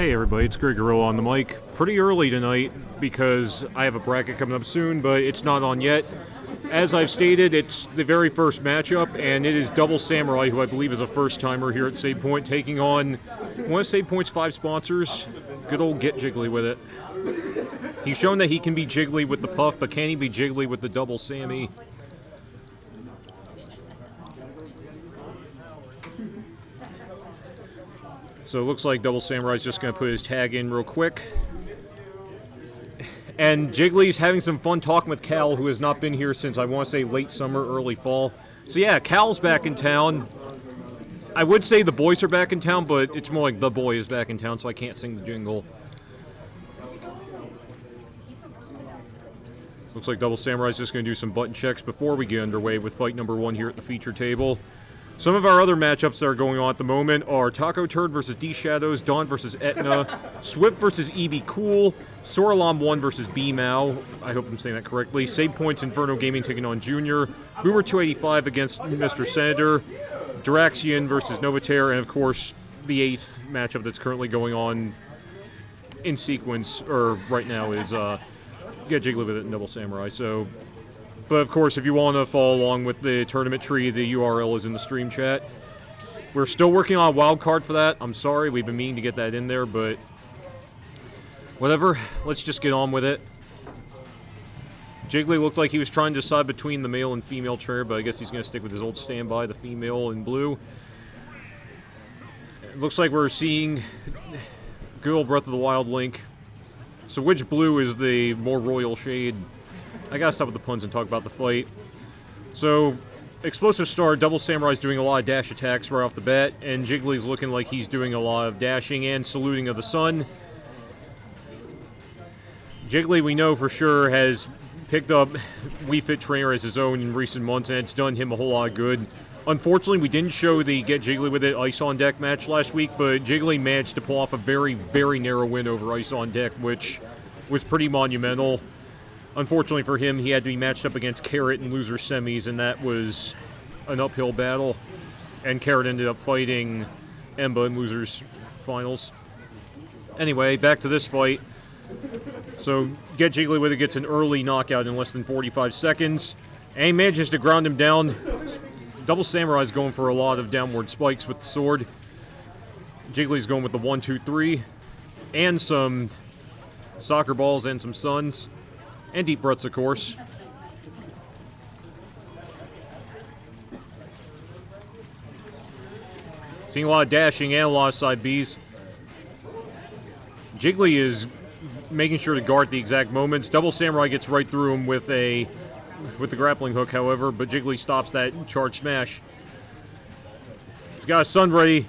Hey everybody, it's Greg Gorilla on the mic. Pretty early tonight because I have a bracket coming up soon, but it's not on yet. As I've stated, it's the very first matchup, and it is Double Samurai, who I believe is a first-timer here at Save Point, taking on one of Save Point's 5 sponsors. Good old Get Jiggly with it. He's shown that he can be jiggly with the Puff, but can he be jiggly with the Double Sammy? So it looks like Double Samurai's just going to put his tag in real quick. And Jiggly's having some fun talking with Cal, who has not been here since, I want to say, late summer, early fall. So yeah, Cal's back in town. I would say the boys are back in town, but it's more like the boy is back in town, so I can't sing the jingle. Looks like Double Samurai's just going to do some button checks before we get underway with fight number 1 here at the feature table. Some of our other matchups that are going on at the moment are Taco Turd versus D Shadows, Dawn versus Etna, Swip versus EB Cool, Soralam 1 versus B Mao. I hope I'm saying that correctly. Save Points Inferno Gaming taking on Junior, Boomer 285 against Mr. Senator, Duraxian versus Novatere, and of course the 8th matchup that's currently going on in sequence, or right now, is Get Jiggly with it and Double Samurai. So. But of course, if you want to follow along with the tournament tree, the URL is in the stream chat. We're still working on a wild card for that. I'm sorry, we've been meaning to get that in there, but whatever. Let's just get on with it. Jiggly looked like he was trying to decide between the male and female trainer, but I guess he's going to stick with his old standby, the female in blue. It looks like we're seeing good old Breath of the Wild Link. So which blue is the more royal shade? I gotta stop with the puns and talk about the fight. So, Explosive Star, Double Samurai's doing a lot of dash attacks right off the bat, and Jiggly's looking like he's doing a lot of dashing and saluting of the sun. Jiggly, we know for sure, has picked up Wii Fit Trainer as his own in recent months, and it's done him a whole lot of good. Unfortunately, we didn't show the Get Jiggly with it Ice on Deck match last week, but Jiggly managed to pull off a very, very narrow win over Ice on Deck, which was pretty monumental. Unfortunately for him, he had to be matched up against Carrot in loser semis, and that was an uphill battle. And Carrot ended up fighting Emba in losers finals. Anyway, back to this fight. So, Get Jiggly with it gets an early knockout in less than 45 seconds, and he manages to ground him down. Double Samurai's going for a lot of downward spikes with the sword. Jiggly's going with the 1, 2, 3, and some soccer balls and some suns. And deep breaths, of course. Seeing a lot of dashing and a lot of side Bs. Jiggly is making sure to guard the exact moments. Double Samurai gets right through him with the grappling hook, however, but Jiggly stops that charge smash. He's got a sun ready.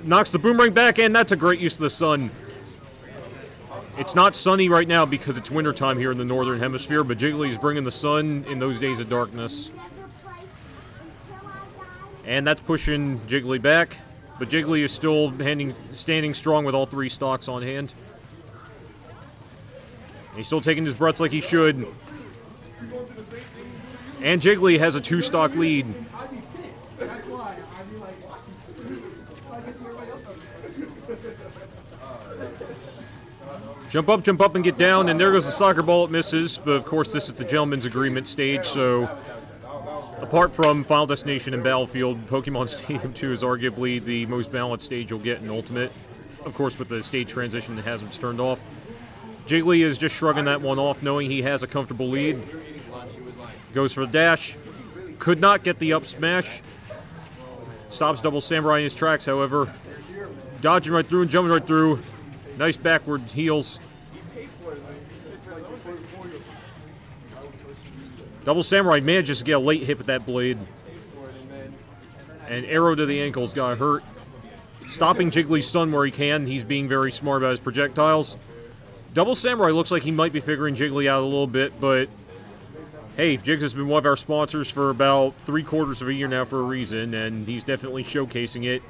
Knocks the boomerang back, and that's a great use of the sun. It's not sunny right now because it's wintertime here in the Northern Hemisphere, but Jiggly is bringing the sun in those days of darkness. And that's pushing Jiggly back, but Jiggly is still standing strong with all 3 stocks on hand. And he's still taking his breaths like he should. And Jiggly has a 2-stock lead. Jump up, and get down, and there goes the soccer ball. It misses, but of course this is the gentleman's agreement stage, so apart from Final Destination and Battlefield, Pokemon Stadium 2 is arguably the most balanced stage you'll get in Ultimate. Of course, with the stage transition that hasn't turned off. Jiggly is just shrugging that one off, knowing he has a comfortable lead. Goes for the dash. Could not get the up smash. Stops Double Samurai in his tracks, however. Dodging right through and jumping right through. Nice backward heels. Double Samurai manages to get a late hit with that blade. And arrow to the ankles got hurt. Stopping Jiggly's sun where he can. He's being very smart about his projectiles. Double Samurai looks like he might be figuring Jiggly out a little bit, but hey, Jigs has been one of our sponsors for about 3/4 of a year now for a reason, and he's definitely showcasing it.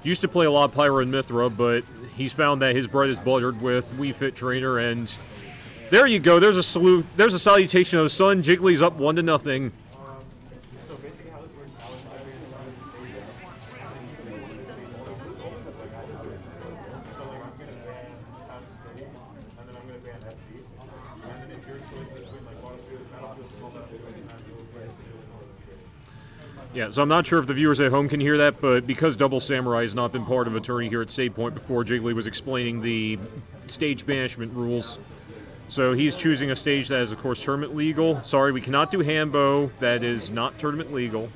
Used to play a lot of Pyra and Mithra, but he's found that his bread is buttered with Wii Fit Trainer, and there you go. There's a salute. There's a salutation of the sun. Jiggly's up 1-0. Yeah, so I'm not sure if the viewers at home can hear that, but because Double Samurai has not been part of attorney here at Save Point before, Jiggly was explaining the stage banishment rules. So he's choosing a stage that is, of course, tournament legal. Sorry, we cannot do Hambo. That is not tournament legal.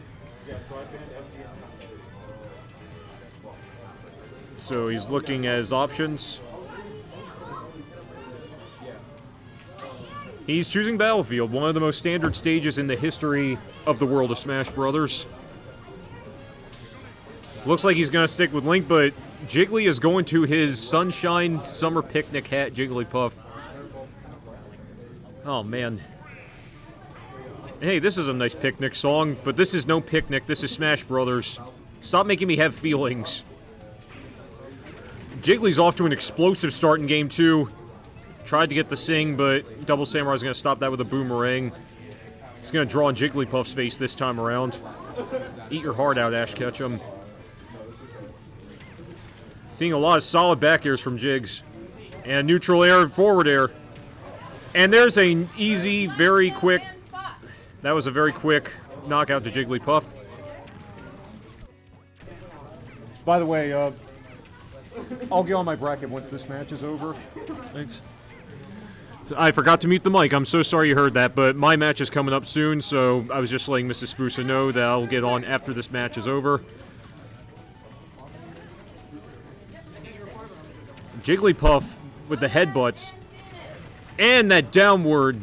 So he's looking at his options. He's choosing Battlefield, one of the most standard stages in the history of the world of Smash Brothers. Looks like he's going to stick with Link, but Jiggly is going to his Sunshine Summer Picnic hat, Jigglypuff. Oh, man. Hey, this is a nice picnic song, but this is no picnic. This is Smash Brothers. Stop making me have feelings. Jiggly's off to an explosive start in Game 2. Tried to get the sing, but Double Samurai's going to stop that with a boomerang. He's going to draw on Jigglypuff's face this time around. Eat your heart out, Ash Ketchum. Seeing a lot of solid back airs from Jiggs. And neutral air and forward air. And there's an easy, very quick... That was a very quick knockout to Jigglypuff. By the way, I'll get on my bracket once this match is over. Thanks. I forgot to mute the mic. I'm so sorry you heard that, but my match is coming up soon, so I was just letting Mrs. Spoosa know that I'll get on after this match is over. Jigglypuff with the headbutts and that downward.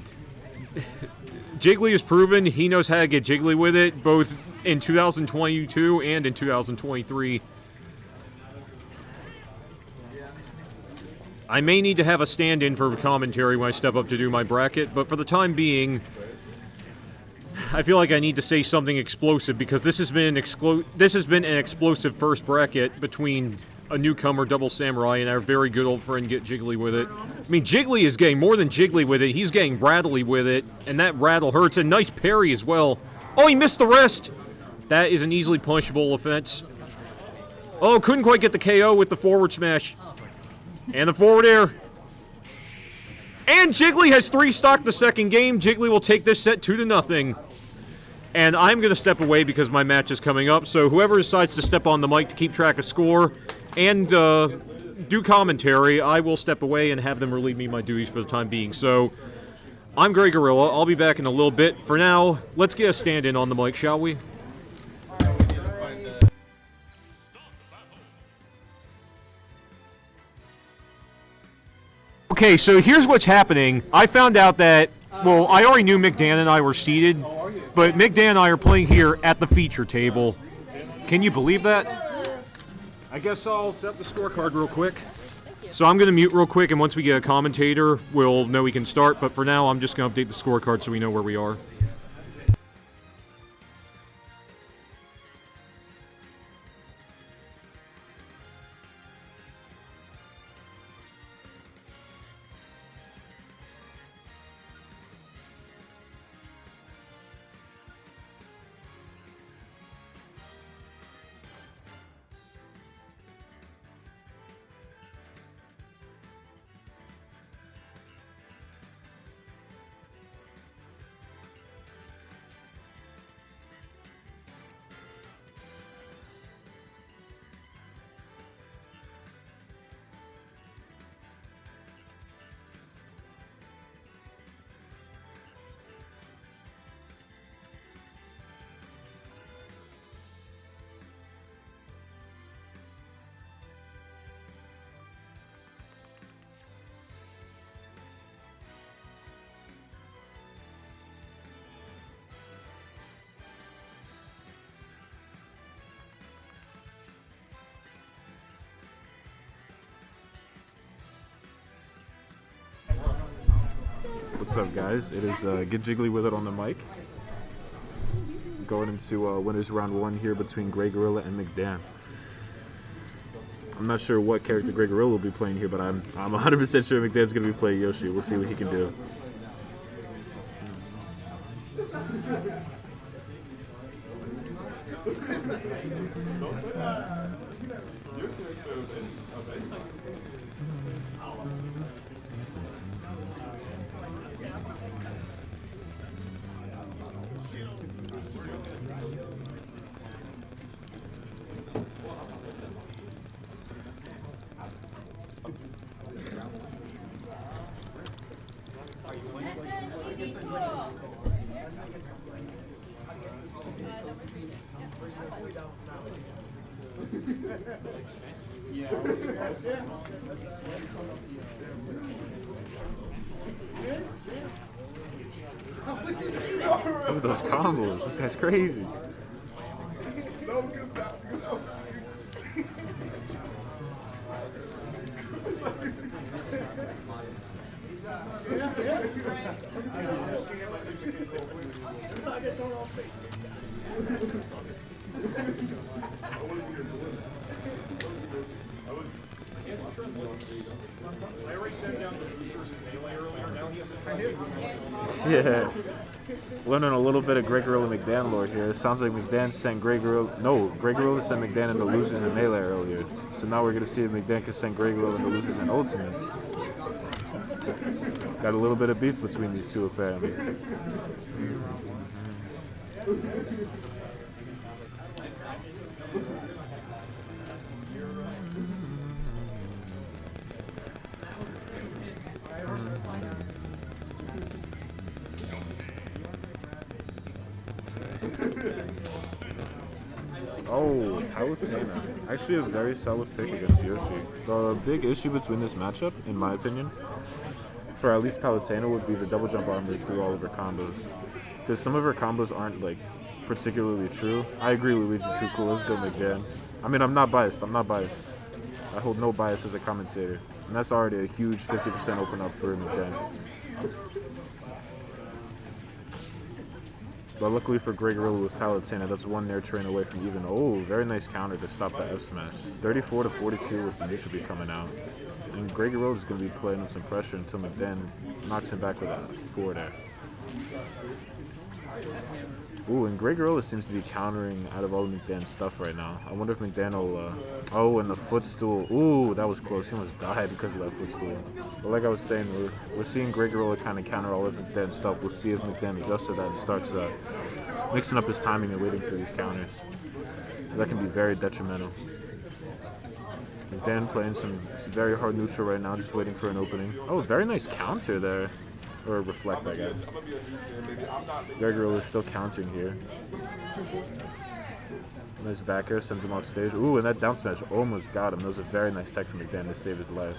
Jiggly has proven he knows how to get jiggly with it, both in 2022 and in 2023. I may need to have a stand-in for commentary when I step up to do my bracket, but for the time being, I feel like I need to say something explosive because this has been an explosive first bracket between a newcomer, Double Samurai, and our very good old friend Get Jiggly with it. I mean, Jiggly is getting more than jiggly with it. He's getting rattly with it, and that rattle hurts. A nice parry as well. Oh, he missed the rest. That is an easily punishable offense. Oh, couldn't quite get the KO with the forward smash. And the forward air. And Jiggly has 3-stocked the second game. Jiggly will take this set 2-0. And I'm going to step away because my match is coming up. So whoever decides to step on the mic to keep track of score and do commentary, I will step away and have them relieve me of my duties for the time being. So I'm Grey Gorilla. I'll be back in a little bit. For now, let's get a stand-in on the mic, shall we? Okay, so here's what's happening. I found out that, well, I already knew McDan and I were seated, but McDan and I are playing here at the feature table. Can you believe that? I guess I'll set the scorecard real quick. So I'm going to mute real quick, and once we get a commentator, we'll know we can start. But for now, I'm just going to update the scorecard so we know where we are. What's up, guys? It is Get Jiggly with it on the mic. Going into winners round 1 here between Grey Gorilla and McDan. I'm not sure what character Grey Gorilla will be playing here, but I'm 100% sure McDan's going to be playing Yoshi. We'll see what he can do. Look at those combos. This guy's crazy. I already sent down the losers in Melee earlier. Now he has a Yeah. Learning a little bit of Greg Gorilla McDan lore here. It sounds like McDan sent Greg Gorilla. No, Greg Gorilla sent McDan in the losers in Melee earlier. So now we're going to see if McDan can send Greg Gorilla in the losers in Ultimate. Got a little bit of beef between these two, apparently. Oh, Palutena. Actually a very solid pick against Yoshi. The big issue between this matchup, in my opinion, for at least Palutena would be the double jump armor through all of her combos. Because some of her combos aren't like particularly true. I agree with Luigi too cool. Let's go McDan. I mean, I'm not biased. I hold no bias as a commentator. And that's already a huge 50% open up for McDan. But luckily for Greg Gorilla with Palutena, that's one Nair train away from even. Oh, very nice counter to stop the F smash. 34 to 42 with Mitsubi coming out. And Greg Gorilla is going to be playing with some pressure until McDan knocks him back with a forward air. Ooh, and Greg Gorilla seems to be countering out of all of McDan's stuff right now. I wonder if McDan will, oh, and the footstool. Ooh, that was close. He almost died because of that footstool. But like I was saying, we're seeing Greg Gorilla kind of counter all of McDan's stuff. We'll see if McDan adjusts to that and starts mixing up his timing and waiting for these counters. That can be very detrimental. McDan playing some very hard neutral right now, just waiting for an opening. Oh, very nice counter there. Or reflect, I guess. Greg Gorilla is still countering here. Nice back air, sends him off stage. Ooh, and that down smash almost got him. That was a very nice tech from McDan to save his life.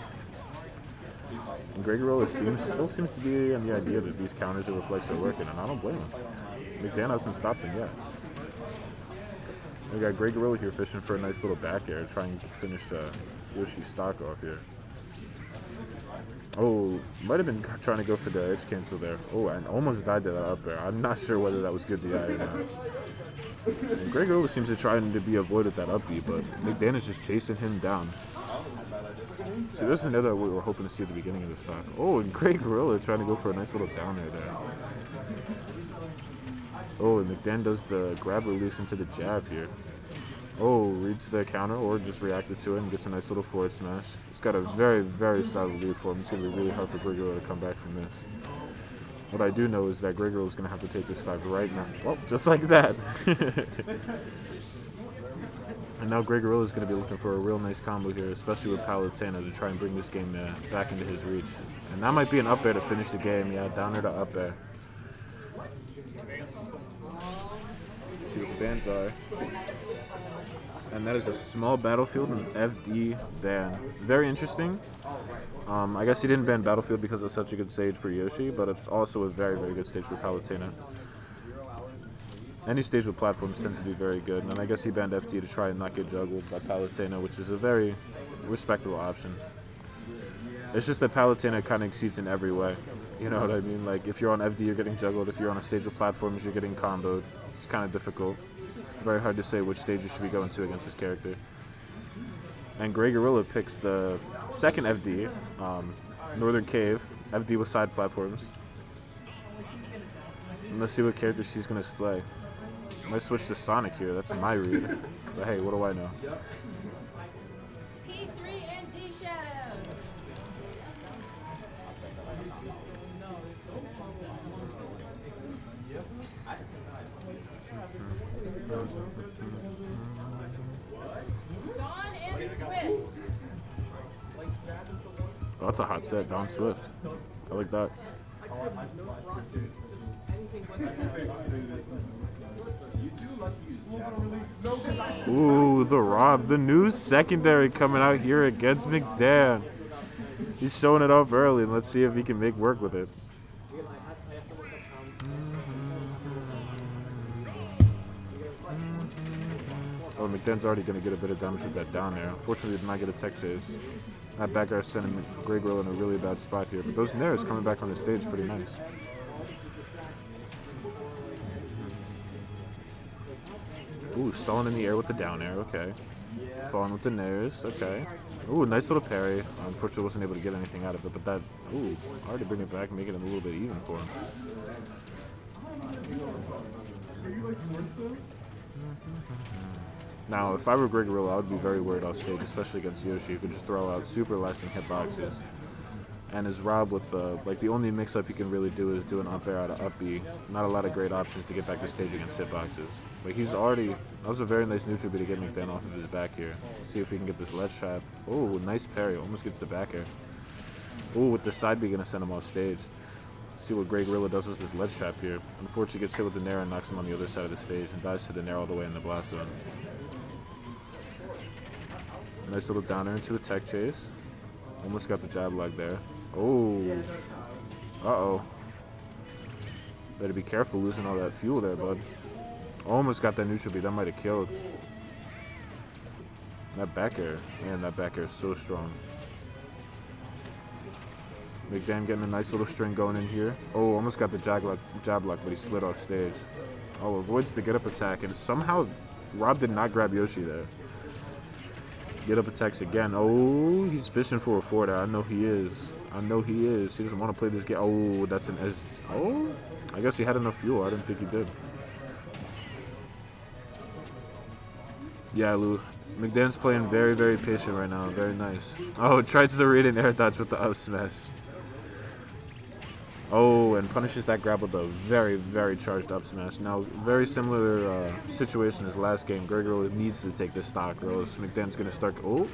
And Greg Gorilla's team still seems to be on the idea that these counters and reflects are working, and I don't blame him. McDan hasn't stopped him yet. We got Greg Gorilla here fishing for a nice little back air, trying to finish Yoshi's stock off here. Oh, might have been trying to go for the edge cancel there. Oh, and almost died to that up there. I'm not sure whether that was good DI or not. And Greg Gorilla seems to try to be avoided that up B, but McDan is just chasing him down. See, there's another we were hoping to see at the beginning of the stock. Oh, and Greg Gorilla trying to go for a nice little down air there. Oh, and McDan does the grab release into the jab here. Oh, reads the counter or just reacted to it and gets a nice little forward smash. It's got a very, very solid lead for him. It's going to be really hard for Greg Gorilla to come back from this. What I do know is that Greg Gorilla is going to have to take this stock right now. Well, just like that. And now Greg Gorilla is going to be looking for a real nice combo here, especially with Palutena, to try and bring this game back into his reach. And that might be an up air to finish the game. Yeah, down air to up air. See what the bans are. And that is a small battlefield with FD ban. Very interesting. I guess he didn't ban Battlefield because it's such a good stage for Yoshi, but it's also a very, very good stage for Palutena. Any stage with platforms tends to be very good, and I guess he banned FD to try and not get juggled by Palutena, which is a very respectable option. It's just that Palutena kind of exceeds in every way. You know what I mean? Like, if you're on FD, you're getting juggled. If you're on a stage with platforms, you're getting comboed. It's kind of difficult. Very hard to say which stage you should be going to against this character. And Greg Gorilla picks the second FD, Northern Cave, FD with side platforms. And let's see what character she's going to slay. I might switch to Sonic here, that's my read. But hey, what do I know? P3 and D Shadows. Dawn and Swift. Oh, that's a hot set, Dawn Swift. I like that. You do Ooh, the Rob, the new secondary coming out here against McDan. He's showing it off early, and let's see if he can make work with it. Oh, McDan's already going to get a bit of damage with that down there. Unfortunately, did not get a tech chase. That back air sending Grey Gorilla in a really bad spot here. But those Nairs coming back on the stage pretty nice. Ooh, stalling in the air with the down air. Okay. Falling with the Nairs. Okay. Ooh, nice little parry. Unfortunately, wasn't able to get anything out of it. But that, ooh, hard to bring it back, making it a little bit even for him. Now, if I were Grey Gorilla, I would be very worried off stage, especially against Yoshi, who could just throw out super lasting hitboxes. And as Rob with the only mix-up he can really do is do an up air out of up B. Not a lot of great options to get back to stage against hitboxes. But he's already, that was a very nice neutral B to get McDan off of his back here. See if we can get this ledge trap. Oh, nice parry, almost gets the back air. Oh, with the side B gonna send him off stage. See what Grey Gorilla does with this ledge trap here. Unfortunately gets hit with the Nair and knocks him on the other side of the stage and dies to the Nair all the way in the blast zone. Nice little downer into a tech chase. Almost got the jab leg there. Oh. Uh-oh. Better be careful losing all that fuel there, bud. Almost got that neutral B. That might have killed. That back air. Man, that back air is so strong. McDan getting a nice little string going in here. Oh, almost got the jab lock, but he slid off stage. Oh, avoids the get-up attack, and somehow Rob did not grab Yoshi there. Get-up attacks again. Oh, he's fishing for a forward. I know he is. I know he is. He doesn't want to play this game. Oh, that's an S. Oh, I guess he had enough fuel. I didn't think he did. Yeah, Lou. McDan's playing very, very patient right now. Very nice. Oh, tries to read an air dodge with the up smash. Oh, and punishes that grab with a very, very charged up smash. Now, very similar situation as last game. Grey Gorilla needs to take this stock, or else McDan's going to start. Oh.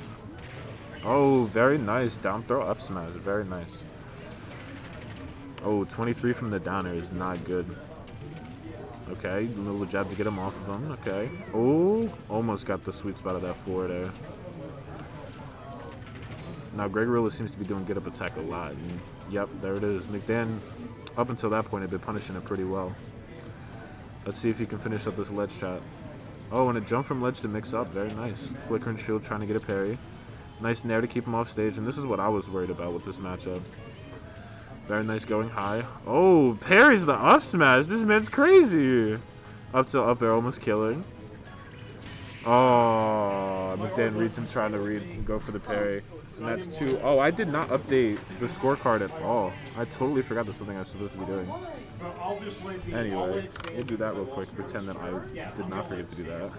Oh, very nice. Down throw up smash. Very nice. Oh, 23 from the downer is not good. Okay, a little jab to get him off of him. Okay. Oh, almost got the sweet spot of that forward air. Now, Grey Gorilla seems to be doing get up attack a lot. And yep, there it is. McDan, up until that point, had been punishing it pretty well. Let's see if he can finish up this ledge trap. Oh, and a jump from ledge to mix up. Very nice. Flickering shield trying to get a parry. Nice nair to keep him off stage. And this is what I was worried about with this matchup. Very nice going high. Oh, parries the up smash. This man's crazy. Up to up air, almost killing. Oh, McDan reads him trying to go for the parry. And that's two. Oh, I did not update the scorecard at all. I totally forgot that's something I was supposed to be doing. Anyway, we'll do that real quick. Pretend that I did not forget to do that.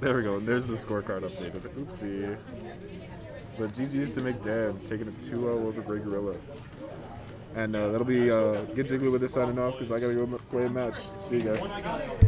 There we go. And there's the scorecard updated. Oopsie. But GG's to McDan, taking a 2-0 over Grey Gorilla. And that'll be Get Jiggly with this signing off because I gotta go play a match. See you guys.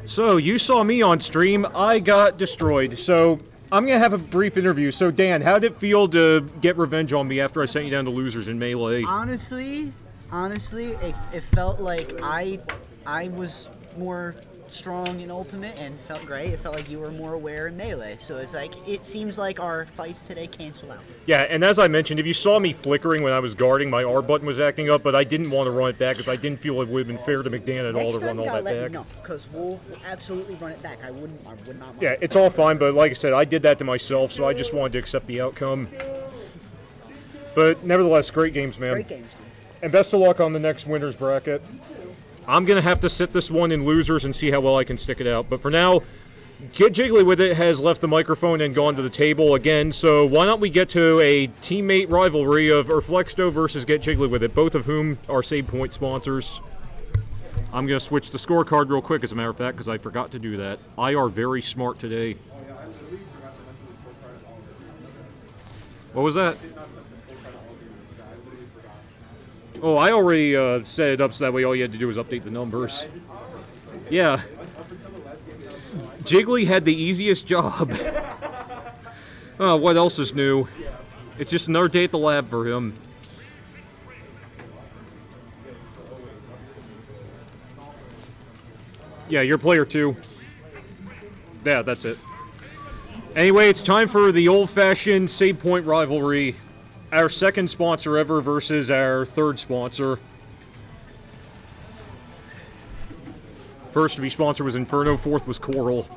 So, you saw me on stream. I got destroyed. So, I'm going to have a brief interview. So, Dan, how did it feel to get revenge on me after I sent you down to losers in Melee? Honestly, it felt like I was more strong in Ultimate and felt great. It felt like you were more aware in Melee. So it's like, it seems like our fights today cancel out. Yeah, and as I mentioned, if you saw me flickering when I was guarding, my R button was acting up, but I didn't want to run it back because I didn't feel it would have been fair to McDan at all Next to time run you all gotta that let back. me know, because we'll absolutely run it back. I would not mind. Yeah, it's all fine, but like I said, I did that to myself, so I just wanted to accept the outcome. But nevertheless, great games, man. Great games, dude. And best of luck on the next winner's bracket. I'm going to have to sit this one in losers and see how well I can stick it out. But for now, Get Jiggly With It has left the microphone and gone to the table again. So why don't we get to a teammate rivalry of Urflexto versus Get Jiggly With It, both of whom are Save Point sponsors. I'm going to switch the scorecard real quick, as a matter of fact, because I forgot to do that. I are very smart today. What was that? Oh, I already set it up so that way all you had to do was update the numbers. Yeah. Jiggly had the easiest job. Oh, what else is new? It's just another day at the lab for him. Yeah, you're player 2. Yeah, that's it. Anyway, it's time for the old-fashioned Save Point rivalry. Our second sponsor ever versus our third sponsor. First to be sponsored was Inferno, fourth was Coral.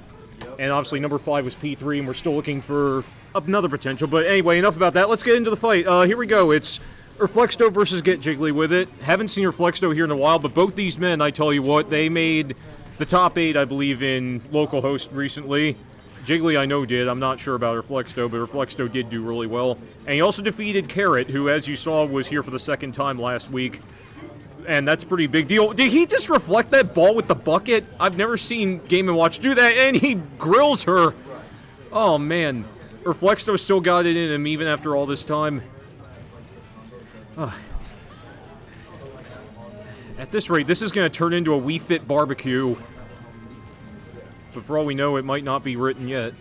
And obviously number 5 was P3, and we're still looking for another potential. But anyway, enough about that. Let's get into the fight. Here we go. It's Urflexto versus Get Jiggly With It. Haven't seen Urflexto here in a while, but both these men, I tell you what, they made the top 8, I believe, in local host recently. Jiggly, I know, did. I'm not sure about Urflexto, but Urflexto did do really well. And he also defeated Carrot, who, as you saw, was here for the second time last week. And that's a pretty big deal. Did he just reflect that ball with the bucket? I've never seen Game & Watch do that, and he grills her. Oh, man. Urflexto still got it in him, even after all this time. At this rate, this is going to turn into a Wii Fit barbecue. But for all we know, it might not be written yet.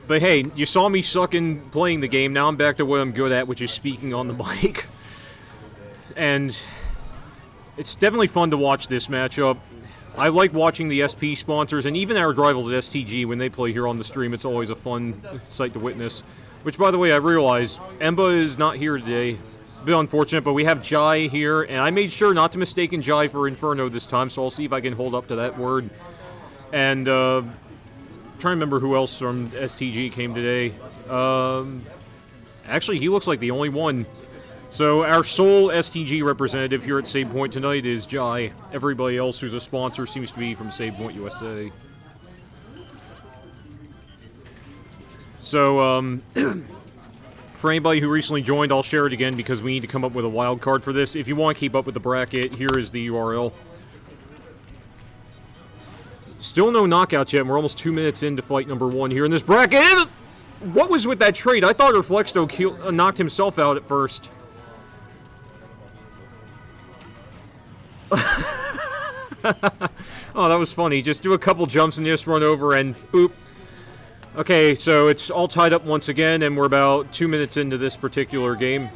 But hey, you saw me sucking playing the game. Now I'm back to what I'm good at, which is speaking on the mic. And it's definitely fun to watch this matchup. I like watching the SP sponsors, and even our rivals at STG, when they play here on the stream, it's always a fun sight to witness. Which, by the way, I realized Emba is not here today. A bit unfortunate, but we have Jai here, and I made sure not to mistake Jai for Inferno this time, so I'll see if I can hold up to that word. And, trying to remember who else from STG came today. Actually, he looks like the only one. So our sole STG representative here at Save Point tonight is Jai. Everybody else who's a sponsor seems to be from Save Point USA. So, for anybody who recently joined, I'll share it again because we need to come up with a wild card for this. If you want to keep up with the bracket, here is the URL. Still no knockouts yet, and we're almost 2 minutes into fight number 1 here in this bracket. What was with that trade? I thought Urflexto knocked himself out at first. Oh, that was funny. Just do a couple jumps and just run over and boop. Okay, so it's all tied up once again, and we're about 2 minutes into this particular game.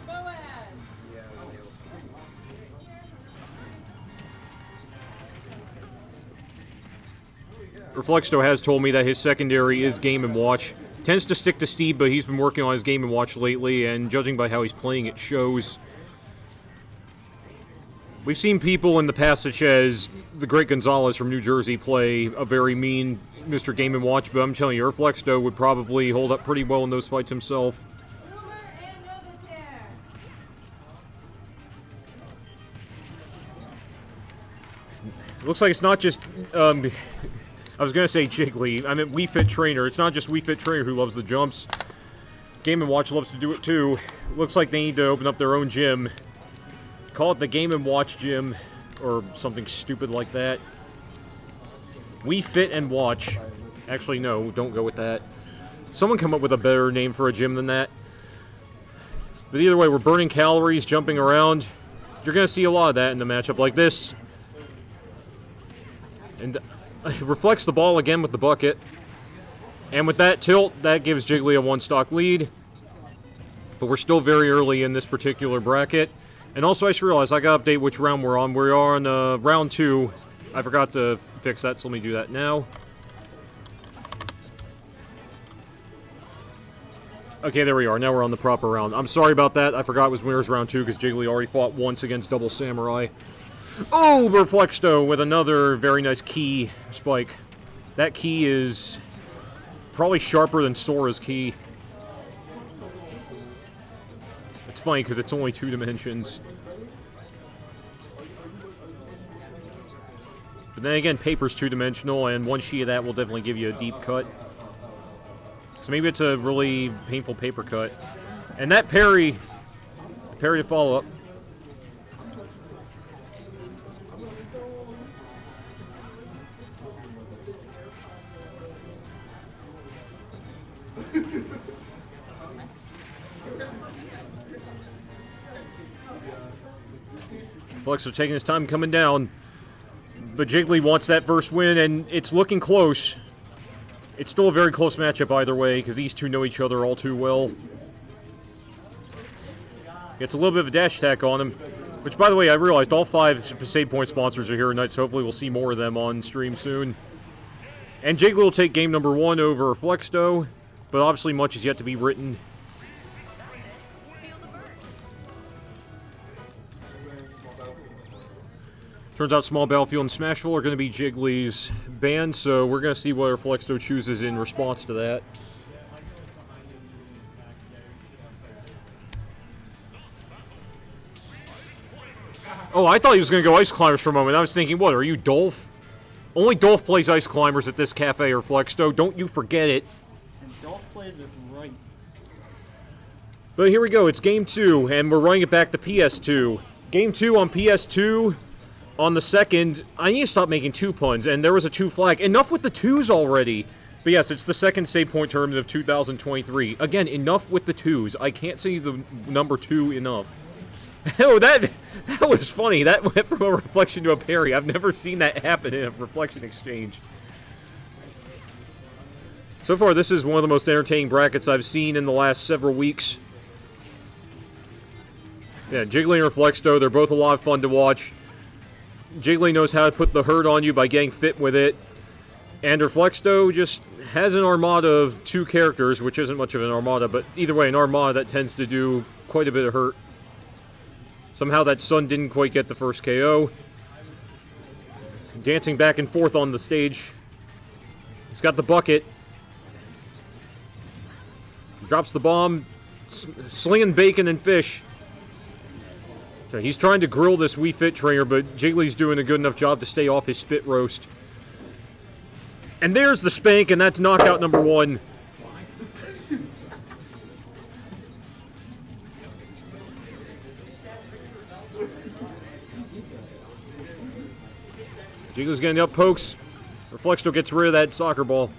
Urflexto has told me that his secondary is Game & Watch. Tends to stick to Steve, but he's been working on his Game & Watch lately, and judging by how he's playing, it shows. We've seen people in the past, such as the great Gonzalez from New Jersey, play a very mean Mr. Game & Watch, but I'm telling you, Urflexto would probably hold up pretty well in those fights himself. Looks like it's not just, I was going to say Jiggly. I meant Wii Fit Trainer. It's not just Wii Fit Trainer who loves the jumps. Game & Watch loves to do it too. Looks like they need to open up their own gym. Call it the Game & Watch Gym, or something stupid like that. Wii Fit and Watch. Actually, no, don't go with that. Someone come up with a better name for a gym than that. But either way, we're burning calories, jumping around. You're going to see a lot of that in the matchup like this. And reflects the ball again with the bucket. And with that tilt, that gives Jiggly a 1-stock lead. But we're still very early in this particular bracket. And also, I just realized I got to update which round we're on. We're on round 2. I forgot to fix that, so let me do that now. Okay, there we are. Now we're on the proper round. I'm sorry about that. I forgot it was winners round 2 because Jiggly already fought once against Double Samurai. Oh, Reflexto with another very nice key spike. That key is probably sharper than Sora's key. It's funny because it's only 2 dimensions. But then again, paper's 2-dimensional, and one sheet of that will definitely give you a deep cut. So maybe it's a really painful paper cut. And that parry to follow up. Flexo taking his time coming down. But Jiggly wants that first win, and it's looking close. It's still a very close matchup either way, because these two know each other all too well. Gets a little bit of a dash attack on him. Which, by the way, I realized all 5 Save Point sponsors are here tonight, so hopefully we'll see more of them on stream soon. And Jiggly will take game number 1 over Flexto, but obviously much is yet to be written. Turns out Small Battlefield and Smashville are going to be Jiggly's band, so we're going to see what Reflexo chooses in response to that. Oh, I thought he was going to go Ice Climbers for a moment. I was thinking, what, are you Dolph? Only Dolph plays Ice Climbers at this cafe or Reflexo. Don't you forget it. And Dolph plays it right. But here we go. It's game 2, and we're running it back to PS2. Game 2 on PS2. On the second, I need to stop making 2 puns, and there was a 2 flag. Enough with the 2s already. But yes, it's the second Save Point tournament of 2023. Again, enough with the 2s. I can't say the number 2 enough. Oh, that was funny. That went from a reflection to a parry. I've never seen that happen in a reflection exchange. So far, this is one of the most entertaining brackets I've seen in the last several weeks. Yeah, Jiggly and Reflexo, they're both a lot of fun to watch. Jiggly knows how to put the hurt on you by getting fit with it. And Reflexo just has an armada of 2 characters, which isn't much of an armada, but either way, an armada that tends to do quite a bit of hurt. Somehow that Sun didn't quite get the first KO. Dancing back and forth on the stage. He's got the bucket. Drops the bomb. Slinging bacon and fish. So he's trying to grill this Wii Fit trainer, but Jiggly's doing a good enough job to stay off his spit roast. And there's the spank, and that's knockout number 1. Jiggly's getting the up pokes. Reflexo gets rid of that soccer ball.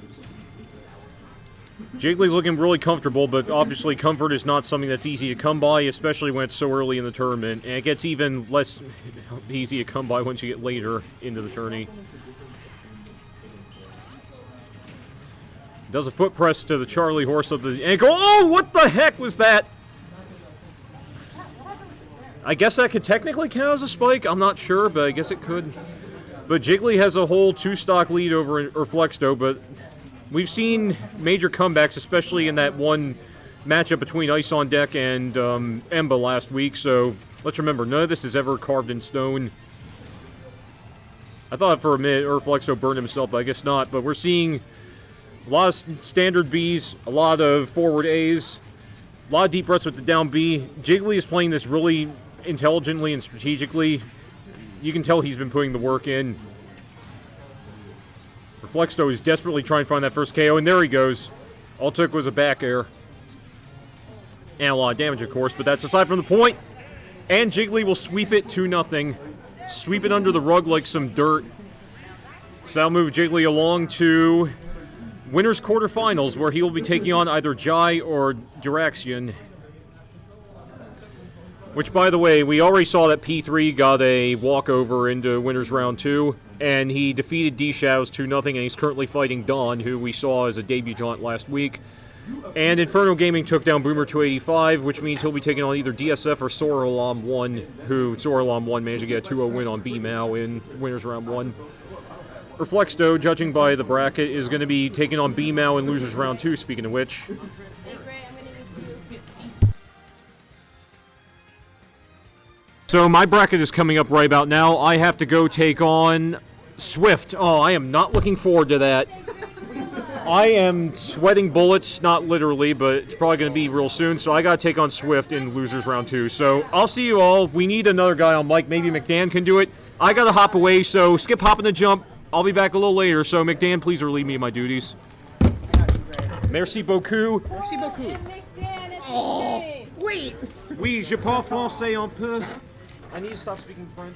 Jiggly's looking really comfortable, but obviously comfort is not something that's easy to come by, especially when it's so early in the tournament. And it gets even less easy to come by once you get later into the tourney. Does a foot press to the Charlie horse of the ankle. Oh, what the heck was that? I guess that could technically count as a spike. I'm not sure, but I guess it could. But Jiggly has a whole 2-stock lead over Reflexo, but we've seen major comebacks, especially in that one matchup between Ice on Deck and Emba last week, so let's remember, none of this is ever carved in stone. I thought for a minute Reflexo burned himself, but I guess not. But we're seeing a lot of standard Bs, a lot of forward As, a lot of deep breaths with the down B. Jiggly is playing this really intelligently and strategically. You can tell he's been putting the work in. Reflexo is desperately trying to find that first KO, and there he goes. All it took was a back air. And a lot of damage, of course, but that's aside from the point. And Jiggly will sweep it 2-0. Sweep it under the rug like some dirt. So that'll move Jiggly along to winners quarterfinals, where he will be taking on either Jai or Duraxian. Which, by the way, we already saw that P3 got a walkover into Winners Round 2, and he defeated D-Shadows 2-0, and he's currently fighting Don, who we saw as a debutant last week. And Inferno Gaming took down Boomer 285, which means he'll be taking on either DSF or Soralam 1, who Soralam 1 managed to get a 2-0 win on B-Mao in Winners Round 1. Reflexdo, judging by the bracket, is going to be taking on B-Mao in Losers Round 2, speaking of which. Hey, Gray, I'm gonna need you. So my bracket is coming up right about now. I have to go take on Swift. Oh, I am not looking forward to that. I am sweating bullets, not literally, but it's probably going to be real soon. So I got to take on Swift in Losers Round 2. So I'll see you all. We need another guy on mic. Maybe McDan can do it. I got to hop away, so skip hopping the jump. I'll be back a little later. So McDan, please relieve me of my duties. Merci beaucoup. Merci beaucoup. And McDan at the game. Wait! Oui, je parle français un peu. I need to stop speaking French.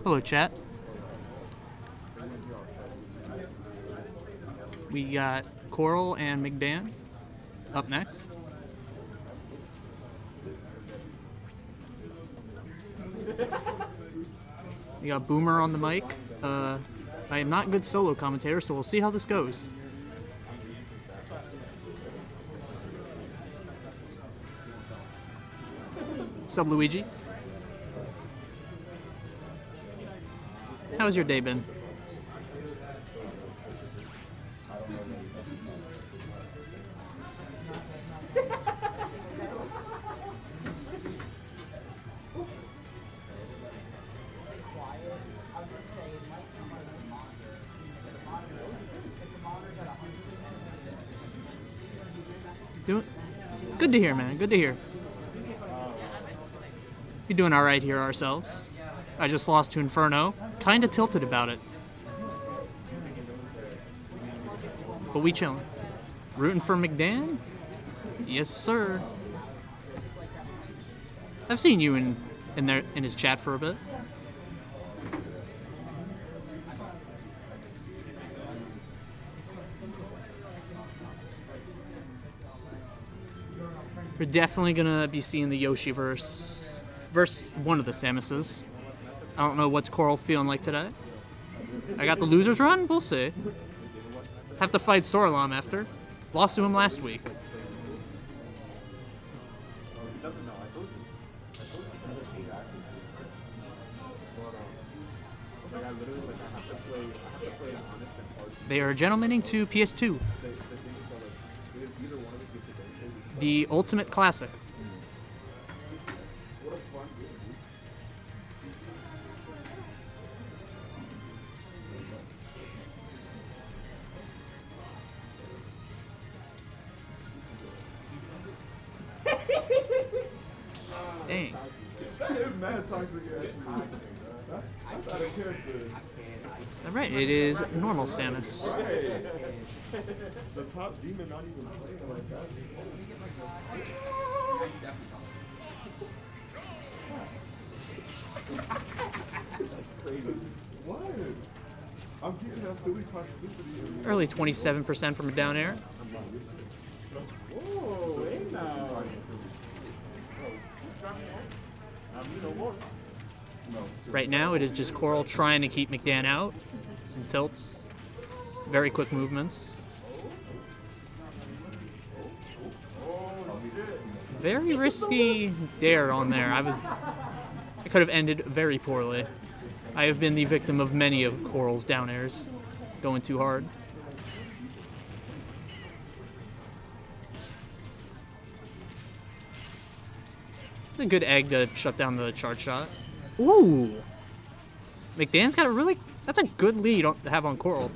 Hello, chat. We got Coral and McDan up next. We got Boomer on the mic. I am not a good solo commentator, so we'll see how this goes. Sub Luigi. How's your day been? Good to hear, man. Good to hear. You're doing all right here ourselves. I just lost to Inferno. Kinda tilted about it. But we chillin'. Rooting for McDan? Yes, sir. I've seen you in his chat for a bit. We're definitely gonna be seeing the Yoshi versus one of the Samuses. I don't know what's Coral feeling like today. I got the losers run. We'll see. Have to fight Soralam after. Lost to him last week. They are gentlemening to PS2. The Ultimate Classic. Dang. Alright, it is normal Samus. The top demon not even playing like that. That's crazy. What? I'm getting that Philly toxicity. Early 27% from a down air. Whoa, hey now. Right now, it is just Coral trying to keep McDan out. Some tilts. Very quick movements. Very risky dare on there. It could have ended very poorly. I have been the victim of many of Coral's down airs. Going too hard. A good egg to shut down the charge shot. Ooh! McDan's got a really... That's a good lead to have on Coral.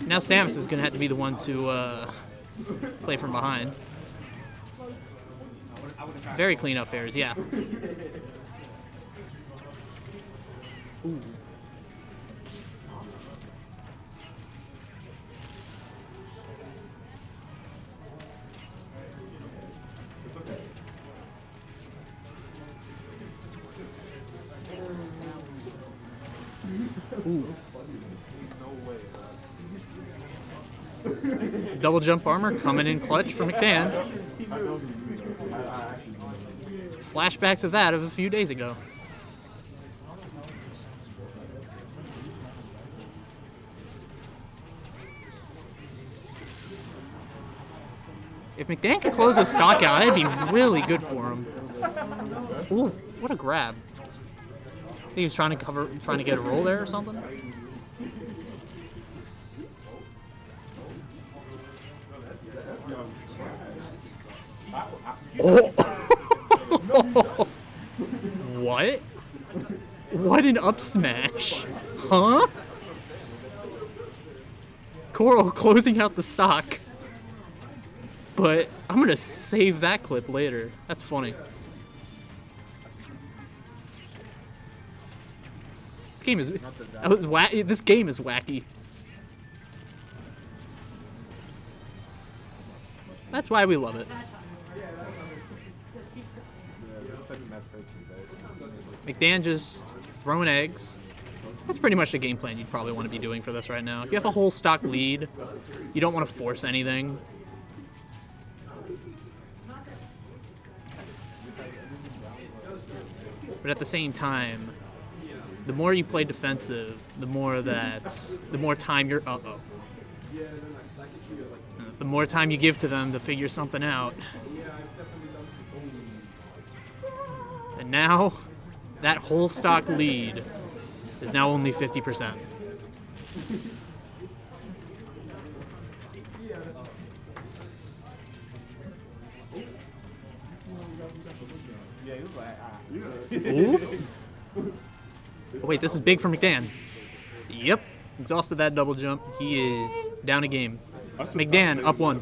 Now Samus is going to have to be the one to play from behind. Very clean up airs, yeah. Ooh. Ooh. Double jump armor coming in clutch for McDan. Flashbacks of that of a few days ago. If McDan could close his stock out, that'd be really good for him. Ooh, what a grab. I think he was trying to get a roll there or something. Oh. What? What an up smash. Huh? Coral closing out the stock. But I'm gonna save that clip later. That's funny. This game is this game is wacky. That's why we love it. McDan just throwing eggs. That's pretty much the game plan you'd probably want to be doing for this right now. If you have a whole stock lead, you don't want to force anything. But at the same time, the more you play defensive, the more time you're the more time you give to them to figure something out. And now, that whole stock lead is now only 50%. Oh, wait, this is big for McDan. Yep, exhausted that double jump. He is down a game. McDan up 1.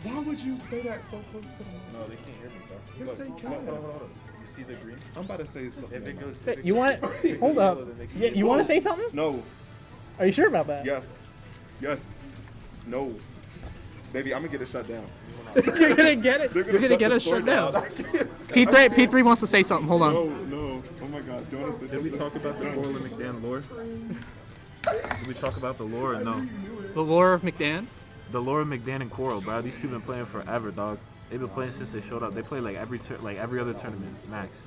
Why would you say that so close to the mic? No, they can't hear me, bro. Yes, they can. Hold on. You see the green? I'm about to say something. If it goes, You want? Hold up. Yeah, you want to say something? No. Are you sure about that? Yes. Yes. No. Baby, I'm gonna get it shut down. You're gonna get it. They're You're gonna get the us shut store down. I can't. P3 wants to say something. Hold on. No, no. Oh my God. Do you want to say did something? we talk about the Coral and McDan lore? Did we talk about the lore or no? The lore of McDan. The lore of McDan and Coral, bro. These two been playing forever, dog. They've been playing since they showed up. They play like every other tournament, max.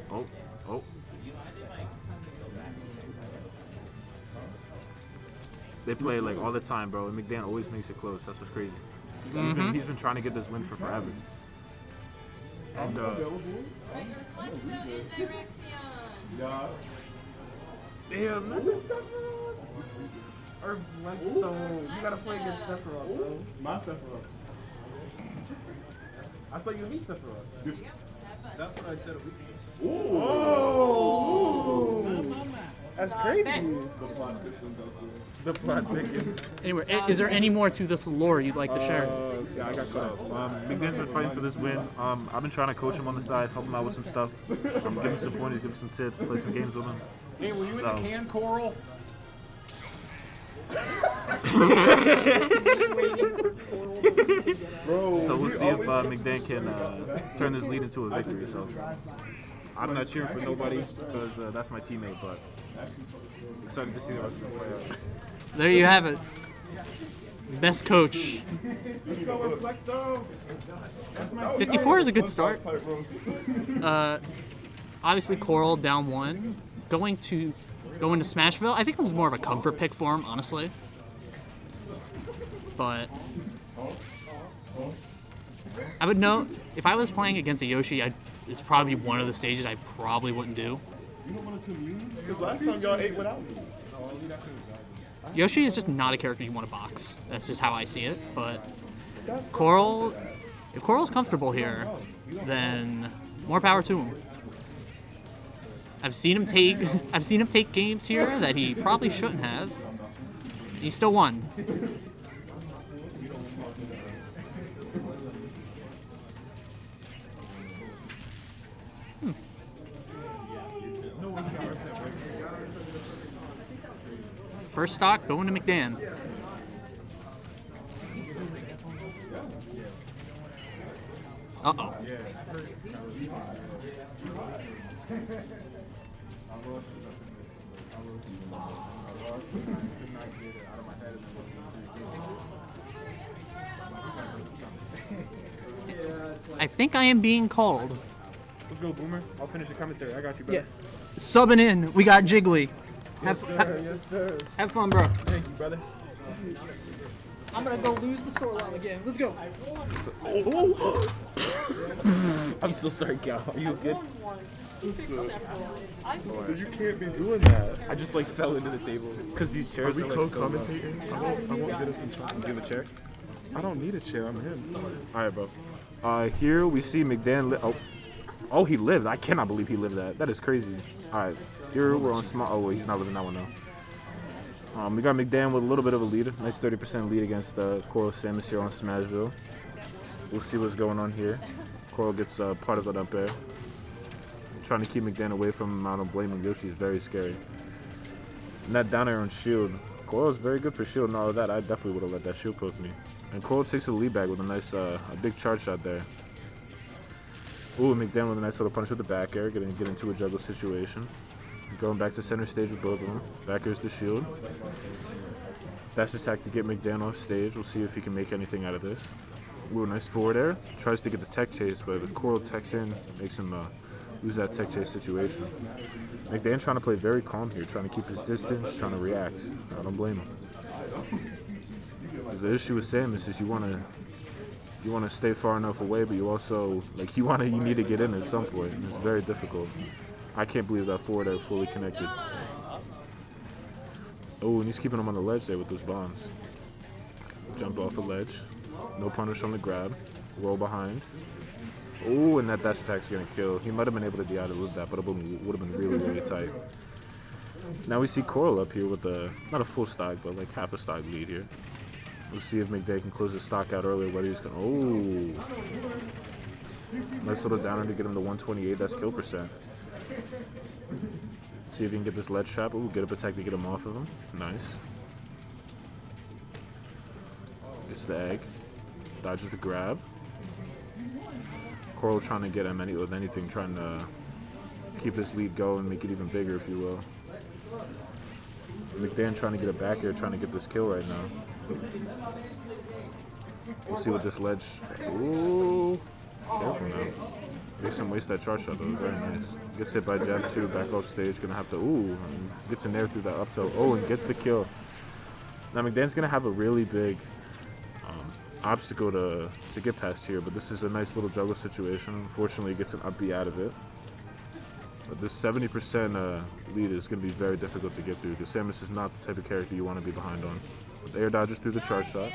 Oh. They play like all the time, bro. And McDan always makes it close. That's what's crazy. He's been trying to get this win for forever. And damn, or Flintstone. You gotta play against Sephiroth, bro. My Sephiroth. I thought you would be Sephiroth. That's what I said a week ago. That's crazy. The plot thickens out there. The plot thickens. Anyway, is there any more to this lore you'd like to share? Yeah, I got cut off. McDan's been fighting for this win. I've been trying to coach him on the side, help him out with some stuff. Give him some pointers, give him some tips, play some games with him. Hey, were you in the can, Coral? Bro, So we'll see if McDan can turn this lead into a victory. So I'm not cheering for nobody because that's my teammate, but excited to see the rest of the play out. There you have it. Best coach. 54 is a good start. Obviously, Coral down 1. Going to Smashville, I think it was more of a comfort pick for him, honestly. But I would know if I was playing against a Yoshi, it's probably one of the stages I probably wouldn't do. You don't want to commune? Because last time y'all ate without me. Yoshi is just not a character you want to box. That's just how I see it. But Coral, if Coral's comfortable here, then more power to him. I've seen him take games here that he probably shouldn't have. He still won. First stock going to McDan. Uh-oh. I think I am being called. Let's go, Boomer. I'll finish the commentary. I got you, bro. Yeah. Subbing in, we got Jiggly. Yes, sir. Have fun, bro. Thank you, brother. I'm gonna go lose the sword line again. Let's go. I'm so sorry, Gal. Are you good? Sister, you can't be doing that. I just like fell into the table because these chairs Are we are like so low. co-commentating? I won't get us in trouble. Give a chair. I don't need a chair. I'm him. All right, bro. Here we see McDan. Oh, he lived. I cannot believe he lived that. That is crazy. All right. Here we're on small. Oh, wait, he's not living that one now. We got McDan with a little bit of a lead. Nice 30% lead against Coral Samus here on Smashville. We'll see what's going on here. Coral gets part of it up there. Trying to keep McDan away from him. I don't blame him. Yoshi is very scary. And that down air on shield. Coral is very good for shield and all of that. I definitely would have let that shield poke me. And Coral takes the lead back with a nice, a big charge shot there. Ooh, McDan with a nice little punch with the back air, get into a juggle situation. Going back to center stage with both of them. Back air's the shield. Dash attack to get McDan off stage. We'll see if he can make anything out of this. Ooh, nice forward air. Tries to get the tech chase, but the Coral techs in, makes him lose that tech chase situation. McDan trying to play very calm here, trying to keep his distance, trying to react. I don't blame him. Because the issue with Samus is you want to stay far enough away, but you also you need to get in at some point. It's very difficult. I can't believe that forward air fully connected. Oh, and he's keeping him on the ledge there with those bombs. Jump off the ledge. No punish on the grab. Roll behind. Oh, and that dash attack's gonna kill. He might have been able to DI to live that, but it would have been really, really tight. Now we see Coral up here with not a full stock, but like half a stock lead here. We'll see if McDay can close his stock out earlier, whether he's gonna. Oh! Nice little downer to get him to 128. That's kill percent. See if he can get this ledge trap. Ooh, get up attack to get him off of him. Nice. It's the egg. Dodges the grab. Coral trying to get him with anything, trying to keep this lead going, make it even bigger, if you will. McDan trying to get it back here, trying to get this kill right now. We'll see what this ledge. Ooh, careful now. Makes him waste that charge shot though. Very nice. Gets hit by jab 2, back off stage. Gonna have to. Ooh, gets in there through that up tilt. Oh, and gets the kill. Now McDan's gonna have a really big obstacle to get past here, but this is a nice little juggle situation. Unfortunately, he gets an up B out of it. But this 70% lead is going to be very difficult to get through because Samus is not the type of character you want to be behind on. But the air dodges through the charge shot.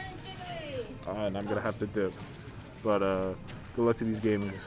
And I'm going to have to dip. But good luck to these gamers.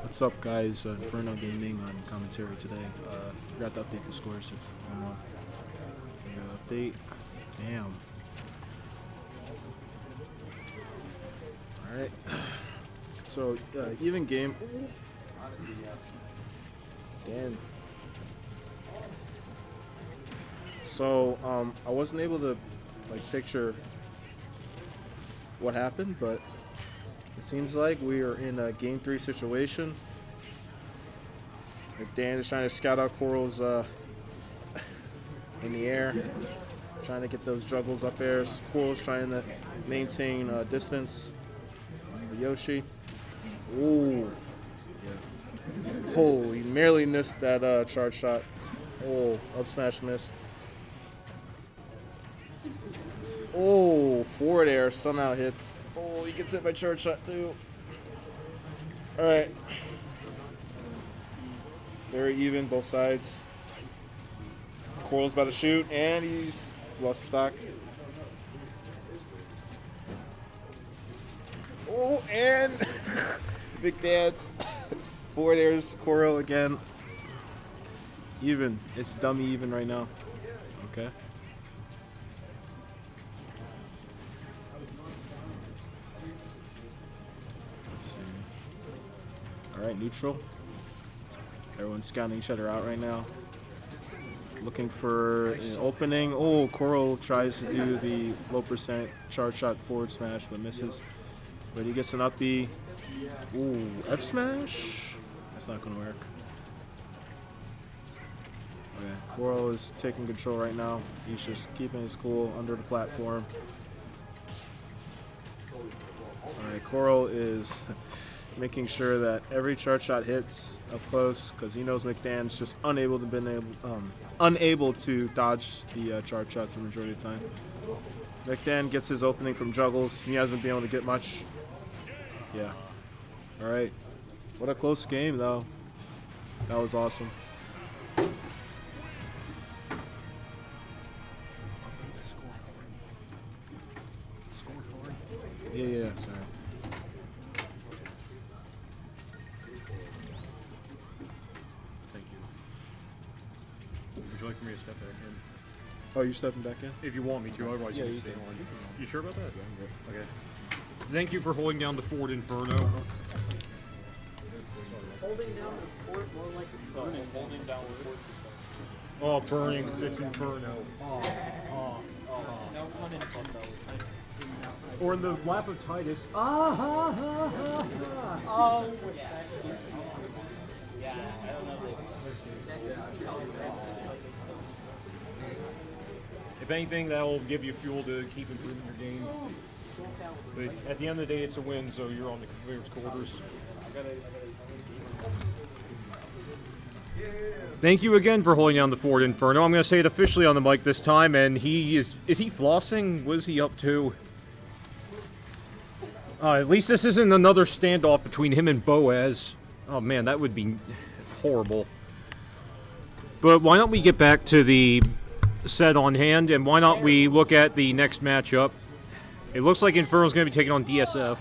What's up, guys? Inferno Gaming on commentary today. Forgot to update the scores. Just one more. Update. Damn. All right. So even game. Damn. So I wasn't able to picture what happened, but it seems like we are in a game 3 situation. Dan is trying to scout out Coral's in the air, trying to get those juggles up airs. Coral's trying to maintain distance for Yoshi. Ooh. Yeah. Oh, he merely missed that charge shot. Oh, up smash missed. Oh, forward air somehow hits. Oh, he gets hit by charge shot too. All right. Very even, both sides. Coral's about to shoot, and he's lost stock. Oh, and Big Dad. Forward airs Coral again. Even. It's dummy even right now. Okay. Let's see. All right, neutral. Everyone's scouting each other out right now. Looking for an opening. Oh, Coral tries to do the low percent charge shot forward smash, but misses. But he gets an up B. Ooh, F smash? That's not gonna work. Okay, Coral is taking control right now. He's just keeping his cool under the platform. Alright, Coral is making sure that every charge shot hits up close because he knows McDan's just unable to dodge the charge shots the majority of the time. McDan gets his opening from juggles. He hasn't been able to get much. Yeah. All right. What a close game, though. That was awesome. Yeah, sorry. Thank you. Would you like for me to step back in? Oh, you're stepping back in? If you want me to, otherwise Yeah, you can you stay can. on. You sure about that? Yeah, I'm good. Okay. Thank you for holding down the Ford Inferno. Holding down the fort more like a burning. Holding down the fort. Oh, burning, it's Inferno. No pun intended. Or in the lap of Titus. Oh, yeah. I don't know. If anything, that'll give you fuel to keep improving your game. But at the end of the day, it's a win, so you're on the clearance quarters. Thank you again for holding down the Ford Inferno. I'm going to say it officially on the mic this time, and he is he flossing? What is he up to? At least this isn't another standoff between him and Boaz. Oh man, that would be horrible. But why don't we get back to the set on hand, and why not we look at the next matchup? It looks like Inferno's going to be taking on DSF.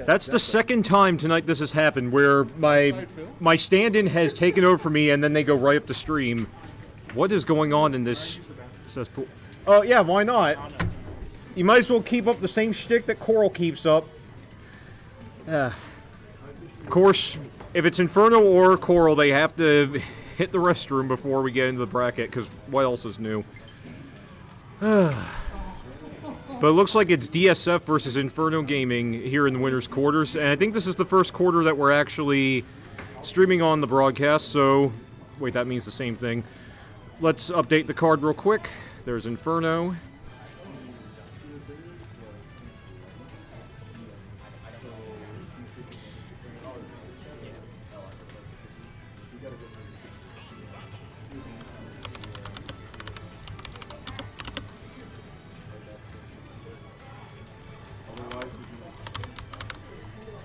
That's the second time tonight this has happened where my stand-in has taken over for me and then they go right up the stream. What is going on in this cesspool? Oh, yeah, why not? You might as well keep up the same shtick that Coral keeps up. Of course, if it's Inferno or Coral, they have to hit the restroom before we get into the bracket, because what else is new? But it looks like it's DSF versus Inferno Gaming here in the winner's quarters, and I think this is the first quarter that we're actually streaming on the broadcast, so... Wait, that means the same thing. let's update the card real quick. There's Inferno.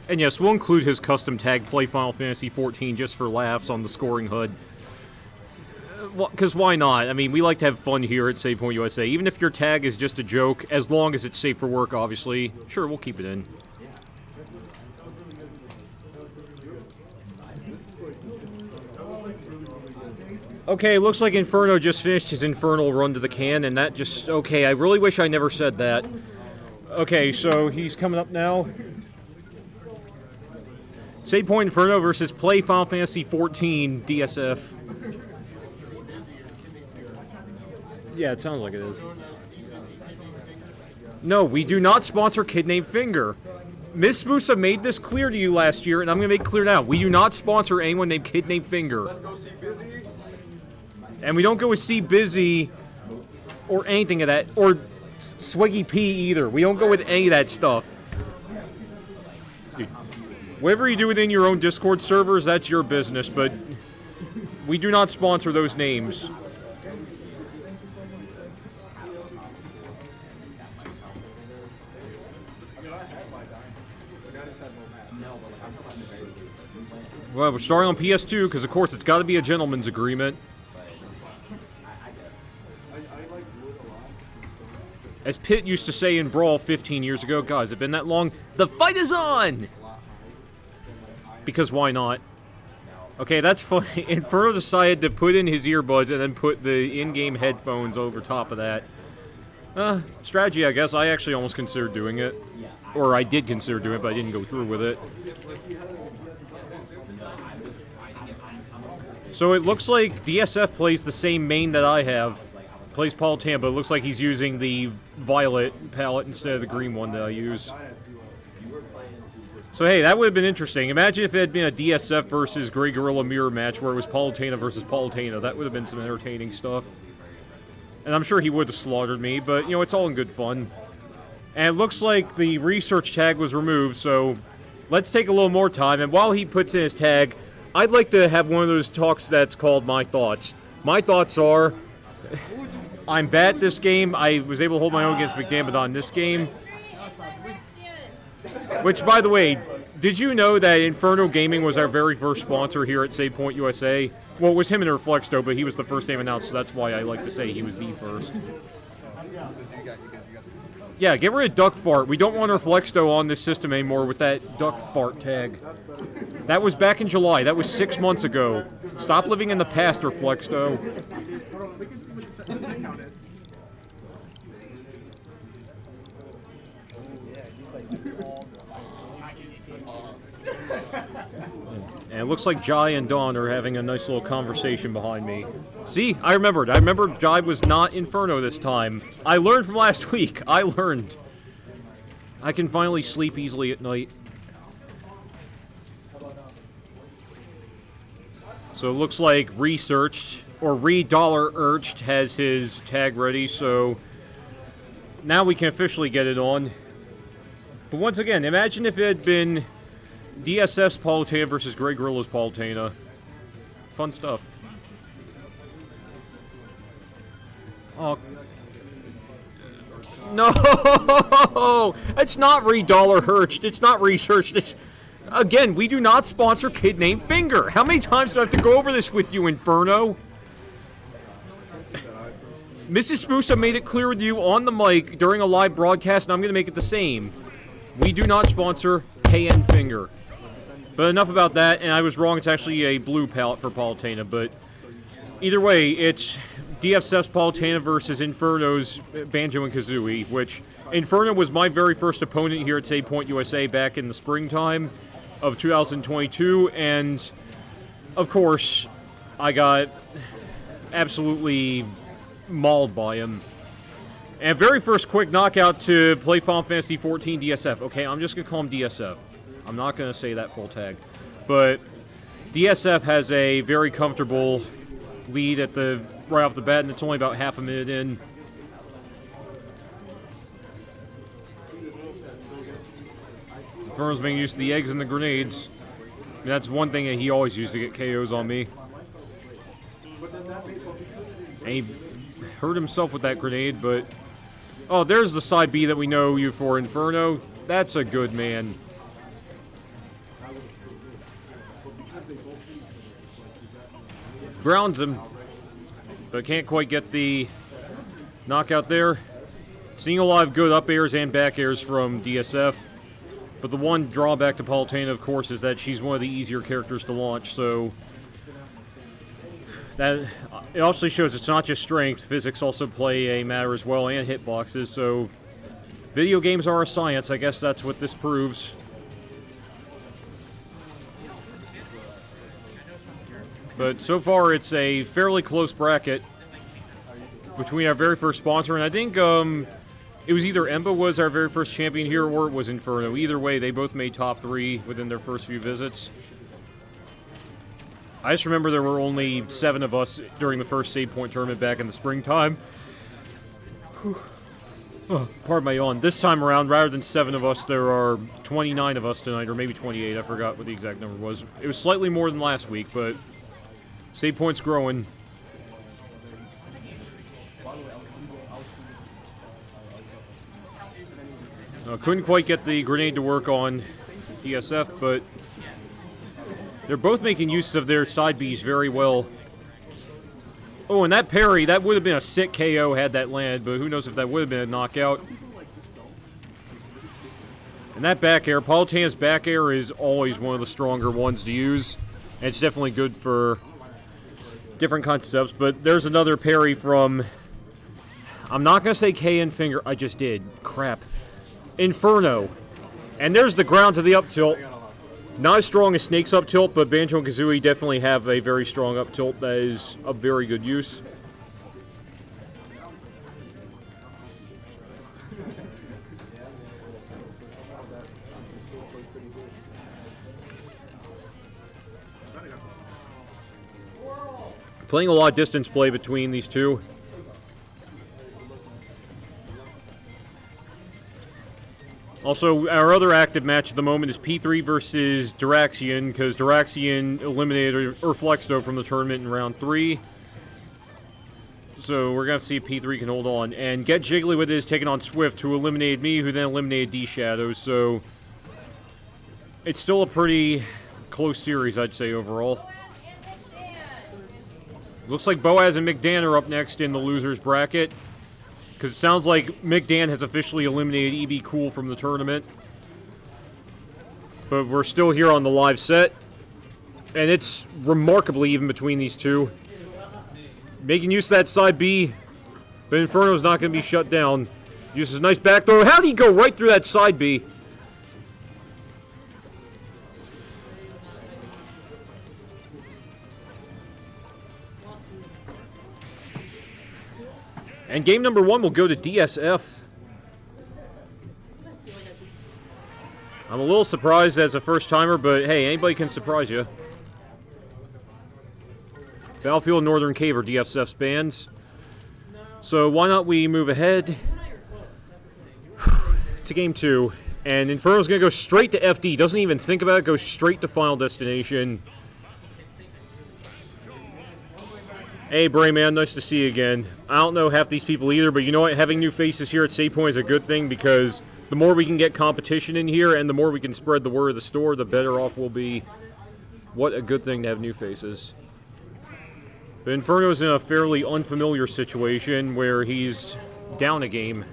And yes, we'll include his custom tag Play Final Fantasy XIV just for laughs on the scoring HUD. Because why not? I mean, we like to have fun here at Save Point USA. Even if your tag is just a joke, as long as it's safe for work, obviously. Sure, we'll keep it in. Okay, looks like Inferno just finished his Infernal run to the can, and that just... Okay, I really wish I never said that. Okay, so he's coming up now. Save Point Inferno versus Play Final Fantasy XIV DSF. Yeah, it sounds like it is. No, we do not sponsor Kid Named Finger. Miss Musa made this clear to you last year, and I'm going to make it clear now. We do not sponsor anyone named Kid Named Finger. Let's go see Busy. And we don't go with C Busy or anything of that, or Swiggy P either. We don't go with any of that stuff. Dude, whatever you do within your own Discord servers, that's your business, but we do not sponsor those names. Well, we're starting on PS2 because, of course, it's got to be a gentleman's agreement. As Pitt used to say in Brawl 15 years ago, guys, it's been that long. The fight is on! Because why not? Okay, that's funny. Inferno decided to put in his earbuds and then put the in-game headphones over top of that. Strategy, I guess. I actually almost considered doing it. Or I did consider doing it, but I didn't go through with it. So it looks like DSF plays the same main that I have. Plays Palutena, but it looks like he's using the violet palette instead of the green one that I use. So hey, that would have been interesting. Imagine if it had been a DSF versus Grey Gorilla mirror match where it was Palutena versus Palutena. That would have been some entertaining stuff. And I'm sure he would have slaughtered me, but, you know, it's all in good fun. And it looks like the research tag was removed, so let's take a little more time. And while he puts in his tag, I'd like to have one of those talks that's called My Thoughts. My thoughts are, I'm bad at this game. I was able to hold my own against McDamadon in this game. Which, by the way, did you know that Inferno Gaming was our very first sponsor here at Save Point USA? Well, it was him and Reflexo, but he was the first name announced, so that's why I like to say he was the first. Yeah, get rid of Duck Fart. We don't want Reflexo on this system anymore with that Duck Fart tag. That was back in July. That was 6 months ago. Stop living in the past, Reflexo. And it looks like Jai and Dawn are having a nice little conversation behind me. See, I remembered. I remembered Jai was not Inferno this time. I learned from last week. I learned. I can finally sleep easily at night. So it looks like Researched, or Re-Dollar-Urched has his tag ready, so now we can officially get it on. But once again, imagine if it had been DSF's Palutena versus Grey Gorilla's Palutena. Fun stuff. Oh. No! It's not Re-Dollar-Urched. It's not Researched. It's... Again, we do not sponsor Kid Named Finger. How many times do I have to go over this with you, Inferno? Mrs. Spoosa made it clear with you on the mic during a live broadcast, and I'm going to make it the same. We do not sponsor KN Finger. But enough about that, and I was wrong. It's actually a blue palette for Palutena, but either way, it's DSF's Palutena versus Inferno's Banjo and Kazooie, which Inferno was my very first opponent here at Save Point USA back in the springtime of 2022, and of course, I got absolutely mauled by him. And very first quick knockout to play Final Fantasy XIV DSF. Okay, I'm just going to call him DSF. I'm not going to say that full tag. But DSF has a very comfortable lead at the right off the bat, and it's only about half a minute in. Inferno's being used to the eggs and the grenades. And that's one thing that he always used to get KOs on me. And he hurt himself with that grenade, but... Oh, there's the side B that we know you for, Inferno. That's a good man. Grounds him, but can't quite get the knockout there. Seeing a lot of good up airs and back airs from DSF, but the one drawback to Palutena, of course, is that she's one of the easier characters to launch, so that it also shows it's not just strength, physics also play a matter as well, and hitboxes, so video games are a science. I guess that's what this proves. But so far, it's a fairly close bracket between our very first sponsor, and I think it was either Emba was our very first champion here, or it was Inferno. Either way, they both made top 3 within their first few visits. I just remember there were only 7 of us during the first Save Point tournament back in the springtime. Oh, pardon my yawn. This time around, rather than 7 of us, there are 29 of us tonight, or maybe 28. I forgot what the exact number was. It was slightly more than last week, but Save Point's growing. Couldn't quite get the grenade to work on DSF, but they're both making use of their side Bs very well. Oh, and that parry, that would have been a sick KO had that landed, but who knows if that would have been a knockout. And that back air, Palutena's back air is always one of the stronger ones to use. And it's definitely good for different concepts, but there's another parry from... I'm not going to say KN Finger, I just did. Crap. Inferno. And there's the ground to the up tilt. Not as strong as Snake's up tilt, but Banjo and Kazooie definitely have a very strong up tilt that is of very good use. Playing a lot of distance play between these two. Also, our other active match at the moment is P3 versus Duraxian, because Duraxian eliminated Urflexdo from the tournament in round 3. So we're going to see if P3 can hold on. And Get Jiggly with it is taking on Swift, who eliminated me, who then eliminated D-Shadow. So it's still a pretty close series, I'd say, overall. Looks like Boaz and McDan are up next in the losers bracket, because it sounds like McDan has officially eliminated EB Cool from the tournament. But we're still here on the live set, and it's remarkably even between these two. Making use of that side B, but Inferno's not going to be shut down. Uses a nice back throw. How did he go right through that side B? And game number 1 will go to DSF. I'm a little surprised as a first-timer, but hey, anybody can surprise you. Battlefield Northern Cave are DSF's bands. So why not we move ahead to game 2. And Inferno's going to go straight to FD. Doesn't even think about it, goes straight to Final Destination. Hey, Brayman, nice to see you again. I don't know half these people either, but you know what? Having new faces here at Save Point is a good thing, because the more we can get competition in here and the more we can spread the word of the store, the better off we'll be. What a good thing to have new faces. But Inferno's in a fairly unfamiliar situation where he's down a game.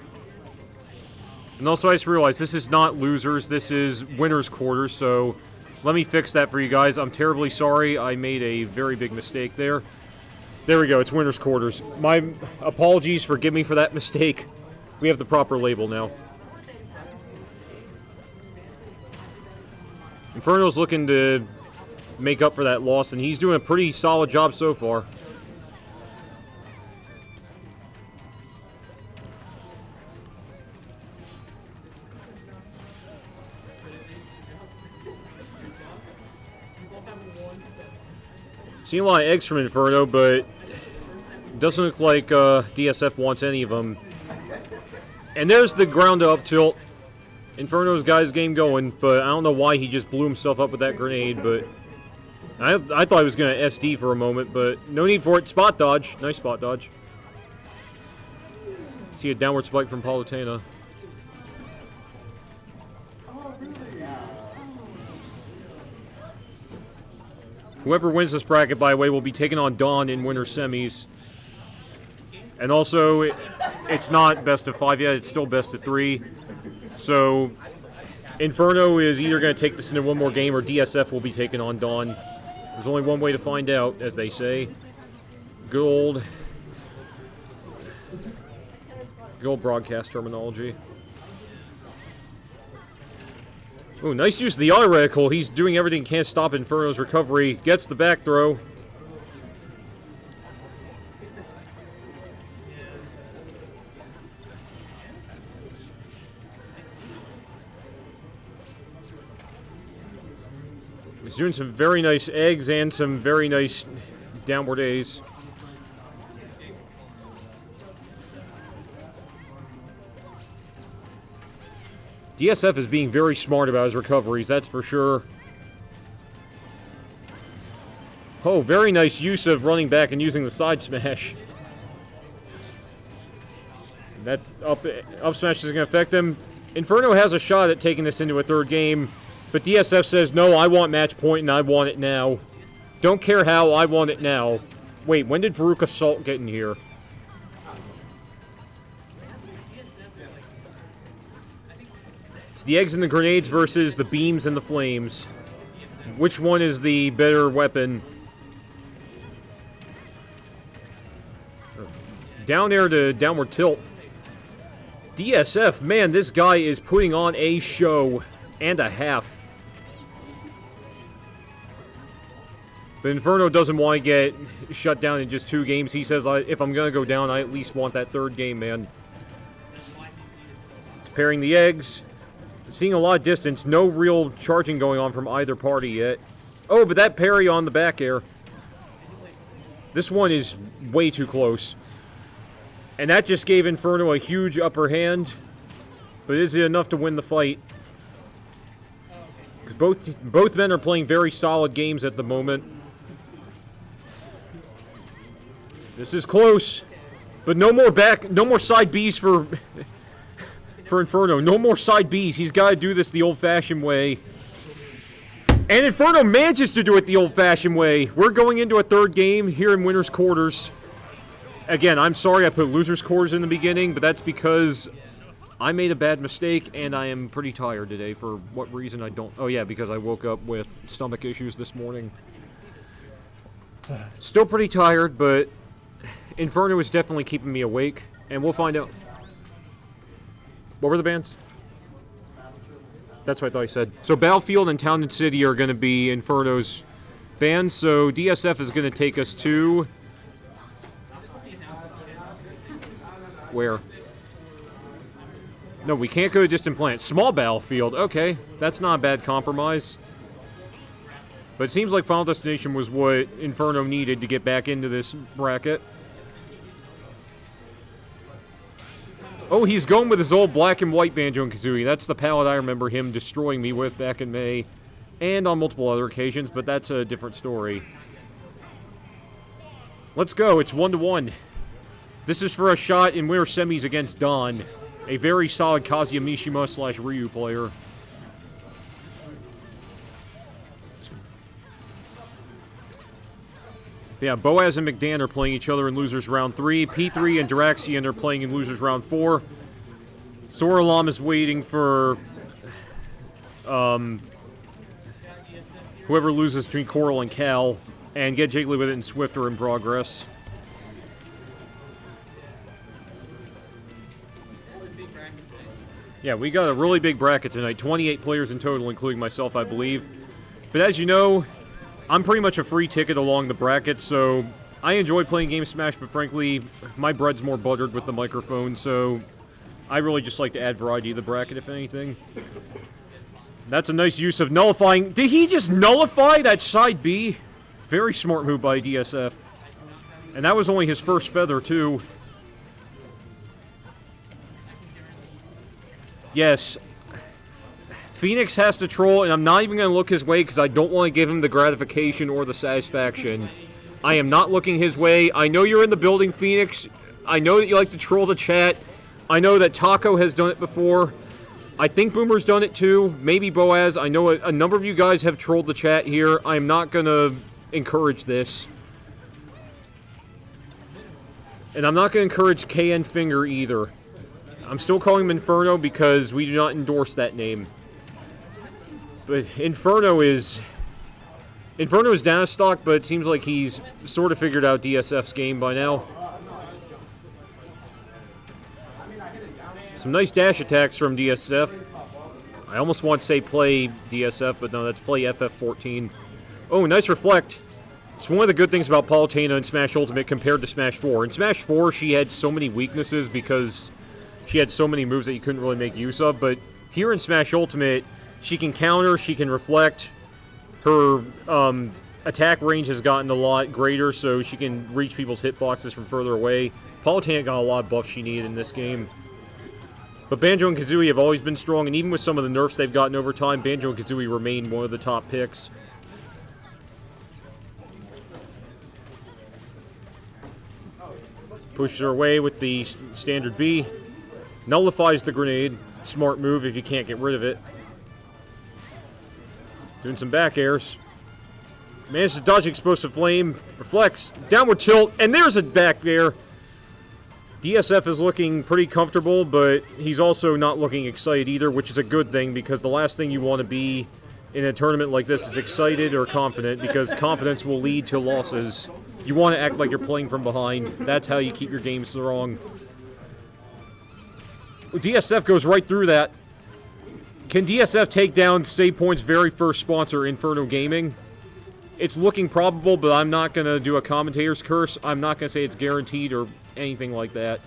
And also, I just realized this is not losers, this is winners' quarters, so let me fix that for you guys. I'm terribly sorry. I made a very big mistake there. There we go, it's winner's quarters. My apologies, forgive me for that mistake. We have the proper label now. Inferno's looking to make up for that loss, and he's doing a pretty solid job so far. Seen a lot of eggs from Inferno, but Doesn't look like DSF wants any of them. And there's the ground up tilt. Inferno's got his game going, but I don't know why he just blew himself up with that grenade, but I thought he was going to SD for a moment, but no need for it. Spot dodge. Nice spot dodge. See a downward spike from Palutena. Whoever wins this bracket, by the way, will be taking on Dawn in winter semis. And also, it's not best of 5 yet, it's still best of 3. So, Inferno is either going to take this into one more game or DSF will be taking on Dawn. There's only one way to find out, as they say. Good old broadcast terminology. Ooh, nice use of the auto reticle. He's doing everything he can to stop Inferno's recovery. Gets the back throw. He's doing some very nice eggs and some very nice downward A's. DSF is being very smart about his recoveries, that's for sure. Oh, very nice use of running back and using the side smash. That up smash isn't going to affect him. Inferno has a shot at taking this into a third game, but DSF says, no, I want match point and I want it now. Don't care how, I want it now. Wait, when did Farouk Assault get in here? It's the eggs and the grenades versus the beams and the flames. Which one is the better weapon? Down air to downward tilt. DSF, man, this guy is putting on a show and a half. But Inferno doesn't want to get shut down in just 2 games. He says, if I'm going to go down, I at least want that third game, man. He's pairing the eggs. Seeing a lot of distance. No real charging going on from either party yet. Oh, but that parry on the back air. This one is way too close. And that just gave Inferno a huge upper hand. But is it enough to win the fight? Because both men are playing very solid games at the moment. This is close. But no more side Bs for Inferno. No more side Bs. He's got to do this the old-fashioned way. And Inferno manages to do it the old-fashioned way. We're going into a third game here in winner's quarters. Again, I'm sorry I put loser's quarters in the beginning, but that's because I made a bad mistake and I am pretty tired today. For what reason, I don't... Oh yeah, because I woke up with stomach issues this morning. Still pretty tired, but Inferno is definitely keeping me awake. And we'll find out... What were the bands? That's what I thought I said. So Battlefield and Town and City are going to be Inferno's bands. So DSF is going to take us to... Where? No, we can't go to Distant Planet. Small Battlefield. Okay, that's not a bad compromise. But it seems like Final Destination was what Inferno needed to get back into this bracket. Oh, he's going with his old black and white Banjo-Kazooie. That's the palette I remember him destroying me with back in May. And on multiple other occasions, but that's a different story. Let's go. It's 1-1. This is for a shot in winter semis against Don. A very solid Kazuya Mishima / Ryu player. Yeah, Boaz and McDan are playing each other in Losers Round 3. P3 and Diraxian are playing in Losers Round 4. Soralam is waiting for whoever loses between Coral and Cal. And Get Jiggly with it and Swift are in progress. Yeah, we got a really big bracket tonight. 28 players in total, including myself, I believe. But as you know, I'm pretty much a free ticket along the bracket, so I enjoy playing Game Smash, but frankly, my bread's more buttered with the microphone, so I really just like to add variety to the bracket, if anything. That's a nice use of nullifying. Did he just nullify that side B? Very smart move by DSF. And that was only his first feather, too. Yes. Phoenix has to troll, and I'm not even going to look his way because I don't want to give him the gratification or the satisfaction. I am not looking his way. I know you're in the building, Phoenix. I know that you like to troll the chat. I know that Taco has done it before. I think Boomer's done it too. Maybe Boaz. I know a number of you guys have trolled the chat here. I'm not going to encourage this. And I'm not going to encourage KN Finger either. I'm still calling him Inferno because we do not endorse that name. But Inferno is down a stock, but it seems like he's sort of figured out DSF's game by now. Some nice dash attacks from DSF. I almost want to say play DSF, but no, that's play FF14. Oh, nice reflect. It's one of the good things about Palutena in Smash Ultimate compared to Smash 4. In Smash 4, she had so many weaknesses because she had so many moves that you couldn't really make use of, but here in Smash Ultimate, she can counter, she can reflect. Her attack range has gotten a lot greater, so she can reach people's hitboxes from further away. Palutena got a lot of buffs she needed in this game. But Banjo and Kazooie have always been strong, and even with some of the nerfs they've gotten over time, Banjo and Kazooie remain one of the top picks. Pushes her away with the standard B. Nullifies the grenade. Smart move if you can't get rid of it. Doing some back airs. Manages to dodge explosive flame. Reflects. Downward tilt. And there's a back air. DSF is looking pretty comfortable, but he's also not looking excited either, which is a good thing because the last thing you want to be in a tournament like this is excited or confident, because confidence will lead to losses. You want to act like you're playing from behind. That's how you keep your game strong. DSF goes right through that. Can DSF take down Save Point's very first sponsor, Inferno Gaming? It's looking probable, but I'm not going to do a commentator's curse. I'm not going to say it's guaranteed or anything like that.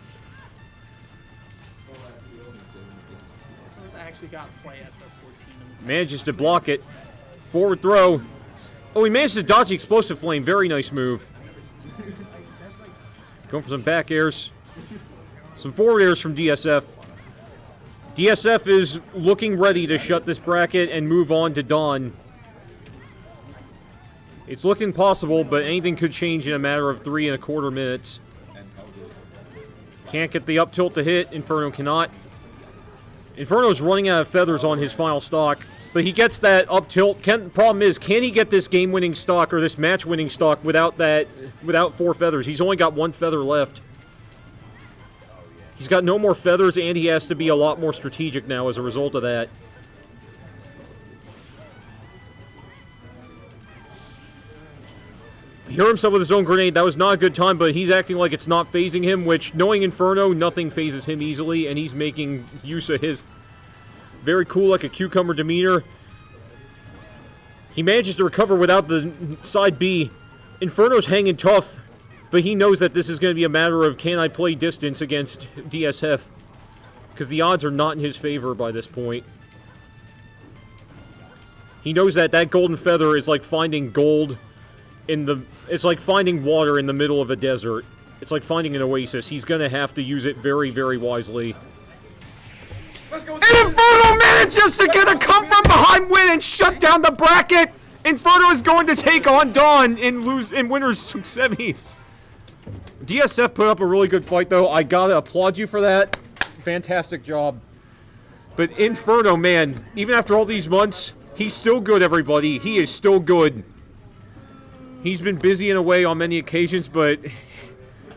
I actually got play at the 14. Manages to block it. Forward throw. Oh, he managed to dodge the explosive flame. Very nice move. Going for some back airs. Some forward airs from DSF. DSF is looking ready to shut this bracket and move on to Dawn. It's looking possible, but anything could change in a matter of 3¼ minutes. Can't get the up tilt to hit. Inferno cannot. Inferno's running out of feathers on his final stock, but he gets that up tilt. Problem is, can he get this game-winning stock or this match-winning stock without 4 feathers? He's only got 1 feather left. He's got no more feathers, and he has to be a lot more strategic now as a result of that. He hurt himself with his own grenade. That was not a good time, but he's acting like it's not phasing him, which, knowing Inferno, nothing phases him easily, and he's making use of his very cool, like a cucumber demeanor. He manages to recover without the side B. Inferno's hanging tough, but he knows that this is going to be a matter of, can I play distance against DSF? Because the odds are not in his favor by this point. He knows that that golden feather is like finding gold in the... It's like finding water in the middle of a desert. It's like finding an oasis. He's going to have to use it very, very wisely. Let's go. And Inferno manages to get a come-from-behind win and shut down the bracket! Inferno is going to take on Dawn in winners semis. DSF put up a really good fight, though. I gotta applaud you for that. Fantastic job. But Inferno, man, even after all these months, he's still good, everybody. He is still good. He's been busy in a way on many occasions, but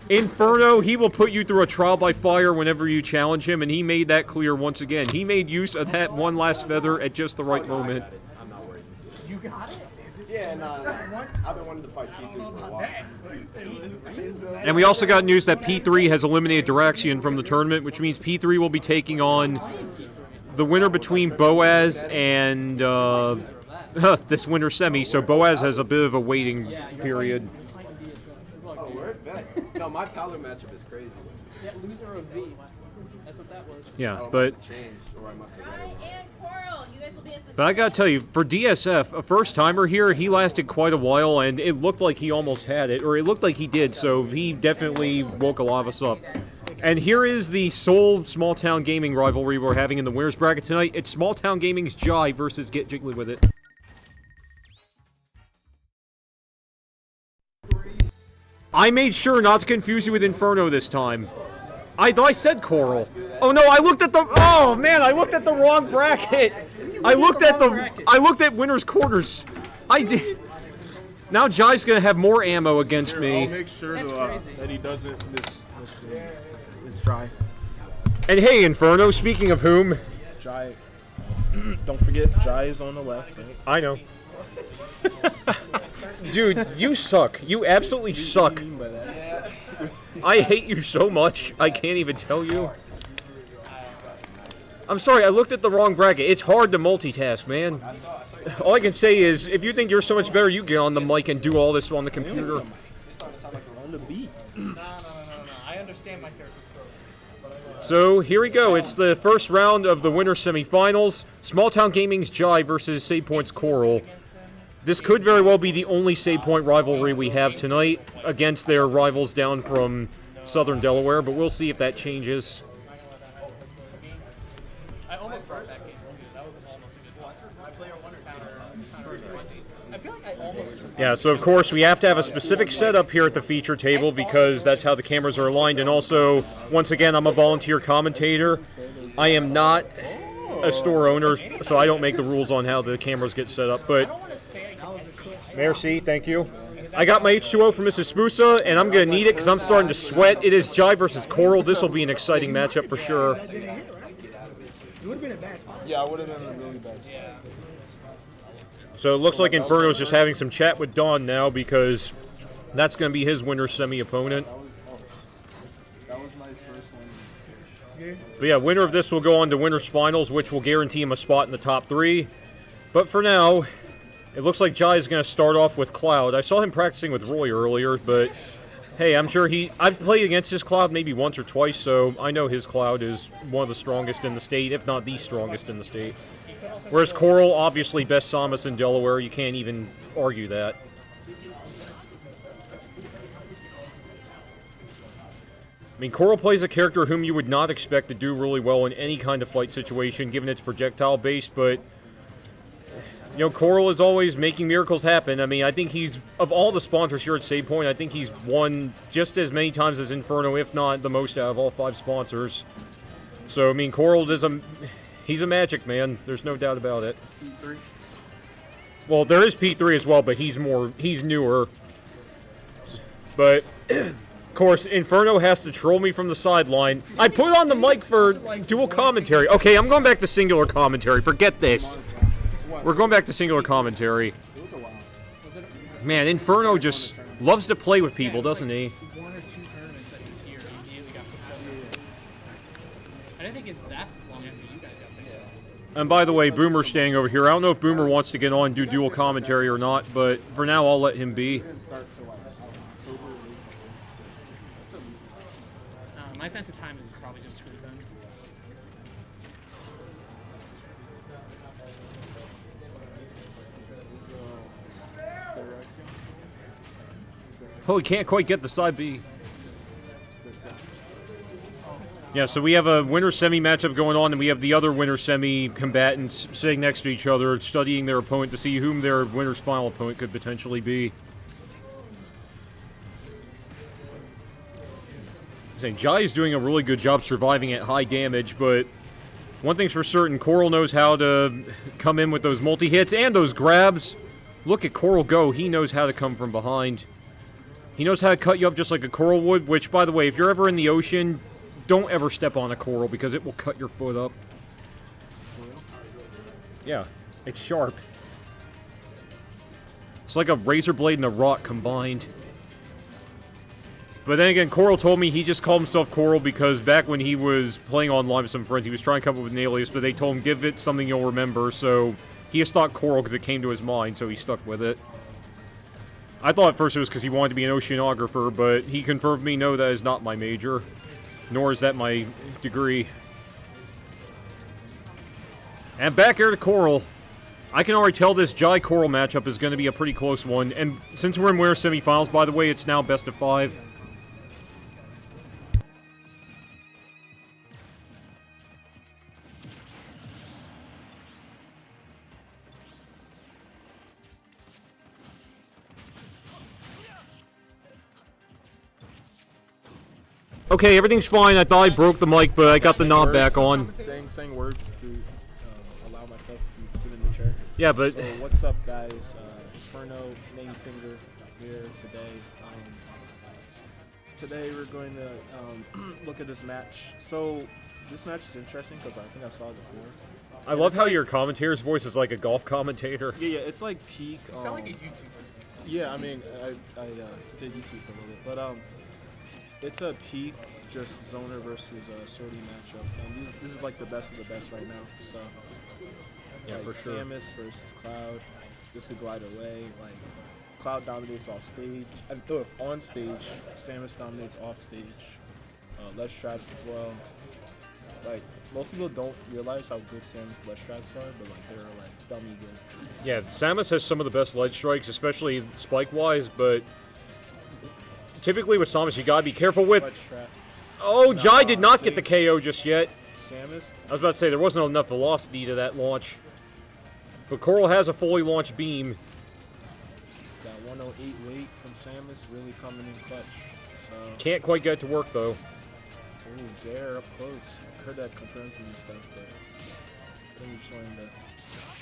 Inferno, he will put you through a trial by fire whenever you challenge him, and he made that clear once again. He made use of that one last feather at just the right moment. I'm not worried. You got it? Yeah, and I've been wanting to fight P3 for a while. And we also got news that P3 has eliminated Diraxion from the tournament, which means P3 will be taking on the winner between Boaz and this winter semi. So Boaz has a bit of a waiting period. Oh, we're bet. No, my Powder matchup is crazy. Yeah, loser of V. That's what that was. Yeah, Oh, but it must have changed, or I must have read I it. and Coral, you guys will be at the. But I gotta tell you, for DSF, a first timer here, he lasted quite a while, and it looked like he almost had it, or it looked like he did. So he definitely woke a lot of us up. And here is the sole small town gaming rivalry we're having in the winners bracket tonight. It's Small Town Gaming's Jai versus Get Jiggly with It. I made sure not to confuse you with Inferno this time. I said Coral. Oh no, I looked at the. Oh man, I looked at the wrong bracket. I looked at winners quarters. I did. Now Jai's gonna have more ammo against I'll me. make sure that he doesn't this try. And hey, Inferno. Speaking of whom, Jai. Don't forget, Jai is on the left. Right? I know. Dude, you suck. You absolutely suck. What do you mean by that? I hate you so much. I can't even tell you. I'm sorry, I looked at the wrong bracket. It's hard to multitask, man. All I can say is, if you think you're so much better, you get on the mic and do all this on the computer. It's starting to sound like we're on the beat. No. I understand my character. So here we go. It's the first round of the winner semifinals. Small Town Gaming's Jai versus Save Point's Coral. This could very well be the only Save Point rivalry we have tonight against their rivals down from Southern Delaware, but we'll see if that changes. I almost brought that game too. That was almost a good one. I play our Wonder Town. I feel like I almost. Yeah, so of course we have to have a specific setup here at the feature table because that's how the cameras are aligned. And also, once again, I'm a volunteer commentator. I am not a store owner, so I don't make the rules on how the cameras get set up. But merci, thank you. I got my H2O from Mrs. Spusa, and I'm going to need it because I'm starting to sweat. It is Jai versus Coral. This will be an exciting matchup for sure. Yeah, I would have been in a really bad spot. So it looks like Inferno's just having some chat with Dawn now because that's going to be his winner semi-opponent. That was my first one. But yeah, winner of this will go on to winners finals, which will guarantee him a spot in the top 3. But for now, it looks like Jai is going to start off with Cloud. I saw him practicing with Roy earlier, but hey, I'm sure I've played against his Cloud maybe once or twice, so I know his Cloud is one of the strongest in the state, if not the strongest in the state. Whereas Coral, obviously best Samus in Delaware, you can't even argue that. I mean, Coral plays a character whom you would not expect to do really well in any kind of fight situation, given its projectile base, but you know, Coral is always making miracles happen. I mean, I think he's, of all the sponsors here at Save Point, I think he's won just as many times as Inferno, if not the most out of all 5 sponsors. So, I mean, Coral he's a magic man. There's no doubt about it. P3. Well, there is P3 as well, but he's newer. But, of course, Inferno has to troll me from the sideline. I put on the mic for dual commentary. Okay, I'm going back to singular commentary. Forget this. We're going back to singular commentary. Man, Inferno just loves to play with people, doesn't he? 1 or 2 tournaments that he's here, he immediately got put. I didn't think it's that long after you guys got there. And by the way, Boomer's staying over here. I don't know if Boomer wants to get on and do dual commentary or not, but for now, I'll let him be. My sense of time is probably just screwed then. Oh, he can't quite get the side B. Yeah, so we have a winner semi matchup going on, and we have the other winner semi combatants sitting next to each other, studying their opponent to see whom their winner's final opponent could potentially be. Jai is doing a really good job surviving at high damage, but one thing's for certain, Coral knows how to come in with those multi-hits and those grabs. Look at Coral go. He knows how to come from behind. He knows how to cut you up just like a Coral would, which, by the way, if you're ever in the ocean, don't ever step on a Coral because it will cut your foot up. Yeah, it's sharp. It's like a razor blade and a rock combined. But then again, Coral told me he just called himself Coral because back when he was playing online with some friends, he was trying to come up with an alias, but they told him, give it something you'll remember, so he just thought Coral because it came to his mind, so he stuck with it. I thought at first it was because he wanted to be an oceanographer, but he confirmed me, no, that is not my major, nor is that my degree. And back air to Coral. I can already tell this Jai Coral matchup is going to be a pretty close one. And since we're in winter semifinals, by the way, it's now best of 5. Okay, everything's fine. I thought I broke the mic, but I got the knob back on. Saying words to allow myself to sit in the chair. Yeah, but So what's up, guys? Inferno, main finger here today. Today we're going to look at this match. So this match is interesting because I think I saw it before. I love how your commentator's voice is like a golf commentator. Yeah, it's like peak. You sound like a YouTuber. Yeah, I mean, I did YouTube for a little bit, but it's a peak just Zoner versus Sortie matchup, and this is like the best of the best right now. So Yeah, like for sure. Samus versus Cloud, this could go either way. Like Cloud dominates off stage, on stage. Samus dominates off stage. Less traps as well. Like most people don't realize how good Samus ledge traps are, but like they're like dummy good. Yeah, Samus has some of the best ledge strikes, especially spike-wise, but typically with Samus, you gotta be careful with... Ledge trap. Oh, Jai did not see? get the KO just yet. Samus. I was about to say, there wasn't enough velocity to that launch. But Coral has a fully launched beam. That 108 weight from Samus really coming in clutch. So, Can't quite get it to work, though. ooh, Zaire up close. I heard that confirms and stuff, but I think he's trying to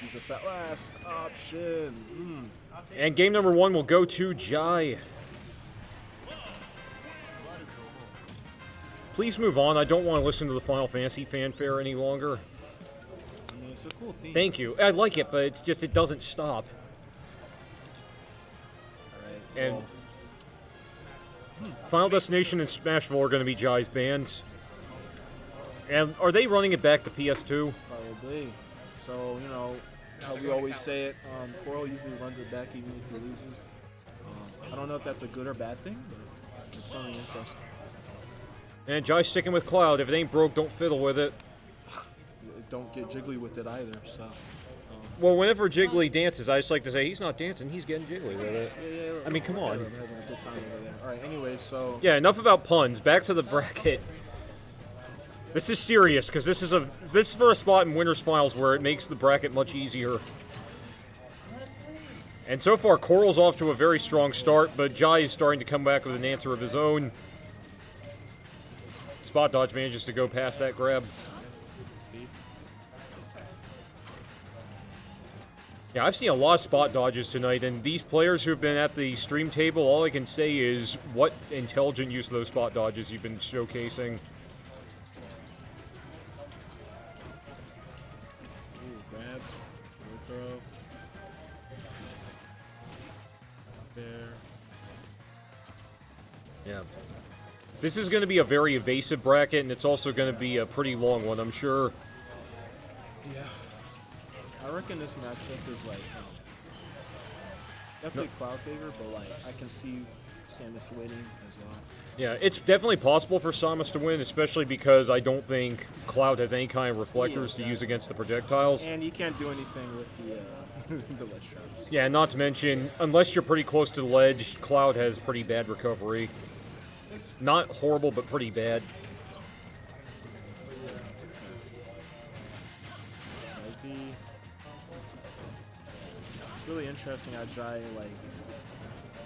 use a fat last option. And game number 1 will go to Jai. Please move on. I don't want to listen to the Final Fantasy fanfare any longer. I mean, it's a cool theme. Thank you. I like it, but it's just, it doesn't stop. Alright, And well, Final Destination and Smashville are going to be Jai's bands. And are they running it back to PS2? probably. So, you know, how we always say it, Coral usually runs it back even if he loses. I don't know if that's a good or bad thing, but it's something interesting. And Jai's sticking with Cloud. If it ain't broke, don't fiddle with it. Don't get jiggly with it either, so. Well, whenever Jiggly dances, I just like to say, he's not dancing, he's getting jiggly with it. I mean, come on. We're having a good time over there. Alright, anyway, so. Yeah, enough about puns. Back to the bracket. This is serious, because this is for a spot in Winners Finals where it makes the bracket much easier. And so far, Coral's off to a very strong start, but Jai is starting to come back with an answer of his own. Spot dodge manages to go past that grab. Yeah, I've seen a lot of spot dodges tonight, and these players who have been at the stream table, all I can say is what intelligent use of those spot dodges you've been showcasing. Ooh, grab, throw. There. Yeah. This is going to be a very evasive bracket, and it's also going to be a pretty long one, I'm sure. Yeah. I reckon this matchup is like definitely Cloud favor, but like I can see Samus winning as well. Yeah, it's definitely possible for Samus to win, especially because I don't think Cloud has any kind of reflectors to use against the projectiles. And you can't do anything with the the ledge traps. Yeah, not to mention, unless you're pretty close to the ledge, Cloud has pretty bad recovery. Not horrible, but pretty bad. Side B. It's really interesting how Jai like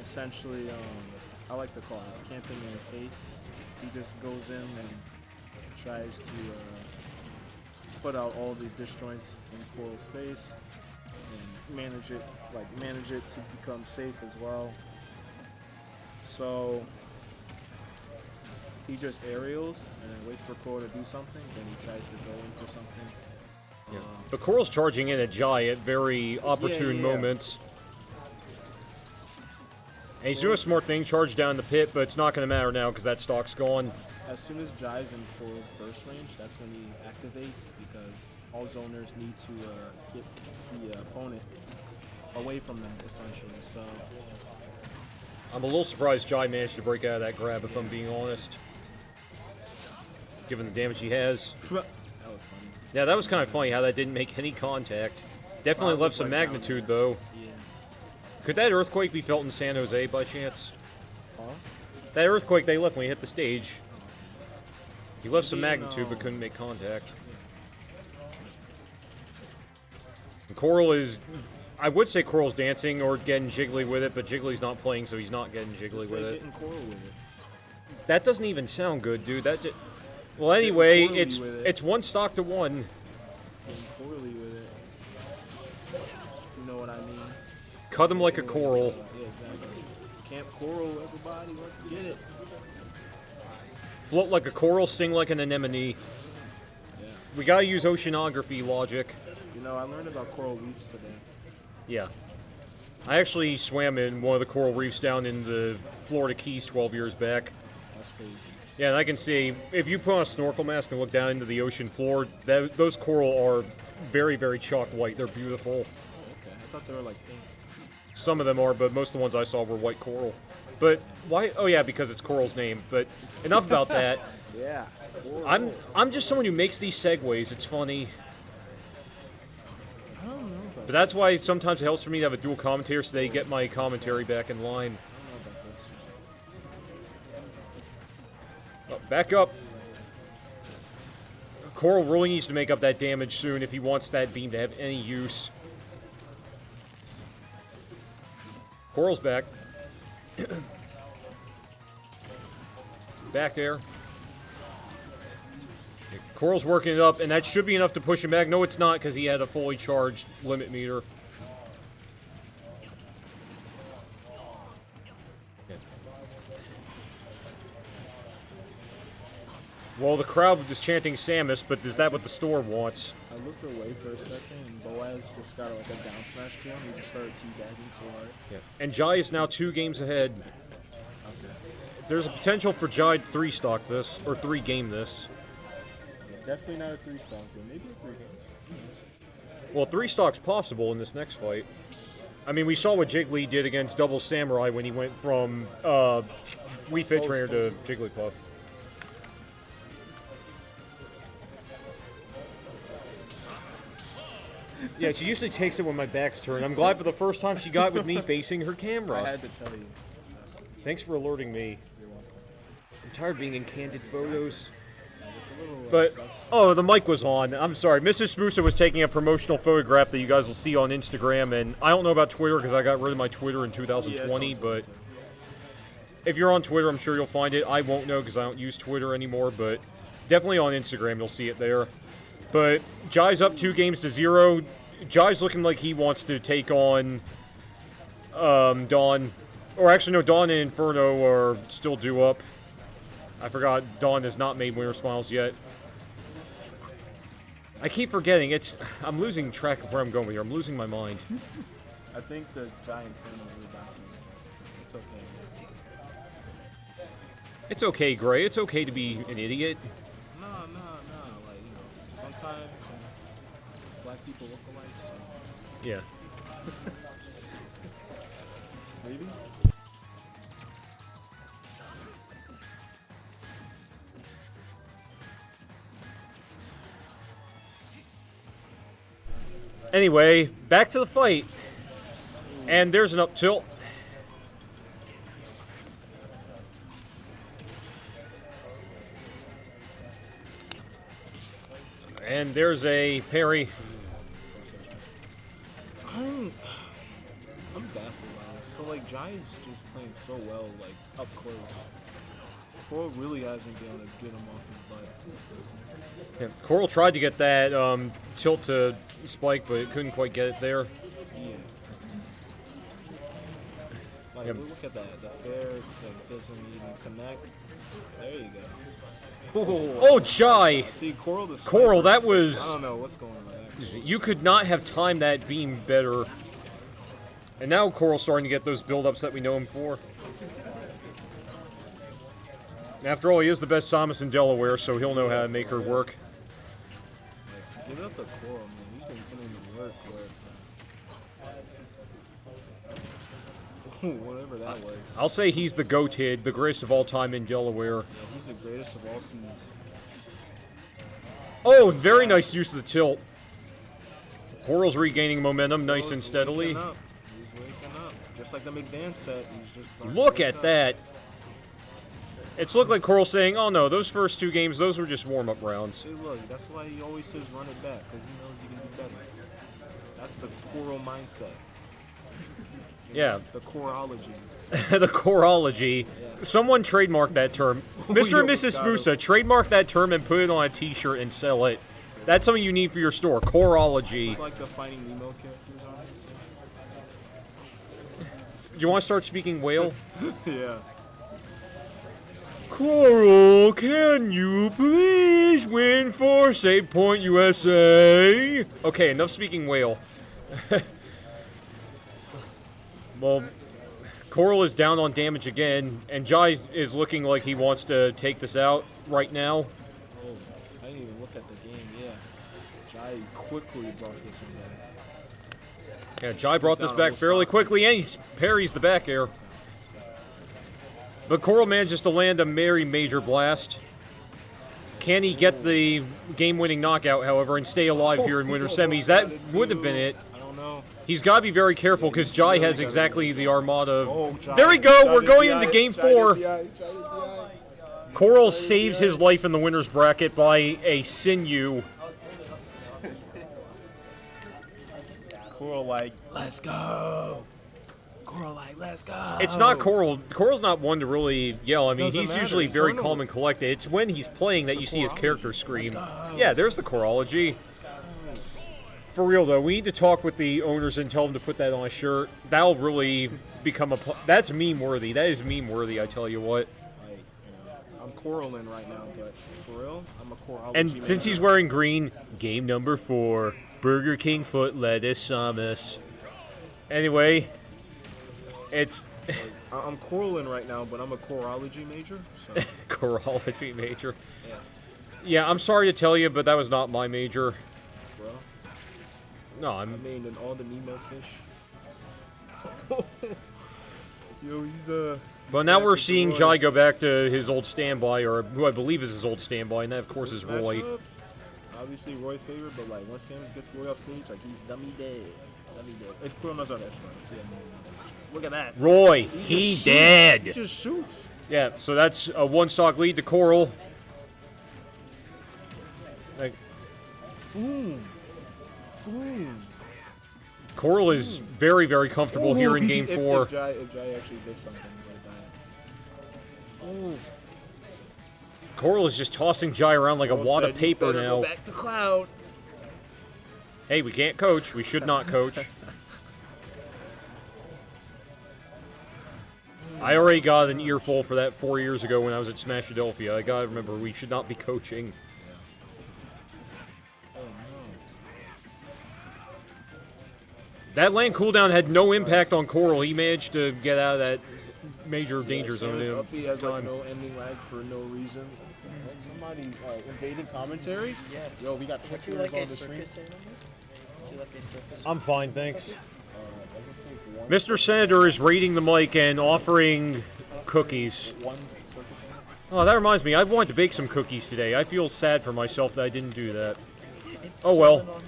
essentially I like to call it camping in the face. He just goes in and tries to put out all the disjoints in Coral's face and manage it to become safe as well. So he just aerials and then waits for Coral to do something, then he tries to go into something. Yeah. But Coral's charging in at Jai at very opportune yeah. moments. And he's doing a smart thing, charge down the pit, but it's not going to matter now because that stock's gone. As soon as Jai's in Coral's burst range, that's when he activates because all zoners need to get the opponent away from them, essentially. So I'm a little surprised Jai managed to break out of that grab, if I'm being honest. Given the damage he has. that was funny. Yeah, that was kind of funny how that didn't make any contact. Definitely left some magnitude, though. Yeah. Could that earthquake be felt in San Jose by chance? Huh? That earthquake they left when he hit the stage. He left some Maybe, magnitude but no. couldn't make contact. And Coral is... I would say Coral's dancing or getting jiggly with it, but Jiggly's not playing, so he's not getting jiggly Just with like it. getting Coral with it. That doesn't even sound good, dude. Well, anyway, poorly it's with it. it's 1 stock to 1. Getting poorly with it. You know what I mean? Cut him like a coral. Yeah, exactly. Camp Coral, everybody, let's get it. Float like a coral, sting like an anemone. Yeah. We gotta use oceanography logic. You know, I learned about coral reefs today. Yeah. I actually swam in one of the coral reefs down in the Florida Keys 12 years back. That's crazy. Yeah, and I can see, if you put on a snorkel mask and look down into the ocean floor, those coral are very, very chalk white. They're beautiful. Oh, okay. I thought they were like pink. Some of them are, but most of the ones I saw were white coral. But why? Oh yeah, because it's Coral's name. But enough about that. Yeah. Coral. I'm just someone who makes these segues. It's funny. I don't know about But that's why sometimes it helps for me to have a dual commentator so they get my commentary back in line. I don't know about this. Oh, back up. Coral really needs to make up that damage soon if he wants that beam to have any use. Coral's back. Back air. Okay, Coral's working it up, and that should be enough to push him back. No, it's not, because he had a fully charged limit meter. Well, the crowd was chanting Samus, but is that what the store wants? I looked away for a second, and Boaz just got like a down smash kill, and he just started teabagging so hard. Yeah. And Jai is now 2 games ahead. Okay. There's a potential for Jai to 3-stock this, or 3-game this. Definitely not a 3-stock, but maybe a 3-game. Well, 3-stock's possible in this next fight. I mean, we saw what Jiggly did against Double Samurai when he went from Wii Fit Trainer to Jigglypuff. Yeah, she usually takes it when my back's turned. I'm glad for the first time she got it with me facing her camera. I had to tell you. Thanks for alerting me. You're welcome. I'm tired of being in candid photos. It's a little, But, sus. oh, the mic was on. I'm sorry. Mrs. Smoosa was taking a promotional photograph that you guys will see on Instagram, and I don't know about Twitter because I got rid of my Twitter in 2020, but if you're on Twitter, I'm sure you'll find it. I won't know because I don't use Twitter anymore, but definitely on Instagram, you'll see it there. But Jai's up 2 games to 0. Jai's looking like he wants to take on Dawn. Or actually, no, Dawn and Inferno are still due up. I forgot Dawn has not made Winners Finals yet. I keep forgetting. I'm losing track of where I'm going with here. I'm losing my mind. I think the giant Inferno is about to. It's okay. It's okay, Gray. It's okay to be an idiot. No. Like, you know, sometimes black people look alike, so Yeah. maybe. Anyway, back to the fight. And there's an up tilt. And there's a parry. I'm baffled by this. So like Jai is just playing so well, like up close. Coral really hasn't been able to get him off his butt. Yeah, Coral tried to get that tilt to Spike, but it couldn't quite get it there. Yeah. Like Yep. look at that. The fair like doesn't even connect. There you go. Oh, Jai! See Coral the Coral, sniper. that I was... don't know what's going on there. You could not have timed that beam better. And now Coral's starting to get those build-ups that we know him for. After all, he is the best Samus in Delaware, so he'll know how to make her work. Give it up to Coral, man. He's been putting in the work for whatever that was. I'll say he's the GOAT, the greatest of all time in Delaware. Yeah, he's the greatest of all seas. Oh, very nice use of the tilt. Coral's regaining momentum nice and steadily. He's waking up. Just like the McDan set. He's just starting to Look wake at up. that. It's looked like Coral saying, oh no, those first 2 games, those were just warm-up rounds. See, look, that's why he always says run it back, because he knows he can do better. That's the Coral mindset. Yeah. The Corology. The Corology. Someone trademark that term. Mr. and you Mrs. got Smusa, trademark that term and put it on a t-shirt and sell it. That's something you need for your store. Corology. Like the Finding Nemo characters on it, You want to start speaking whale? too. Yeah. Coral, can you please win for Save Point USA? Okay, enough speaking whale. Well, Coral is down on damage again, and Jai is looking like he wants to take this out right now. Oh, I didn't even look at the game, yeah. Jai quickly brought this one back. Yeah, Jai brought this down back almost fairly stopped. quickly, and he parries the back air. But Coral manages to land a very major blast. Can he get the game-winning knockout, however, and stay alive here in winter semis? That would have been it. I don't know. He's got to be very careful because Jai has exactly the armada. Oh, Jai- There we go. Jai We're did going DI, into game Jai did 4. DI, Jai did DI. Coral saves his life in the winner's bracket by a sinew. Coral like, let's go. Coral like, let's go. It's not Coral. Coral's not one to really yell. I mean, Doesn't he's matter. usually very Eternal. calm and collected. It's when he's playing that the you see his Corology. character scream. Yeah, there's the Corology. For real, though, we need to talk with the owners and tell them to put that on a shirt. That'll really become a... That's meme-worthy. That is meme-worthy, I tell you what. Like, I'm Coraling right now, but for real, I'm a Corology And man. since he's wearing green, game number 4, Burger King foot lettuce Samus. Anyway, it's I'm Coraling right now, but I'm a Corology major, so Corology major. yeah, Yeah, I'm sorry to tell you, but that was not my major. bro. No, I I'm... mean, and all the Nemo fish. Yo, he's But now we're Back to seeing Roy. Jai go back to his old standby, or who I believe is his old standby, and that, of course, is Smash Roy. Up. Obviously, Roy favorite, but like once Samus gets Roy off stage, like he's dummy dead. Dummy dead. If Coral knows how to F see, I mean, look at that. Roy, just he shoots. dead! He just shoots. Yeah, so that's a 1-stock lead to Coral. Like, Boom. Boom. Coral is very, very comfortable here in Game 4. If Jai actually did something like that. Oh. Coral is just tossing Jai around like a wad of paper now. Go back to Cloud. Hey, we can't coach. We should not coach. I already got an earful for that 4 years ago when I was at Smash Philadelphia. I gotta remember, we should not be coaching. Oh no. That land cooldown had no impact on Coral. He managed to get out of that major danger zone. Samus in Uppy has like time. no ending lag for no reason. Somebody invaded commentaries? Yes. Yo, we got Would you pictures like on a the stream. circus animal? Would you like a circus? I'm fine, thanks. I can take one, Mr. Senator is raiding the mic and offering cookies. one circus animal. Oh, that reminds me. I wanted to bake some cookies today. I feel sad for myself that I didn't do that. Oh well.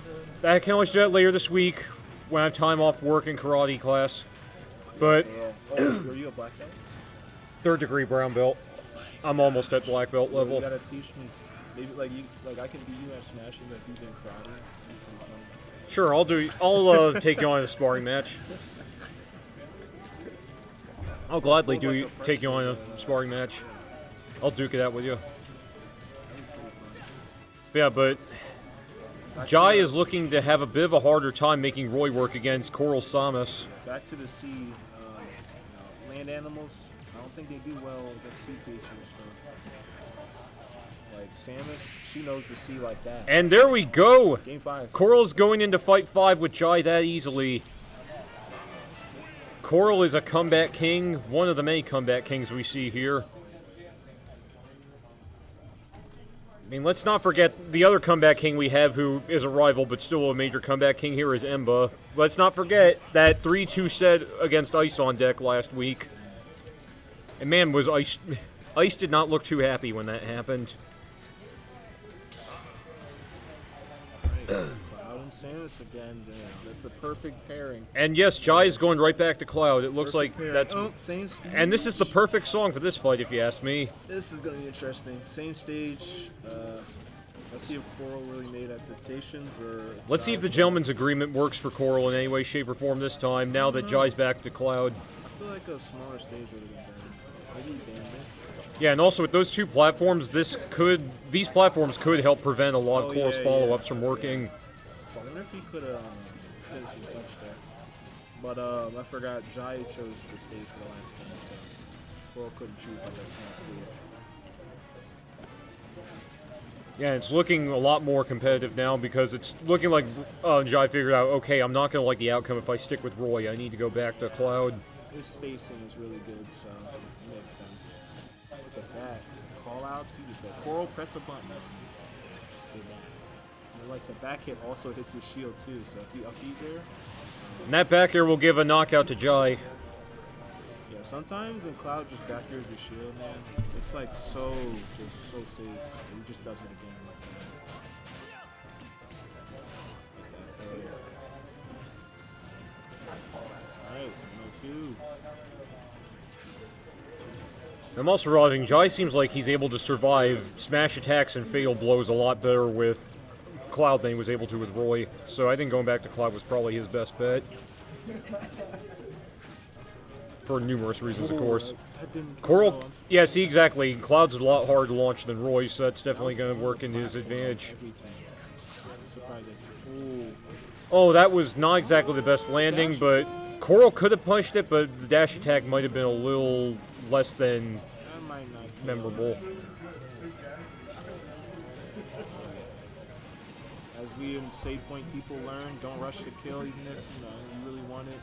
I can always do that later this week when I have time off work and karate class. But Oh, were you a black belt? 3rd degree brown belt. I'm almost at black belt You level. gotta teach me. Maybe like you, like I can beat you at smashing like you've been karate. Pretty fun. Sure, I'll take you on a sparring match. I'll gladly take you on a sparring match. I'll duke it out with you. Yeah, but Jai is looking to have a bit of a harder time making Roy work against Coral Samus. Back to the sea. Land animals. I don't think they do well against sea creatures. So, like Samus, she knows the sea like that. And there we go! Game 5. Coral's going into Fight 5 with Jai that easily. Coral is a comeback king, one of the many comeback kings we see here. I mean, let's not forget the other comeback king we have who is a rival but still a major comeback king here is Emba. Let's not forget that 3-2 set against Ice on deck last week. And man, was Ice did not look too happy when that happened. Cloud and Samus again. Damn, that's the perfect pairing. And yes, Jai is going right back to Cloud. It looks like Perfect that's. pairing. Same stage. And this is the perfect song for this fight, if you ask me. This is gonna be interesting. Same stage. Let's see if Coral really made adaptations or. Let's see if the gentleman's agreement works for Coral in any way, shape, or form this time, now that Jai's back to Cloud. I feel like a smaller stage would have been better. Maybe Bandit. Yeah, and also with those two platforms, these platforms could help prevent a lot of Coral's follow-ups from working. I wonder if he could finishing touch there. But I forgot Jai chose the stage for the last game, so Coral couldn't choose the best one stage. Yeah, it's looking a lot more competitive now because it's looking like Jai figured out, okay, I'm not going to like the outcome if I stick with Roy. I need to go back to Cloud. His spacing is really good, so it makes sense. Look at that. Call outs, he just said, Coral, press a button. Just did that. And like the back hit also hits his shield too, so if you up beat there, And that back air will give a knockout to Jai. yeah, sometimes in Cloud just back airs your shield, man. It's like so safe. He just does it again like that. Alright, 102. I'm also realizing Jai seems like he's able to survive smash attacks and fatal blows a lot better with Cloud than he was able to with Roy. So I think going back to Cloud was probably his best bet. For numerous reasons, of course. That didn't Coral, go. yeah, see, exactly. Cloud's a lot harder to launch than Roy, so that's definitely going to work in his advantage. Everything. I'm surprised that. Ooh. Oh, that was not exactly the best landing, but Coral could have punched it, but the dash attack might have been a little less than That might not kill. memorable. As we in Save Point people learn, don't rush to kill even if you really want it.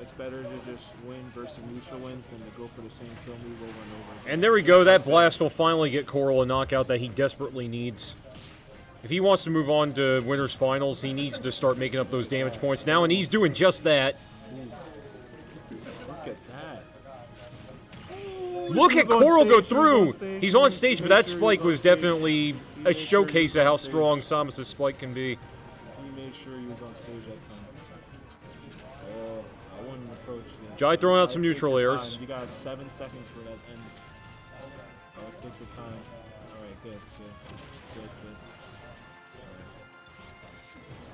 It's better to just win versus neutral wins than to go for the same kill move over and over again. And there we go, that blast will finally get Coral a knockout that he desperately needs. If he wants to move on to Winners Finals, he needs to start making up those damage points now, and he's doing just that. Look at that. Look at He's on Coral go stage, through! he's on stage. He's on stage, but that spike was definitely He a made sure showcase he of was how on stage. strong Samus' spike can be. He made sure he was on stage that time. Oh, I wouldn't approach him. Jai throwing out some Take neutral your airs. time. You got 7 seconds for that ends. Oh, take the time. Alright, good.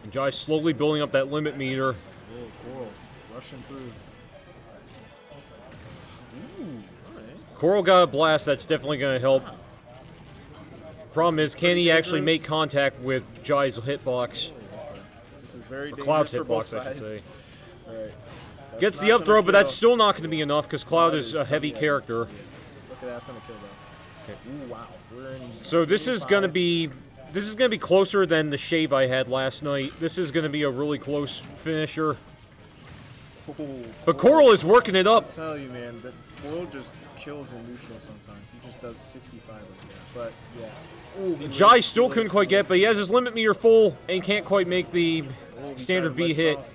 And Jai slowly building up that limit meter. Oh, Coral. Rushing through. Ooh, alright. Coral got a blast, that's definitely going to help. Problem is, can he actually make contact with Jai's hitbox? This is very Or Cloud's dangerous for both hitbox, I should sides. say. Alright. Gets the not up throw, gonna but that's kill. still not going to be enough because Cloud is a heavy character. Look at that, that's gonna kill though. Ooh, wow. We're in So this is going to 25. be closer than the shave I had last night. This is going to be a really close finisher. Ooh, But Coral is working it up. I tell you, man, that Coral just kills in neutral sometimes. He just does 65 of that. But yeah. Ooh, he Jai lived- still he couldn't lived. quite get, but he has his limit meter full and can't quite make the Oh, he standard tried to B blitz hit. out.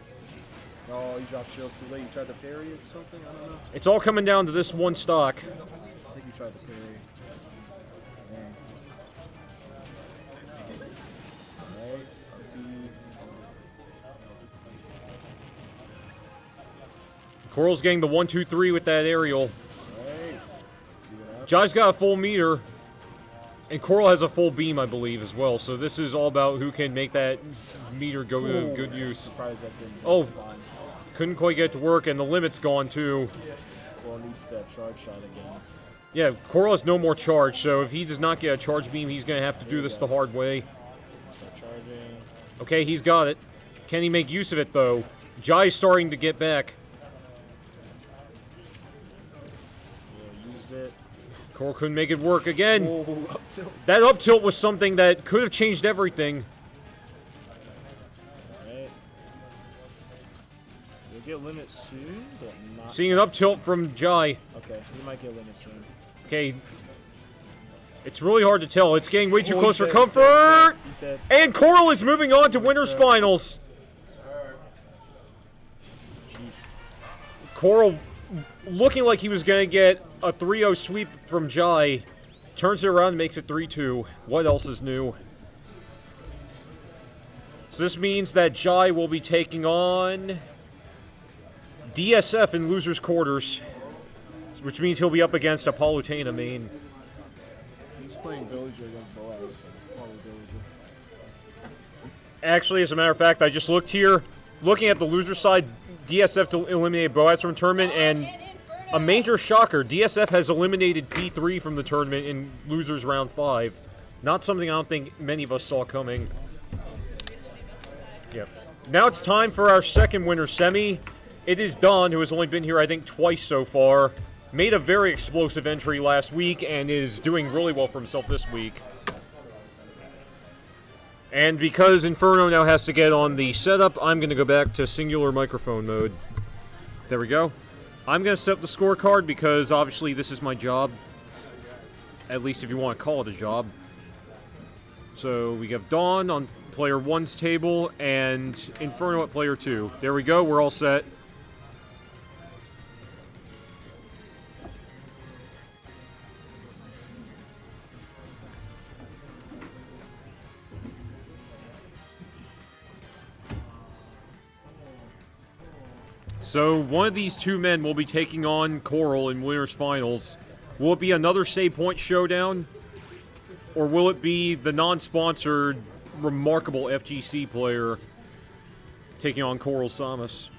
Oh, he dropped shield too late. He tried to parry it or something? I don't know. It's all coming down to this one stock. I think he tried to parry. Man. Alright, RP. Coral's getting the 1-2-3 with that aerial. Alright. See what happens. Jai's got a full meter. And Coral has a full beam, I believe, as well. So this is all about who can make that meter go to good use. Surprised that didn't. Oh. Fine. Couldn't quite get to work, and the limit's gone too. Coral needs that charge shot again. Yeah, Coral has no more charge, so if he does not get a charge beam, he's going to have to do this the hard way. Start charging. Okay, he's got it. Can he make use of it, though? Jai's starting to get back. Yeah, use it. Coral couldn't make it work again. Oh, up tilt. That up tilt was something that could have changed everything. Alright. You'll get limit soon, but not. Seeing an up tilt from Jai. Okay, you might get limit soon. Okay. It's really hard to tell. It's getting way too Oh, close he's for dead, he's comfort. He's dead. And Coral is moving on to Winners Finals. Coral looking like he was going to get a 3-0 sweep from Jai. Turns it around and makes it 3-2. What else is new? So this means that Jai will be taking on DSF in losers quarters, which means he'll be up against Apollo Tana main. He's playing Villager against Boaz. Apollo Villager. Actually, as a matter of fact, I just looked here. Looking at the loser side, DSF to eliminate Boaz from the tournament, and a major shocker, DSF has eliminated P3 from the tournament in losers round 5. Not something I don't think many of us saw coming. Yep. Now it's time for our second winner semi. It is Don, who has only been here, I think, twice so far. Made a very explosive entry last week and is doing really well for himself this week. And because Inferno now has to get on the setup, I'm going to go back to singular microphone mode. There we go. I'm going to set up the scorecard because obviously this is my job. At least if you want to call it a job. So we have Dawn on player 1's table and Inferno at player 2. There we go, we're all set. So one of these two men will be taking on Coral in winners finals. Will it be another save point showdown? Or will it be the non-sponsored, remarkable FGC player taking on Coral Samus?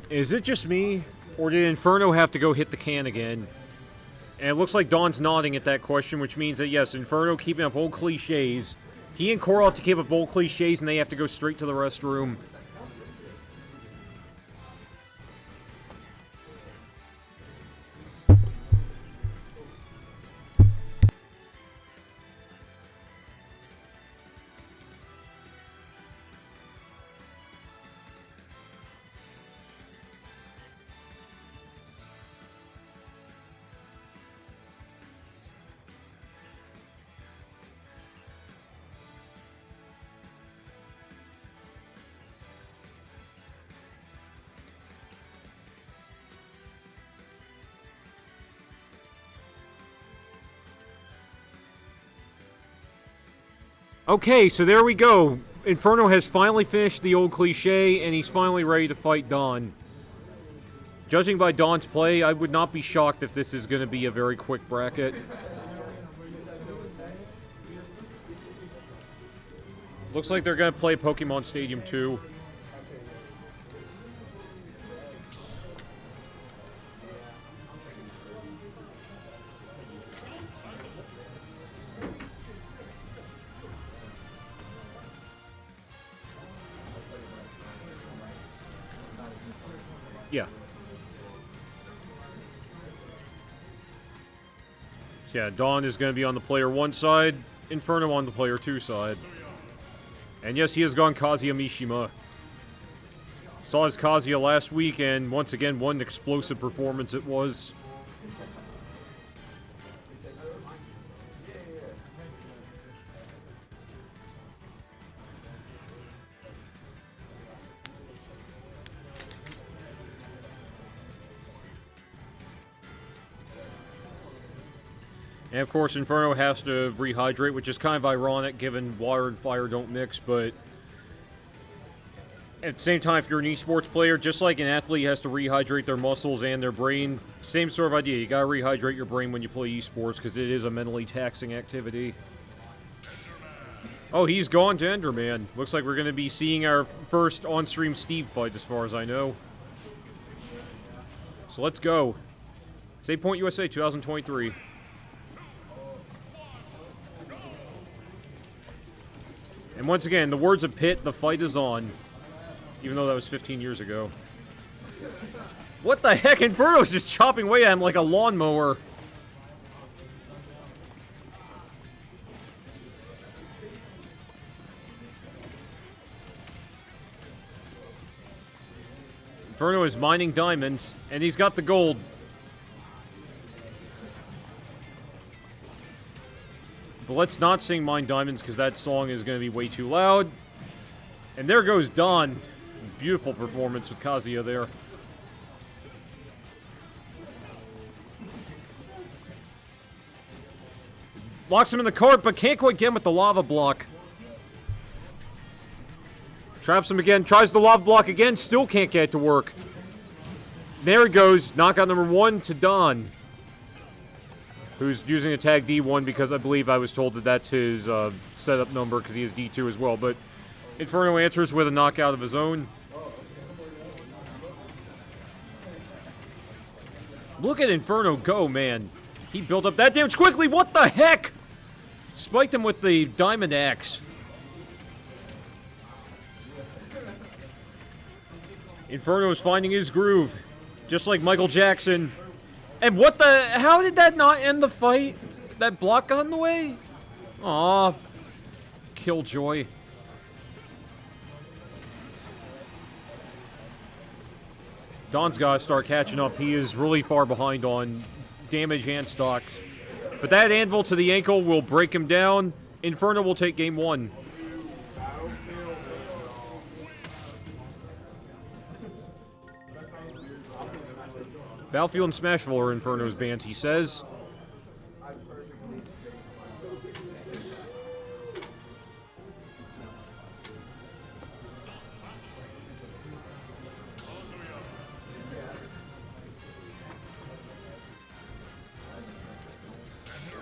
Is it just me, or did Inferno have to go hit the can again? And it looks like Dawn's nodding at that question, which means that yes, Inferno keeping up old cliches. He and Coral have to keep up old cliches, and they have to go straight to the restroom. Okay, so there we go. Inferno has finally finished the old cliche, and he's finally ready to fight Dawn. Judging by Dawn's play, I would not be shocked if this is going to be a very quick bracket. Looks like they're going to play Pokemon Stadium 2. Yeah. So yeah, Dawn is going to be on the player 1 side, Inferno on the player 2 side. And yes, he has gone Kazuya Mishima. Saw his Kazuya last week, and once again, what an explosive performance it was. And of course, Inferno has to rehydrate, which is kind of ironic given water and fire don't mix, but at the same time, if you're an esports player, just like an athlete has to rehydrate their muscles and their brain, same sort of idea. You gotta rehydrate your brain when you play esports because it is a mentally taxing activity. Oh, he's gone to Enderman. Looks like we're gonna be seeing our first on-stream Steve fight as far as I know. So let's go. Save Point USA 2023. And once again, the words of Pitt, the fight is on. Even though that was 15 years ago. What the heck? Inferno's just chopping away at him like a lawnmower. Inferno is mining diamonds, and he's got the gold. But let's not sing Mine Diamonds because that song is going to be way too loud. And there goes Don. Beautiful performance with Kazuya there. Locks him in the cart, but can't quite get him with the lava block. Traps him again, tries the lava block again, still can't get it to work. There he goes, knockout number 1 to Don, who's using a tag D1 because I believe I was told that that's his setup number because he has D2 as well. But Inferno answers with a knockout of his own. Look at Inferno go, man. He built up that damage quickly. What the heck? Spiked him with the Diamond Axe. Inferno's finding his groove, just like Michael Jackson. And what the? How did that not end the fight? That block got in the way? Aw. Killjoy. Don's got to start catching up. He is really far behind on damage and stocks. But that anvil to the ankle will break him down. Inferno will take game 1. Battlefield and Smashville are Inferno's bands, he says.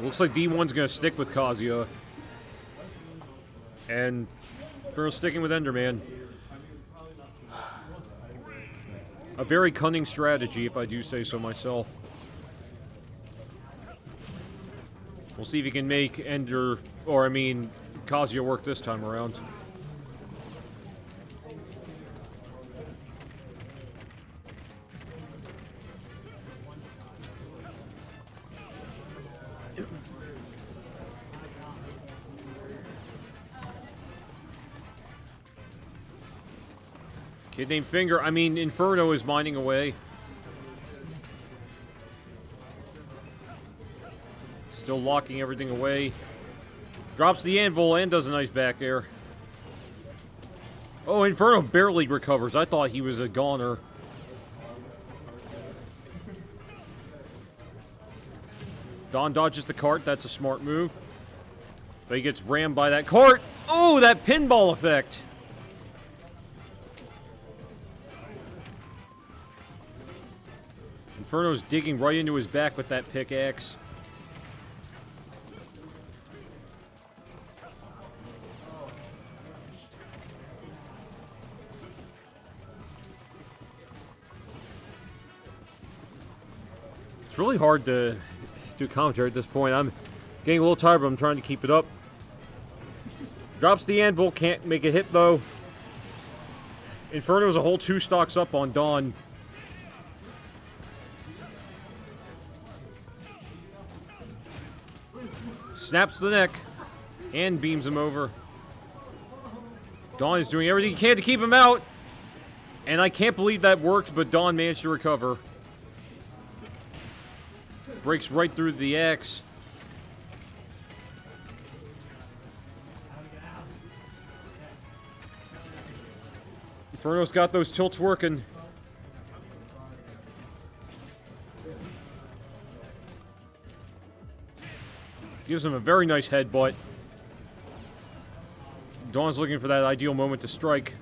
Looks like D1's going to stick with Kazuya. And Inferno's sticking with Enderman. A very cunning strategy, if I do say so myself. We'll see if he can make Kazuya work this time around. Kid named Finger. Inferno is mining away. Still locking everything away. Drops the anvil and does a nice back air. Oh, Inferno barely recovers. I thought he was a goner. Don dodges the cart. That's a smart move. But he gets rammed by that cart. Oh, that pinball effect. Inferno's digging right into his back with that pickaxe. It's really hard to do commentary at this point. I'm getting a little tired, but I'm trying to keep it up. Drops the anvil, can't make a hit though. Inferno's a whole 2 stocks up on Don. Snaps the neck and beams him over. Don is doing everything he can to keep him out. And I can't believe that worked, but Don managed to recover. Breaks right through the axe. Inferno's got those tilts working. Gives him a very nice headbutt. Don's looking for that ideal moment to strike.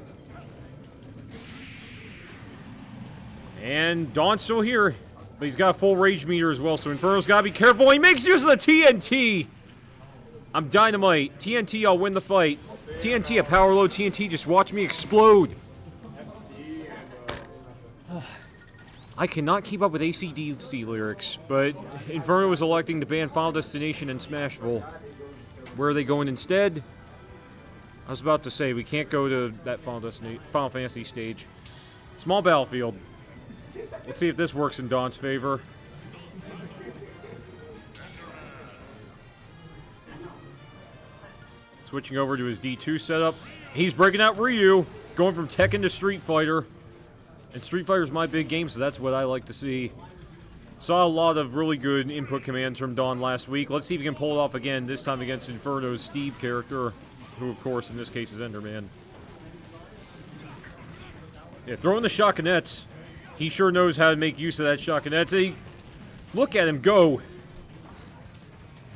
And Don's still here, but he's got a full rage meter as well, so Inferno's got to be careful. He makes use of the TNT. I'm Dynamite. TNT, I'll win the fight. TNT, a power load TNT, just watch me explode. I cannot keep up with AC/DC lyrics, but Inferno is electing to ban Final Destination and Smashville. Where are they going instead? I was about to say, we can't go to that Final Fantasy stage. Small battlefield. Let's see if this works in Don's favor. Switching over to his D2 setup. He's breaking out Ryu, going from Tekken to Street Fighter. And Street Fighter's my big game, so that's what I like to see. Saw a lot of really good input commands from Dawn last week. Let's see if he can pull it off again, this time against Inferno's Steve character, who, of course, in this case is Enderman. Yeah, throwing the shotgunettes. He sure knows how to make use of that shotgunettes. Hey, look at him go.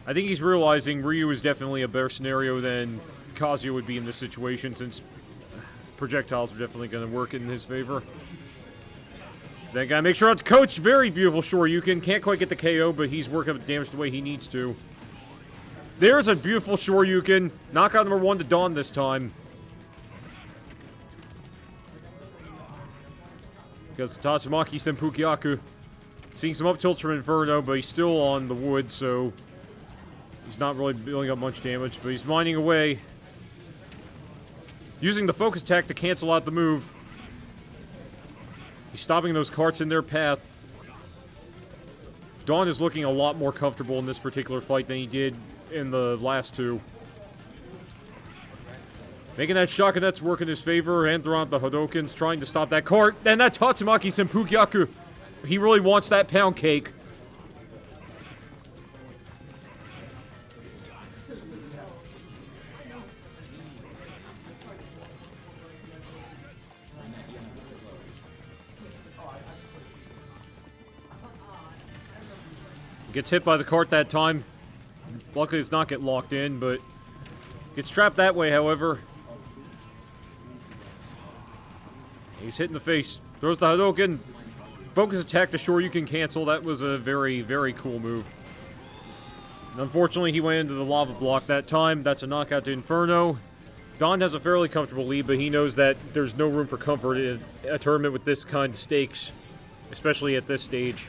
I think he's realizing Ryu is definitely a better scenario than Kazuya would be in this situation, since projectiles are definitely going to work in his favor. Then gotta make sure not to coach. Very beautiful Shoryuken. Can't quite get the KO, but he's working up the damage the way he needs to. There's a beautiful Shoryuken. Knockout number 1 to Dawn this time. Because Tatsumaki Senpukyaku. Seeing some up tilts from Inferno, but he's still on the wood, so he's not really building up much damage, but he's mining away. Using the focus attack to cancel out the move. He's stopping those carts in their path. Dawn is looking a lot more comfortable in this particular fight than he did in the last two. Making that shotgunettes work in his favor and throwing out the Hadokens, trying to stop that cart. And that Tatsumaki Senpukyaku. He really wants that pound cake. Gets hit by the cart that time. Luckily, it's not get locked in, but gets trapped that way, however. He's hit in the face. Throws the Hadouken. Focus attack to Shoryuken cancel. That was a very, very cool move. And unfortunately, he went into the lava block that time. That's a knockout to Inferno. Dawn has a fairly comfortable lead, but he knows that there's no room for comfort in a tournament with this kind of stakes, especially at this stage.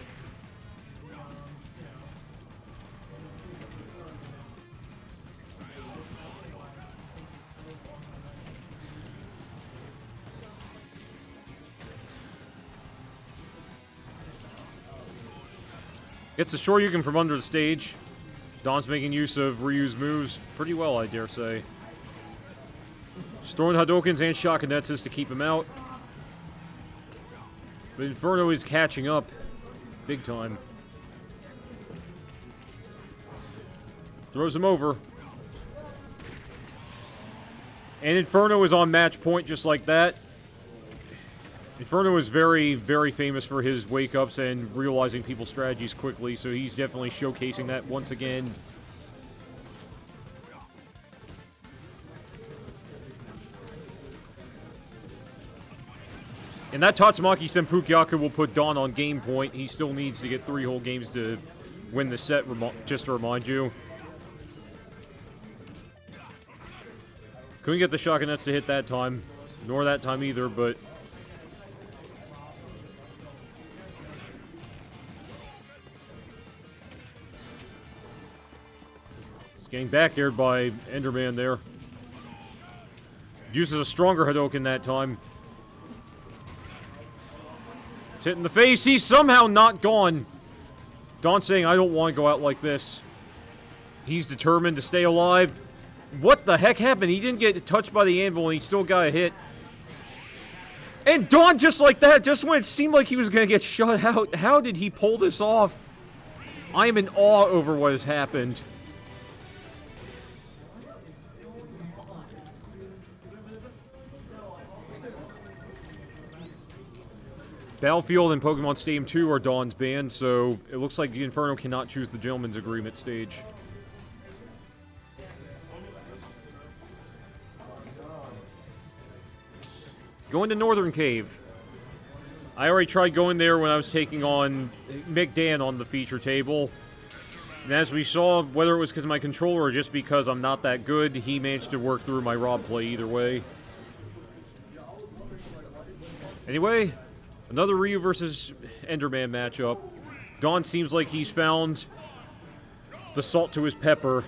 Gets the Shoryuken from under the stage. Dawn's making use of Ryu's moves pretty well, I dare say. Just throwing Hadokens and shotgunettes to keep him out. But Inferno is catching up big time. Throws him over. And Inferno is on match point just like that. Inferno is very, very famous for his wake-ups and realizing people's strategies quickly, so he's definitely showcasing that once again. And that Tatsumaki Senpukyaku will put Dawn on game point. He still needs to get 3 whole games to win the set, just to remind you. Couldn't get the shotgunettes to hit that time, nor that time either, but getting back aired by Enderman there. Uses a stronger Hadouken that time. It's hit in the face. He's somehow not gone. Dawn saying, I don't want to go out like this. He's determined to stay alive. What the heck happened? He didn't get touched by the anvil and he still got a hit. And Dawn, just like that, just when it seemed like he was going to get shut out, how did he pull this off? I am in awe over what has happened. Battlefield and Pokemon Stadium 2 are Dawn's banned, so it looks like the Inferno cannot choose the Gentleman's Agreement stage. Going to Northern Cave. I already tried going there when I was taking on McDan on the feature table. And as we saw, whether it was because of my controller or just because I'm not that good, he managed to work through my Rob play either way. Anyway, another Ryu versus Enderman matchup. Dawn seems like he's found the salt to his pepper,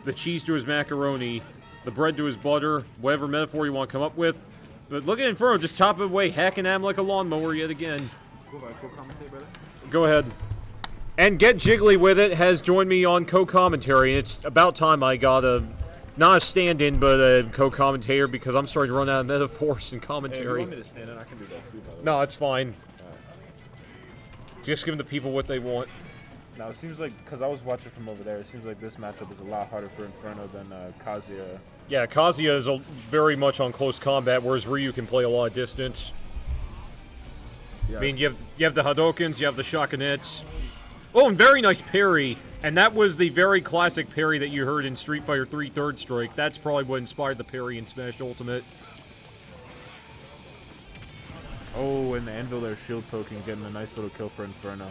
the cheese to his macaroni, the bread to his butter, whatever metaphor you want to come up with. But look at Inferno, just chopping away, hacking at him like a lawnmower yet again. Go ahead. And Get Jiggly with it has joined me on co-commentary. It's about time I got not a stand-in, but a co-commentator, because I'm starting to run out of metaphors and commentary. Hey, if you want me to stand in, I can do that too, by the way. No, it's fine. Just giving the people what they want. Now it seems like, because I was watching from over there, it seems like this matchup is a lot harder for Inferno than Kazuya. Yeah, Kazuya is very much on close combat, whereas Ryu can play a lot of distance. Yeah, I mean, you have the Hadokens, you have the Shakunets. Oh, and very nice parry. And that was the very classic parry that you heard in Street Fighter 3 Third Strike. That's probably what inspired the parry in Smash Ultimate. Oh, and the Anvil there shield poking, getting a nice little kill for Inferno.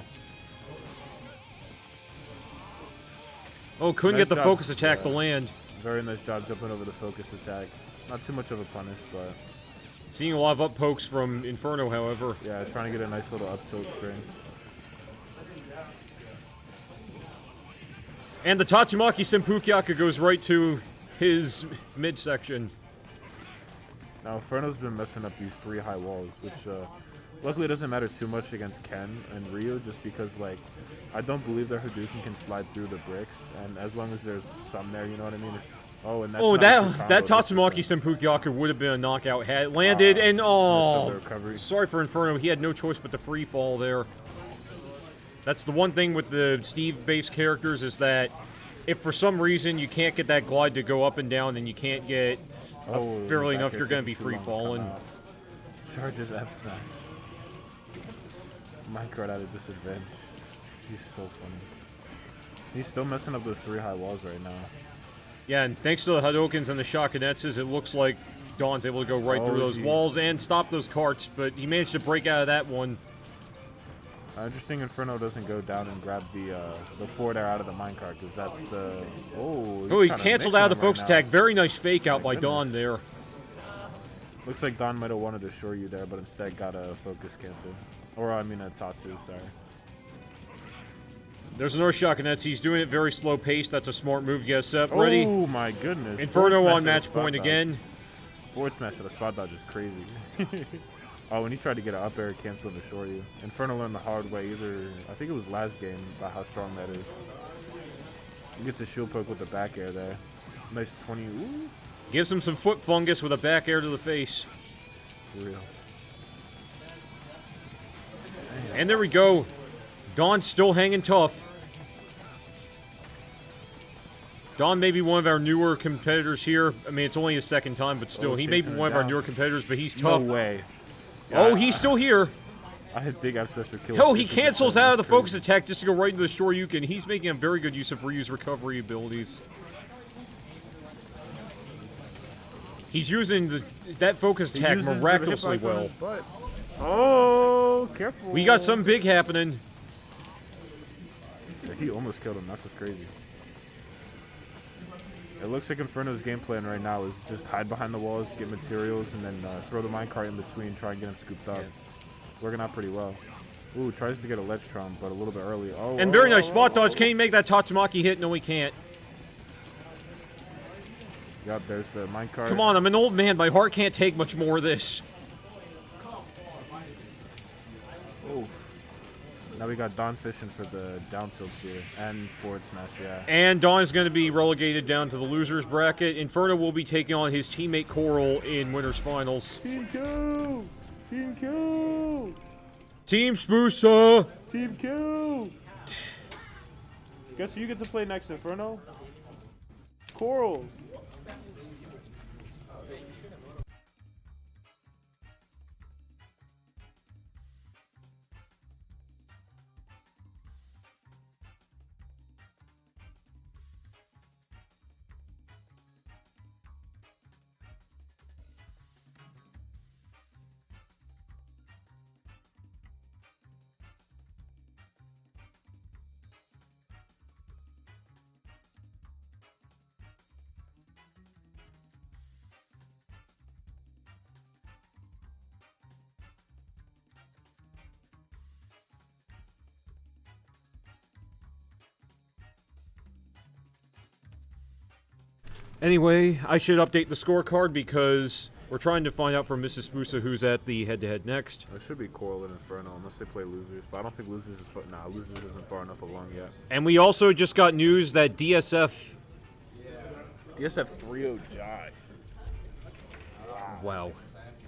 Oh, couldn't Nice get the job. focus attack Yeah. to land. Very nice job jumping over the focus attack. Not too much of a punish, but Seeing a lot of up pokes from Inferno, however. yeah, trying to get a nice little up tilt string. And the Tatsumaki Senpukyaka goes right to his midsection. Now Inferno's been messing up these 3 high walls, which luckily doesn't matter too much against Ken and Ryu, just because like I don't believe their Hadouken can slide through the bricks, and as long as there's some there, you know what I mean. And that's Oh, not a true that combo, that that's just Tatsumaki Senpukyaka would have been a knockout had it landed, and messed up oh, the recovery. sorry for Inferno. He had no choice but to free fall there. That's the one thing with the Steve-based characters is that if for some reason you can't get that glide to go up and down, then you can't get fairly enough, you're going to be free falling. Charges F smash. Minecart at a disadvantage. He's so funny. He's still messing up those 3 high walls right now. Yeah, and thanks to the Hadokens and the Shakunetsus, it looks like Dawn's able to go right through those he- walls and stop those carts, but he managed to break out of that one. Interesting Inferno doesn't go down and grab the forward air out of the minecart, because that's the... Oh, Oh, he kinda canceled mixing out of the them right focus now. attack. Very nice fake out by My Dawn goodness. there. Looks like Don might have wanted to shore you there, but instead got a focus cancel. Or, I mean, a Tatsu, sorry. There's another Shakunetsu. He's doing it very slow paced. That's a smart move. Get set ready. Oh, my goodness. Inferno Forward on smash at a match spot point dodge. again. Forward smash at a spot dodge is crazy. Oh, when he tried to get an up air cancel to shore you. Inferno learned the hard way either, I think it was last game, about how strong that is. He gets a shield poke with the back air there. Nice 20. Ooh. Gives him some foot fungus with a back air to the face. Real. And there we go. Dawn's still hanging tough. Dawn may be one of our newer competitors here. I mean, it's only his second time, but still, Oh, he may be chasing one him of our down. newer competitors, but he's No tough. way. Oh, he's still here. I didn't think I was supposed to kill Hell, him. he 50%. cancels out of the That's focus crazy. attack just to go right into the Shoryuken. He's making a very good use of Ryu's recovery abilities. He's using that focus He attack uses the miraculously hitbox on well. his butt. Oh, careful. We got something big happening. Yeah, he almost killed him. That's what's crazy. It looks like Inferno's game plan right now is just hide behind the walls, get materials, and then throw the minecart in between, try and get him scooped up. Working out pretty well. Ooh, tries to get a ledge tron, but a little bit early. Oh, And oh, very nice oh, spot oh, dodge. oh. Can he make that Tatsumaki hit? No, he can't. Yep, there's the minecart. Come on, I'm an old man. My heart can't take much more of this. Oh. Now we got Don fishing for the down tilts here. And forward smash, yeah. And Dawn is going to be relegated down to the losers bracket. Inferno will be taking on his teammate Coral in winners finals. Team Q! Team Q! Team Spoosa! Team Q! Guess who you get to play next, Inferno? Coral. Anyway, I should update the scorecard because we're trying to find out from Mrs. Spoosa who's at the head-to-head next. It should be Coral and Inferno unless they play losers, but I don't think losers is losers isn't far enough along yet. And we also just got news that DSF... DSF 3-0 Jai. Wow.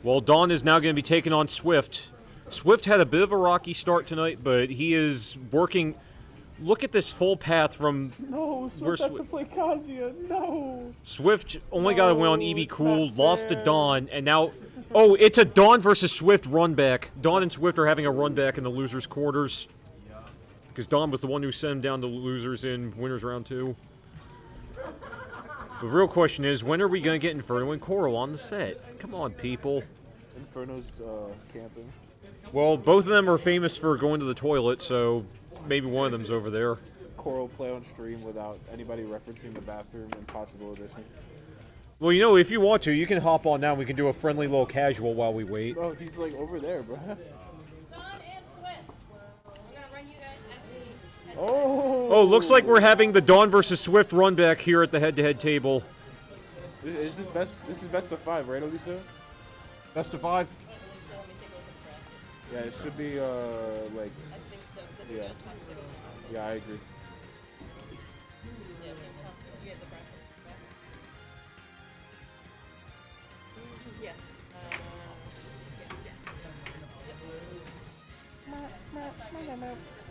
Well, Dawn is now going to be taking on Swift. Swift had a bit of a rocky start tonight, but he is working. Look at this full path from. No, where Swift has to play Kazuya. No. Swift only got a win on EB it's Cool, not lost to fair. Dawn, and now. Oh, it's a Dawn versus Swift run back. Dawn and Swift are having a run back in the losers' quarters. Because Dawn was the one who sent him down to losers in winners round 2. The real question is, when are we going to get Inferno and Coral on the set? Come on, people. Inferno's camping. Well, both of them are famous for going to the toilet, so maybe one of them's over there. Coral play on stream without anybody referencing the bathroom. Impossible edition. Well, you know, if you want to, you can hop on now and we can do a friendly little casual while we wait. Bro, he's like over there, bro. Dawn and Swift. I'm gonna run you guys at the. Oh. Oh, looks like we're having the Dawn versus Swift run back here at the head-to-head table. Is this best? This is best of 5, right, Elisa? Best of 5? So let me take a look at the Yeah, it should be like. I think so. Because I think Yeah. we have top 6 now. Yeah, I agree. Yeah, we have top. You have the bracket. Yeah. Yes.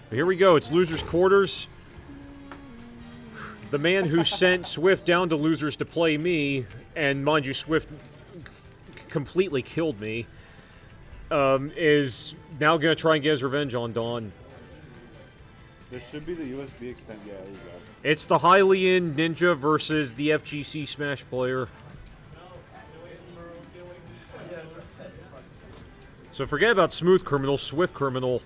Here we go. It's losers' quarters. The man who sent Swift down to losers to play me, and mind you, Swift completely killed me, is now going to try and get his revenge on Dawn. There should be the USB extent. Yeah, there you go. It's the Hylian Ninja versus the FGC Smash player. So forget about Smooth Criminal, Swift Criminal.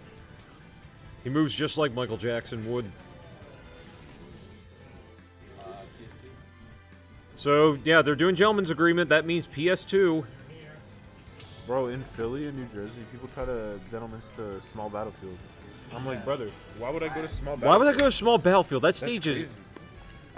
He moves just like Michael Jackson would. So, yeah, they're doing gentleman's agreement. That means PS2. Bro, in Philly and New Jersey, people try to gentlemen's to Small Battlefield. I'm like, brother, why would I go to Small Battlefield? Why would I go to Small Battlefield? That That's stage is... crazy.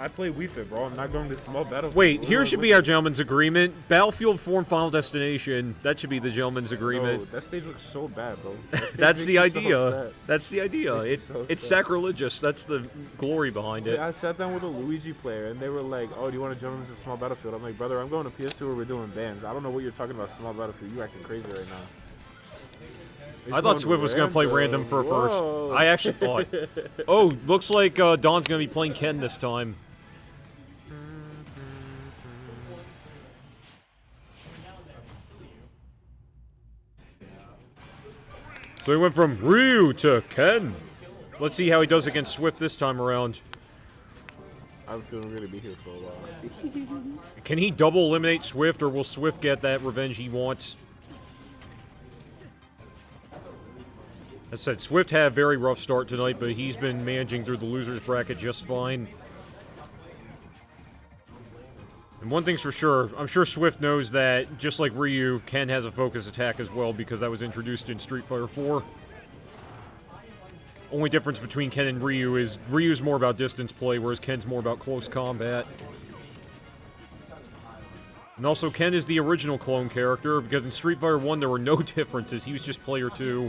I play Wii Fit, bro. I'm not going to Small Battlefield. Wait, What here am I should be looking our gentleman's agreement. Battlefield Form Final Destination. That should be the gentleman's No, agreement. that stage looks so bad, bro. That stage That's the makes me so idea. upset. That's the idea. Makes me It, so it's upset. sacrilegious. That's the glory behind it. I sat down with a Luigi player, and they were like, "Oh, do you want to jump into Small Battlefield?" I'm like, "Brother, I'm going to PS2 where we're doing bands. I don't know what you're talking about Small Battlefield. You acting crazy right now." He's I thought going Swift was going to play random for first. Whoa. I actually thought. Oh, looks like Don's going to be playing Ken this time. So he went from Ryu to Ken. Let's see how he does against Swift this time around. I have a feeling we're going to be here for a while. Can he double eliminate Swift, or will Swift get that revenge he wants? As I said, Swift had a very rough start tonight, but he's been managing through the losers bracket just fine. And one thing's for sure, I'm sure Swift knows that, just like Ryu, Ken has a focus attack as well because that was introduced in Street Fighter 4. Only difference between Ken and Ryu is Ryu's more about distance play, whereas Ken's more about close combat. And also, Ken is the original clone character, because in Street Fighter 1 there were no differences, he was just player 2.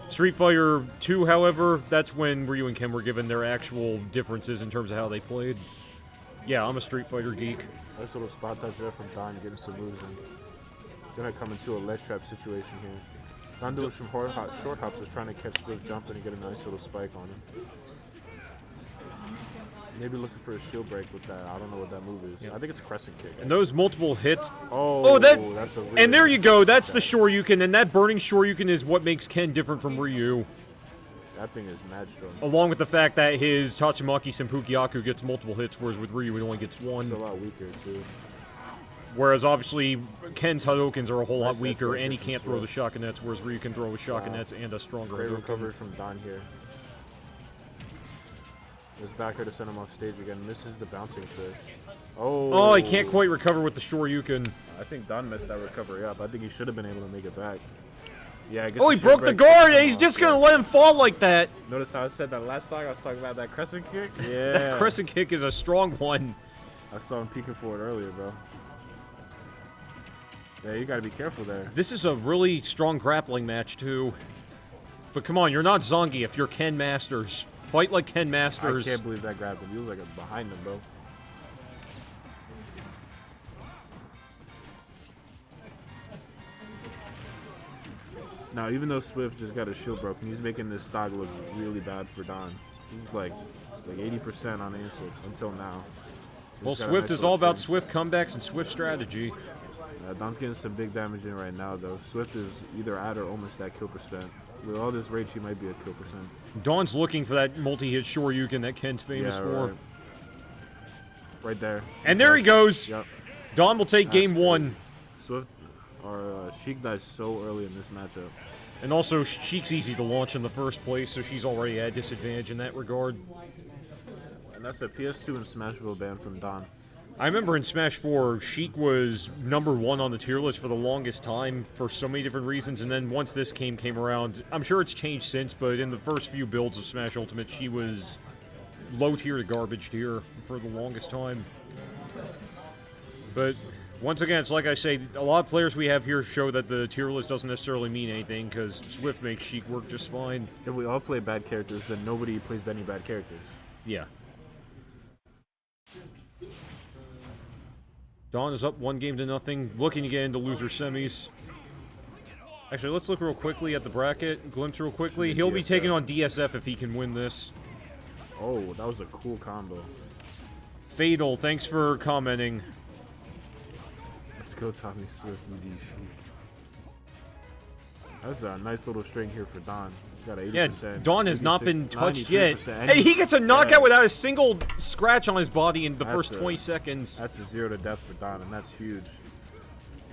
Street Fighter 2, however, that's when Ryu and Ken were given their actual differences in terms of how they played. Yeah, I'm a Street Fighter geek. Nice little spot touch there from Don getting some moves and gonna come into a ledge trap situation here. Don doing some short hops, just trying to catch Swift jumping and get a nice little spike on him. Maybe looking for a shield break with that. I don't know what that move is. I think it's crescent kick. And those multiple hits... Oh, that's a really and there you go, nice that's the attack. Shoryuken, and that burning Shoryuken is what makes Ken different from Ryu. That thing is mad strong. Along with the fact that his Tatsumaki Senpukyaku gets multiple hits, whereas with Ryu it only gets one. It's a lot weaker too. Whereas obviously Ken's Hadokens are a whole lot That's weaker, what and he difference can't throw the is. Shockonnets, whereas Ryu can throw with Shockonnets and a stronger Great Hadoken. recovery from Don here. His backer to send him off stage again. Misses the bouncing fish. Oh, he can't quite recover with the Shoryuken. I think Don messed that recovery up. I think he should have been able to make it back. Yeah, I guess Oh, he should broke the break guard, him and he's off, just yeah. gonna let him fall like that. Notice how I said that last time? I was talking about that crescent kick? Yeah. That crescent kick is a strong one. I saw him peeking for it earlier, bro. Yeah, you gotta be careful there. This is a really strong grappling match, too. But come on, you're not Zongi if you're Ken Masters. Fight like Ken I Masters. can't believe that grabbed him. He was like behind him, bro. Now, even though Swift just got his shield broken, he's making this stock look really bad for Don. He's like 80% unanswered until now. He's Well, got a Swift nice is little all about string. Swift comebacks and Swift strategy. Don's getting some big damage in right now, though. Swift is either at or almost at kill percent. With all this rage, he might be at kill percent. Dawn's looking for that multi-hit Shoryuken that Ken's famous for. Right. Right there. And there he goes! Yep. Dawn will take game That's 1. Swift or Sheik dies so early in this matchup. And also, Sheik's easy to launch in the first place, so she's already at disadvantage in that regard. And that's a PS2 and Smashville ban from Don. I remember in Smash 4, Sheik was #1 on the tier list for the longest time for so many different reasons, and then once this came around, I'm sure it's changed since, but in the first few builds of Smash Ultimate, she was low tier to garbage tier for the longest time. But once again, it's like I say, a lot of players we have here show that the tier list doesn't necessarily mean anything, because Swift makes Sheik work just fine. If we all play bad characters, then nobody plays any bad characters. Yeah. Dawn is up 1-0, looking to get into loser semis. Actually, let's look real quickly at the bracket, glimpse real quickly. He'll be taking on DSF if he can win this. Oh, that was a cool combo. Fatal, thanks for commenting. Let's go, Tommy Swift and D Sheik. That's a nice little string here for Don. Got 80%. Yeah, Dawn has not 86, been touched yet. 93%. Hey, he gets a knockout Yeah. without a single scratch on his body in the That's first a- 20 seconds. That's a 0 to death for Don, and that's huge.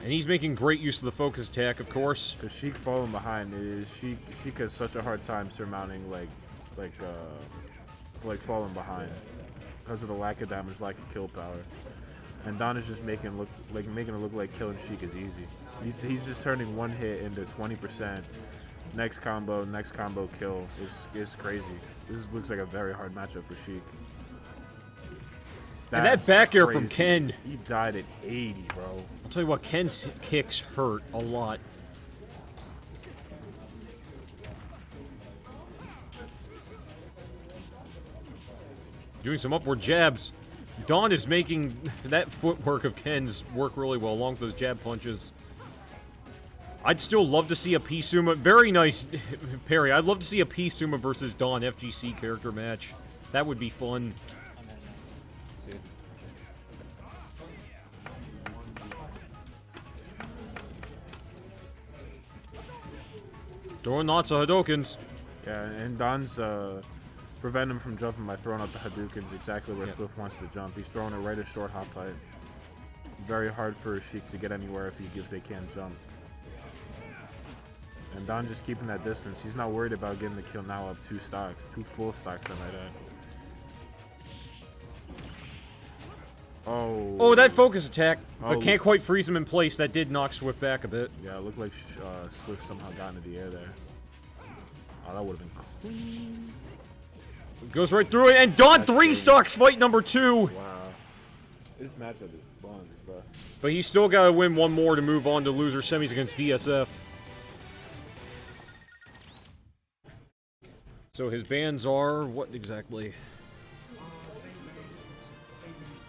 And he's making great use of the focus attack, of course. Because Sheik falling behind is Sheik has such a hard time surmounting like falling behind because of the lack of damage, lack of kill power. And Don is just making it look like killing Sheik is easy. He's just turning one hit into 20%. Next combo kill is crazy. This looks like a very hard matchup for Sheik. And that back air from crazy. Ken. He died at 80, bro. I'll tell you what, Ken's kicks hurt a lot. Doing some upward jabs. Dawn is making that footwork of Ken's work really well, along with those jab punches. I'd still love to see a P-Suma. Very nice, Perry. I'd love to see a P-Suma versus Dawn FGC character match. That would be fun. Throwing lots of Hadokens. Yeah, and Don's preventing him from jumping by throwing out the Hadoukens exactly where Swift wants to jump. He's throwing it right at short hop height. Very hard for Sheik to get anywhere if they can't jump. And Don just keeping that distance. He's not worried about getting the kill now up 2 stocks. 2 full stocks, I might add. Oh. Oh, that focus attack, but Oh. can't quite freeze him in place. That did knock Swift back a bit. Yeah, it looked like Swift somehow got into the air there. Oh, that would have been clean. Goes right through it, and Dawn That's 3 crazy. stocks fight number 2. Wow. This matchup is buns, bro. But he's still got to win one more to move on to loser semis against DSF. So his bans are what exactly?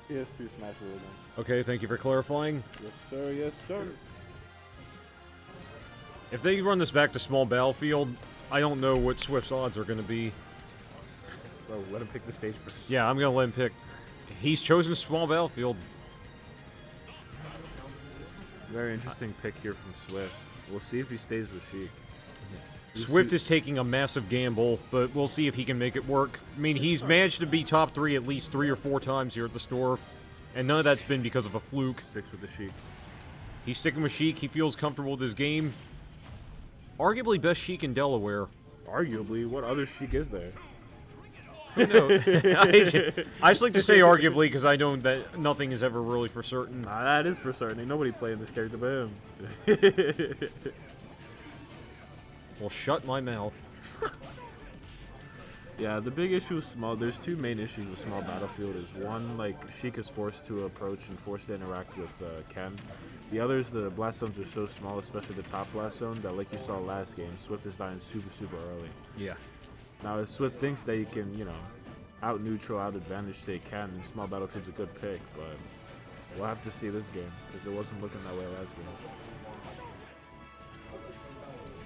PS2 Smash Roll again. Okay, thank you for clarifying. Yes, sir. Yes, sir. If they run this back to small battlefield, I don't know what Swift's odds are going to be. Bro, let him pick the stage first. Yeah, I'm going to let him pick. He's chosen small battlefield. Very interesting pick here from Swift. We'll see if he stays with Sheik. Swift is taking a massive gamble, but we'll see if he can make it work. I mean, he's managed to be top 3 at least 3 or 4 times here at the store, and none of that's been because of a fluke. Sticks with the Sheik. He's sticking with Sheik. He feels comfortable with his game. Arguably best Sheik in Delaware. Arguably, what other Sheik is there? No, I just like to say arguably because I know that nothing is ever really for certain. Nah, that is for certain. Ain't nobody playing this character but him. Well, shut my mouth. Yeah, the big issue with small, there's 2 main issues with small battlefield. Is one, like, Sheik is forced to approach and forced to interact with Ken. The other is the blast zones are so small, especially the top blast zone, that like you saw last game, Swift is dying super early. Yeah. Now, if Swift thinks that he can, you know, out-neutral, out-advantage they can, and small battlefield's a good pick, but we'll have to see this game, because it wasn't looking that way last game.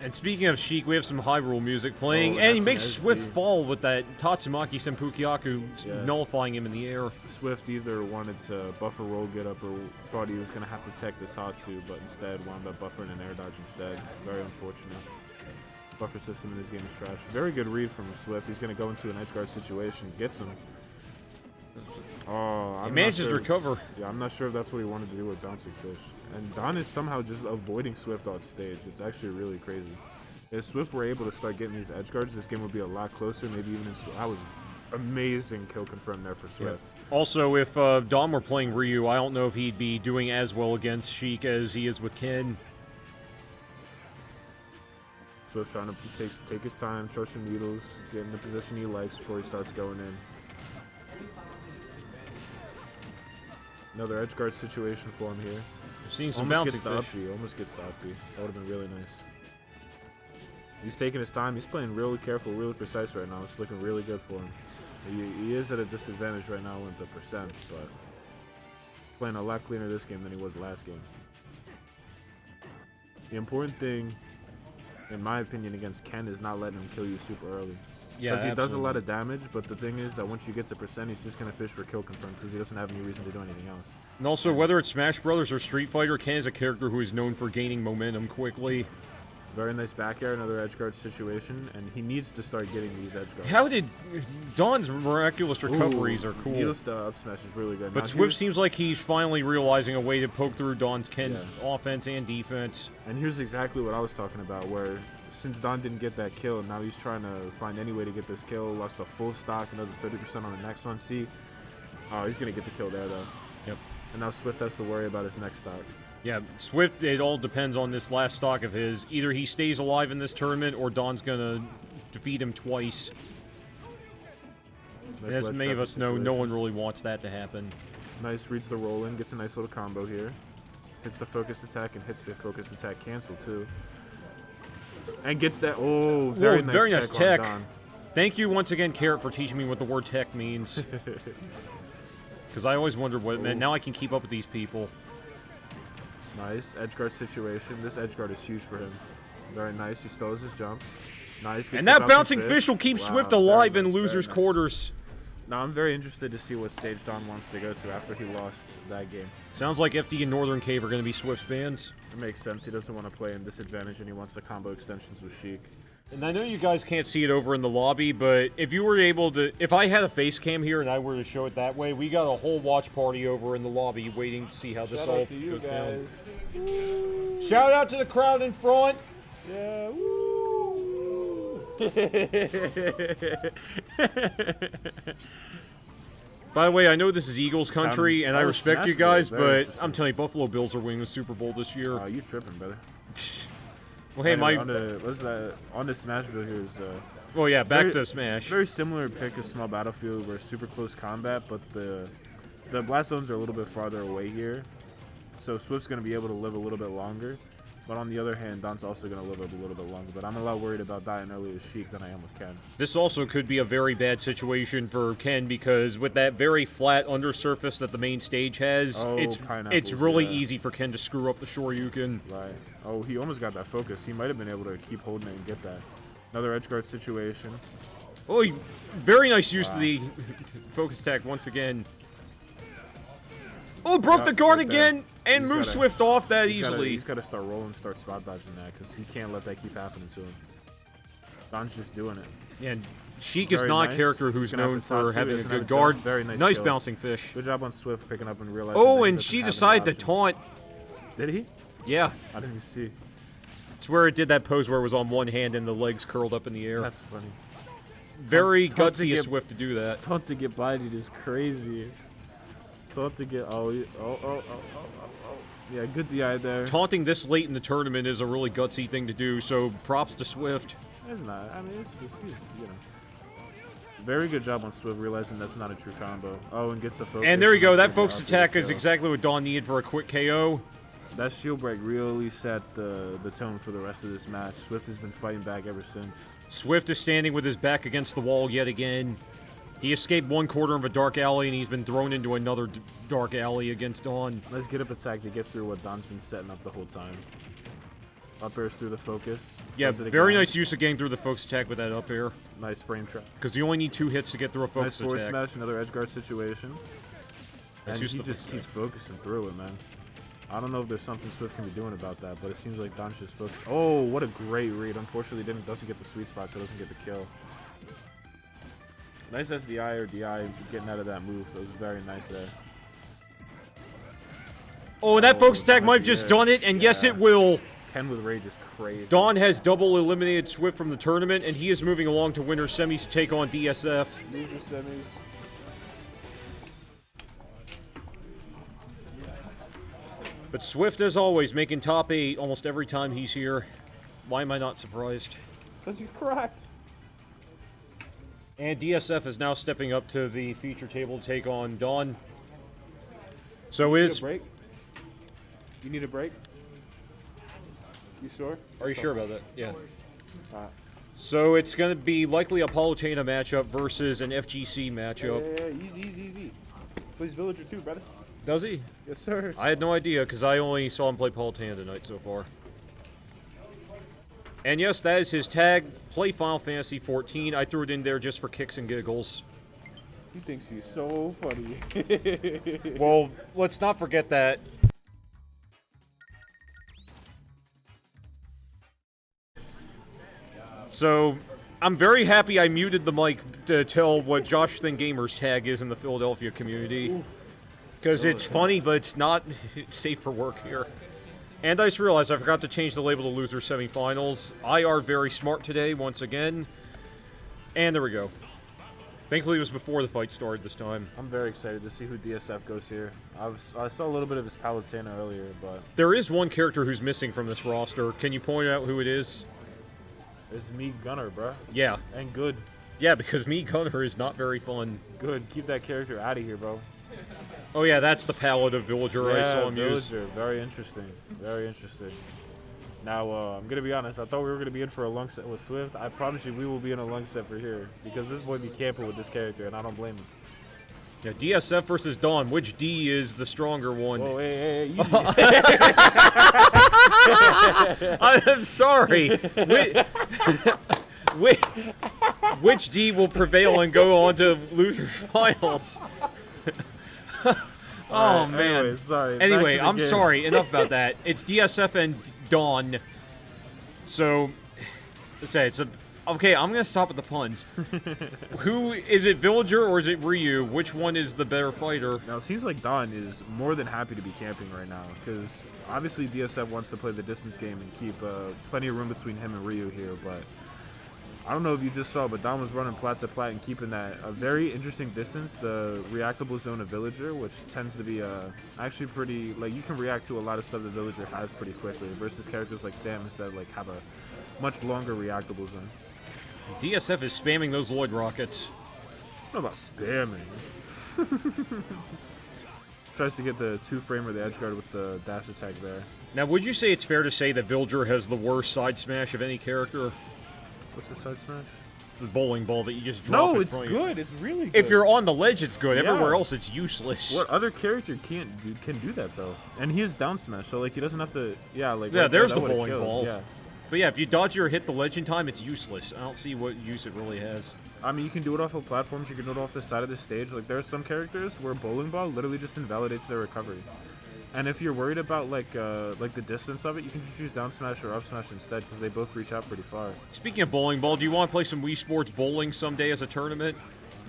And speaking of Sheik, we have some Hyrule music playing, Oh, and he that's makes an Swift SD. fall with that Tatsumaki Senpukyaku Yeah. nullifying him in the air. Swift either wanted to buffer roll get up or thought he was going to have to tech the Tatsu, but instead wound up buffering an air dodge instead. Very unfortunate. Buffer system in this game is trash. Very good read from Swift. He's going to go into an edge guard situation. Gets him. Oh, He I'm manages not to sure. recover. Yeah, I'm not sure if that's what he wanted to do with Bouncing Fish. And Don is somehow just avoiding Swift on stage. It's actually really crazy. If Swift were able to start getting these edge guards, this game would be a lot closer. Maybe even that was amazing kill confirmed there for Swift. Also, if Dom were playing Ryu, I don't know if he'd be doing as well against Sheik as he is with Ken. Swift trying to take his time, throw some needles, get in the position he likes before he starts going in. Another edge guard situation for him here. I'm seeing some Almost bouncing gets the up fish. B. Almost gets the up B. That would have been really nice. He's taking his time. He's playing really careful, really precise right now. It's looking really good for him. He is at a disadvantage right now with the percent, but playing a lot cleaner this game than he was last game. The important thing, in my opinion, against Ken is not letting him kill you super early. Yeah, Because he does a absolutely. lot of damage, but the thing is that once you get to percent, he's just going to fish for kill confirms because he doesn't have any reason to do anything else. And also, whether it's Smash Brothers or Street Fighter, Ken is a character who is known for gaining momentum quickly. Very nice back air, another edge guard situation, and he needs to start getting these edge guards. How did Don's miraculous recoveries are cool? Needles to up smash is really good. But Now, Swift here's- seems like he's finally realizing a way to poke through Don's Ken's offense and defense. And here's exactly what I was talking about, where since Don didn't get that kill, now he's trying to find any way to get this kill. Lost a full stock, another 30% on the next one. See? Oh, he's going to get the kill there, though. Yep. And now Swift has to worry about his next stock. Yeah, Swift, it all depends on this last stock of his. Either he stays alive in this tournament or Don's going to defeat him twice. Nice As ledge many of trap us know, no situation. one really wants that to happen. Nice, reads the roll in, gets a nice little combo here. Hits the focus attack and hits the focus attack cancel, too. And gets that. Oh, very Whoa, nice very nice tech. tech. On Don. Thank you once again, Carrot, for teaching me what the word tech means. Because I always wondered what it meant. Now I can keep up with these people. Nice edge guard situation. This edge guard is huge for him. Very nice. He still has his jump. Nice. Gets And the that bouncing fish will keep Wow, Swift very alive in nice, very losers' nice. quarters. Now I'm very interested to see what stage Don wants to go to after he lost that game. Sounds like FD and Northern Cave are going to be Swift's bands. It makes sense. He doesn't want to play in disadvantage and he wants the combo extensions with Sheik. And I know you guys can't see it over in the lobby, but if you were able to, if I had a face cam here and I were to show it that way, we got a whole watch party over in the lobby waiting to see how this all goes down. Shout out to the crowd in front. Yeah. Woo. By the way, I know this is Eagles country, and I that was respect you Smashville, guys, very but interesting. I'm telling you, Buffalo Bills are winning the Super Bowl this year. Oh, you tripping, brother. Well, hey, Anyway, my, what's that? On the Smashville here is well, yeah, back very- to Smash. very similar pick as Small Battlefield where it's super close combat, but the blast zones are a little bit farther away here. So Swift's going to be able to live a little bit longer. But on the other hand, Don's also going to live a little bit longer. But I'm a lot worried about dying early with Sheik than I am with Ken. This also could be a very bad situation for Ken because with that very flat undersurface that the main stage has, Oh, it's pineapples, really yeah. easy for Ken to screw up the Shoryuken. Right. Oh, he almost got that focus. He might have been able to keep holding it and get that. Another edge guard situation. Oh, very nice use of the focus attack once again. Oh, broke Yeah, the guard right again and He's moved gotta- Swift off that He's easily. got to start rolling, start spot dodging that because he can't let that keep happening to him. Don's just doing it. Yeah, and Sheik is Very not a nice. character He's who's gonna have known to for Tatsu, having a doesn't have good a jump. guard. Very nice Nice kill. bouncing fish. Good job on Swift picking up and realizing. Oh, that he and doesn't she have any decided to options. taunt. Did he? Yeah, I didn't even see. it's where it did that pose where it was on one hand and the legs curled up in the air. That's funny. Very taunt to gutsy of get- Swift to do that. Taunt to get bodied is crazy. Taunt to get oh. Yeah, good DI there. Taunting this late in the tournament is a really gutsy thing to do, so props to Swift. It's not. I mean, it's you know. Very good job on Swift realizing that's not a true combo. Oh, and gets the focus. And there you go, gets that the focus drop attack kill. is exactly what Dawn needed for a quick KO. That shield break really set the tone for the rest of this match. Swift has been fighting back ever since. Swift is standing with his back against the wall yet again. He escaped one corner of a dark alley, and he's been thrown into another dark alley against Dawn. Let's get up attack to get through what Don's been setting up the whole time. Up airs through the focus. Yeah, Does it very again. nice use of getting through the focus attack with that up air. Nice frame trap. Because you only need 2 hits to get through a Nice focus forward attack. smash, another edge guard situation. Nice And use he of the just focus keeps focusing through it, man. I don't know if there's something Swift can be doing about that, but it seems like Don's just focused. Oh, what a great read. Unfortunately, doesn't get the sweet spot, so doesn't get the kill. Nice SDI or DI getting out of that move. That was very nice there. Oh, that focus attack might have might just be it. done it, and yes, Yeah. it will. Ken with rage is crazy. Dawn has double eliminated Swift from the tournament, and he is moving along to winner semis to take on DSF. Loser semis. But Swift, as always, making top 8 almost every time he's here. Why am I not surprised? Because he's correct. And DSF is now stepping up to the feature table to take on Dawn. So You need is... a break? You need a break? You sure? Are you sure about that? Yeah. Alright. So it's going to be likely a Palutena matchup versus an FGC matchup. Yeah, easy. Plays Villager too, brother. Does he? Yes, sir. I had no idea, because I only saw him play Palutena tonight so far. And yes, that is his tag. Play Final Fantasy 14. I threw it in there just for kicks and giggles. He thinks he's so funny. Well, let's not forget that. So, I'm very happy I muted the mic to tell what Josh Thing Gamer's tag is in the Philadelphia community. Because it's funny, but it's not safe for work here. And I just realized I forgot to change the label to loser semifinals. IR very smart today, once again. And there we go. Thankfully, it was before the fight started this time. I'm very excited to see who DSF goes here. I saw a little bit of his Palutena earlier, but There is one character who's missing from this roster. Can you point out who it is? it's me Gunner, bruh. Yeah. And good. Yeah, because me Gunner is not very fun. Good. Keep that character out of here, bro. Oh yeah, that's the Palette of Villager I saw him use. Villager. Very interesting. Very interesting. Now, I'm going to be honest. I thought we were going to be in for a lung set with Swift. I promise you we will be in a lung set for here. Because this boy be camping with this character, and I don't blame him. Yeah, DSF versus Dawn. Which D is the stronger one? Oh, hey, easy. I'm sorry. Which D will prevail and go on to losers finals? Oh Alright, man. anyway, sorry. Back Anyway, to the I'm game. sorry. Enough about that. It's DSF and Dawn. So, let's say it's a. Okay, I'm gonna stop at the puns. Who is it, Villager or is it Ryu? Which one is the better fighter? Now, it seems like Don is more than happy to be camping right now, because obviously DSF wants to play the distance game and keep plenty of room between him and Ryu here, but I don't know if you just saw, but Don was running plat to plat and keeping that a very interesting distance, the reactable zone of Villager, which tends to be actually pretty, like, you can react to a lot of stuff that Villager has pretty quickly, versus characters like Samus that, like, have a much longer reactable zone. DSF is spamming those Lloyd rockets. I don't know about spamming. Tries to get the 2-framer, the edge guard with the dash attack there. Now, would you say it's fair to say that Villager has the worst side smash of any character? What's the side smash? This bowling ball that you just drop No, in it's front of you. good. It's really good. If you're on the ledge, it's good. Yeah. Everywhere else, it's useless. What other character can do that though? And he has down smash, so like he doesn't have to. Yeah, like Yeah, right there, there's that the would've bowling killed. ball. Yeah, But yeah, if you dodge or hit the ledge in time, it's useless. I don't see what use it really has. I mean you can do it off of platforms. You can do it off the side of the stage. Like there are some characters where bowling ball literally just invalidates their recovery. And if you're worried about like the distance of it, you can just use down smash or up smash instead because they both reach out pretty far. Speaking of bowling ball, do you want to play some Wii Sports bowling someday as a tournament?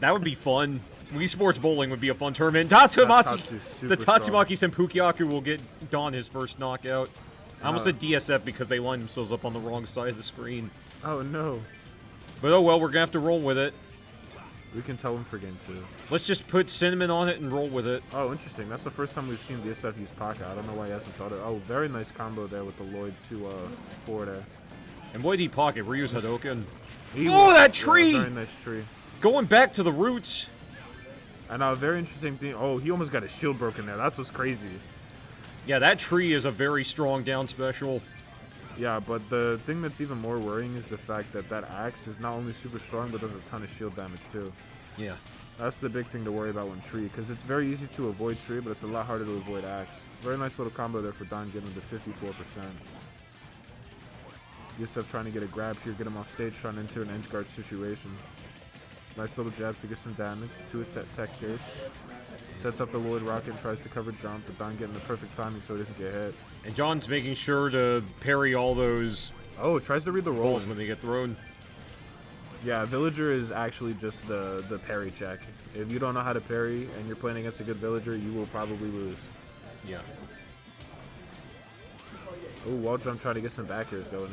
That would be fun. Wii Sports bowling would be a fun tournament. Tatsu's super The Tatsumaki Senpukyaku will get Dawn his first knockout. I almost said DSF because they lined themselves up on the wrong side of the screen. Oh no. But oh well, we're gonna have to roll with it. We can tell him for game 2. Let's just put cinnamon on it and roll with it. Oh, interesting. That's the first time we've seen DSF use Pocket. I don't know why he hasn't thought it. Oh, very nice combo there with the Lloyd to forward air. And boy, D pocket Ryu's Hadoken. He Oh, was- that yeah, tree! very nice tree. Going back to the roots. And a very interesting thing. Oh, he almost got his shield broken there. That's what's crazy. Yeah, that tree is a very strong down special. Yeah, but the thing that's even more worrying is the fact that that axe is not only super strong, but does a ton of shield damage too. Yeah. That's the big thing to worry about when tree, because it's very easy to avoid tree, but it's a lot harder to avoid axe. Very nice little combo there for Don, getting him to 54%. DSF trying to get a grab here, get him off stage, trying into an edge guard situation. Nice little jabs to get some damage. 2 tech chase. Sets up the Lloyd Rocket and tries to cover jump, but Don getting the perfect timing so he doesn't get hit. And John's making sure to parry all those Oh, tries to read the rolls. rolls when they get thrown. Yeah, Villager is actually just the parry check. If you don't know how to parry and you're playing against a good Villager, you will probably lose. Yeah. Oh, wall jump trying to get some back airs going in.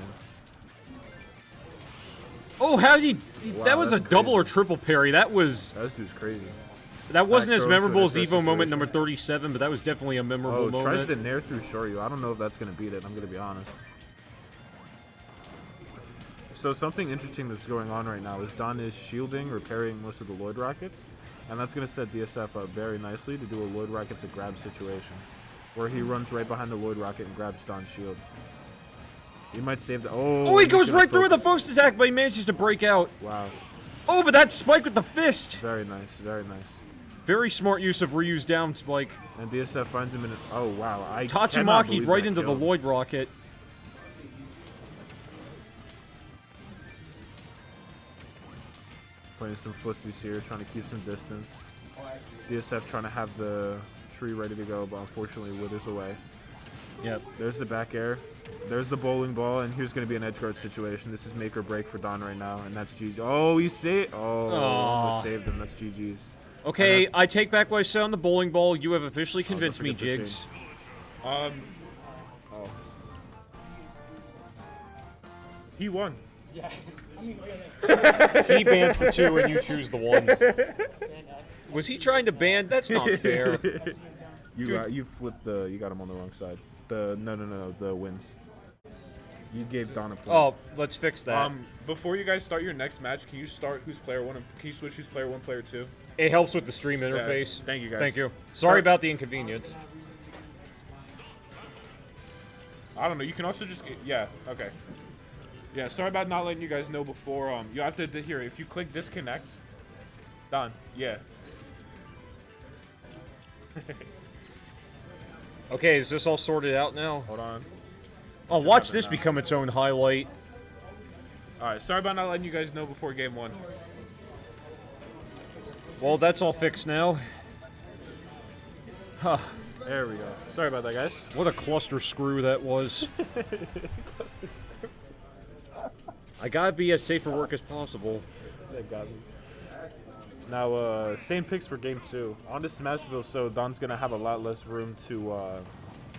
Oh, how did he... Wow, that was a that's double crazy. or triple parry. That was... That dude's crazy. That wasn't Back as throw into memorable an as adverse Evo moment situation. number 37, but that was definitely a memorable Oh, tries moment. to nair through Shoryu. I don't know if that's going to beat it, I'm going to be honest. So something interesting that's going on right now is Don is shielding or parrying most of the Lloyd Rockets, and that's going to set DSF up very nicely to do a Lloyd Rocket to grab situation, where he runs right behind the Lloyd Rocket and grabs Don's shield. He might save the... Oh, he he's goes gonna right through with the focus. first attack, but he manages to break out. Wow. Oh, but that spike with the fist! Very nice, very nice. Very smart use of Ryu's down spike. And DSF finds him in... Oh, wow. I cannot Tatsumaki believe right that into the kill. Lloyd Rocket. Playing some footsies here, trying to keep some distance. DSF trying to have the tree ready to go, but unfortunately withers away. Yep. There's the back air. There's the bowling ball, and here's going to be an edge guard situation. This is make or break for Don right now, and that's GG. Oh, he saved. Oh, almost saved him. That's GG's. Okay, I take back what I said on the bowling ball. You have officially Oh, convinced don't me, forget the Jigs. He won. He bans the 2 and you choose the 1. Was he trying to ban? That's not fair. You flipped the. You got him on the wrong side. No. The wins. You gave Don a point. Oh, let's fix that. Before you guys start your next match, can you start who's player 1? Can you switch who's player 1, player 2? It helps with the stream interface. Thank you, guys. Thank you. Sorry about the inconvenience. I don't know. You can also just yeah. Okay. Yeah. Sorry about not letting you guys know before. You have to here. If you click disconnect, done. Yeah. Okay, is this all sorted out now? Hold on. Oh, watch this become its own highlight. All right. Sorry about not letting you guys know before game 1. Well, that's all fixed now. Huh. There we go. Sorry about that, guys. What a cluster screw that was. I gotta be as safe for work as possible. That got me. Now, same picks for game 2. On to Smashville, so Don's gonna have a lot less room to,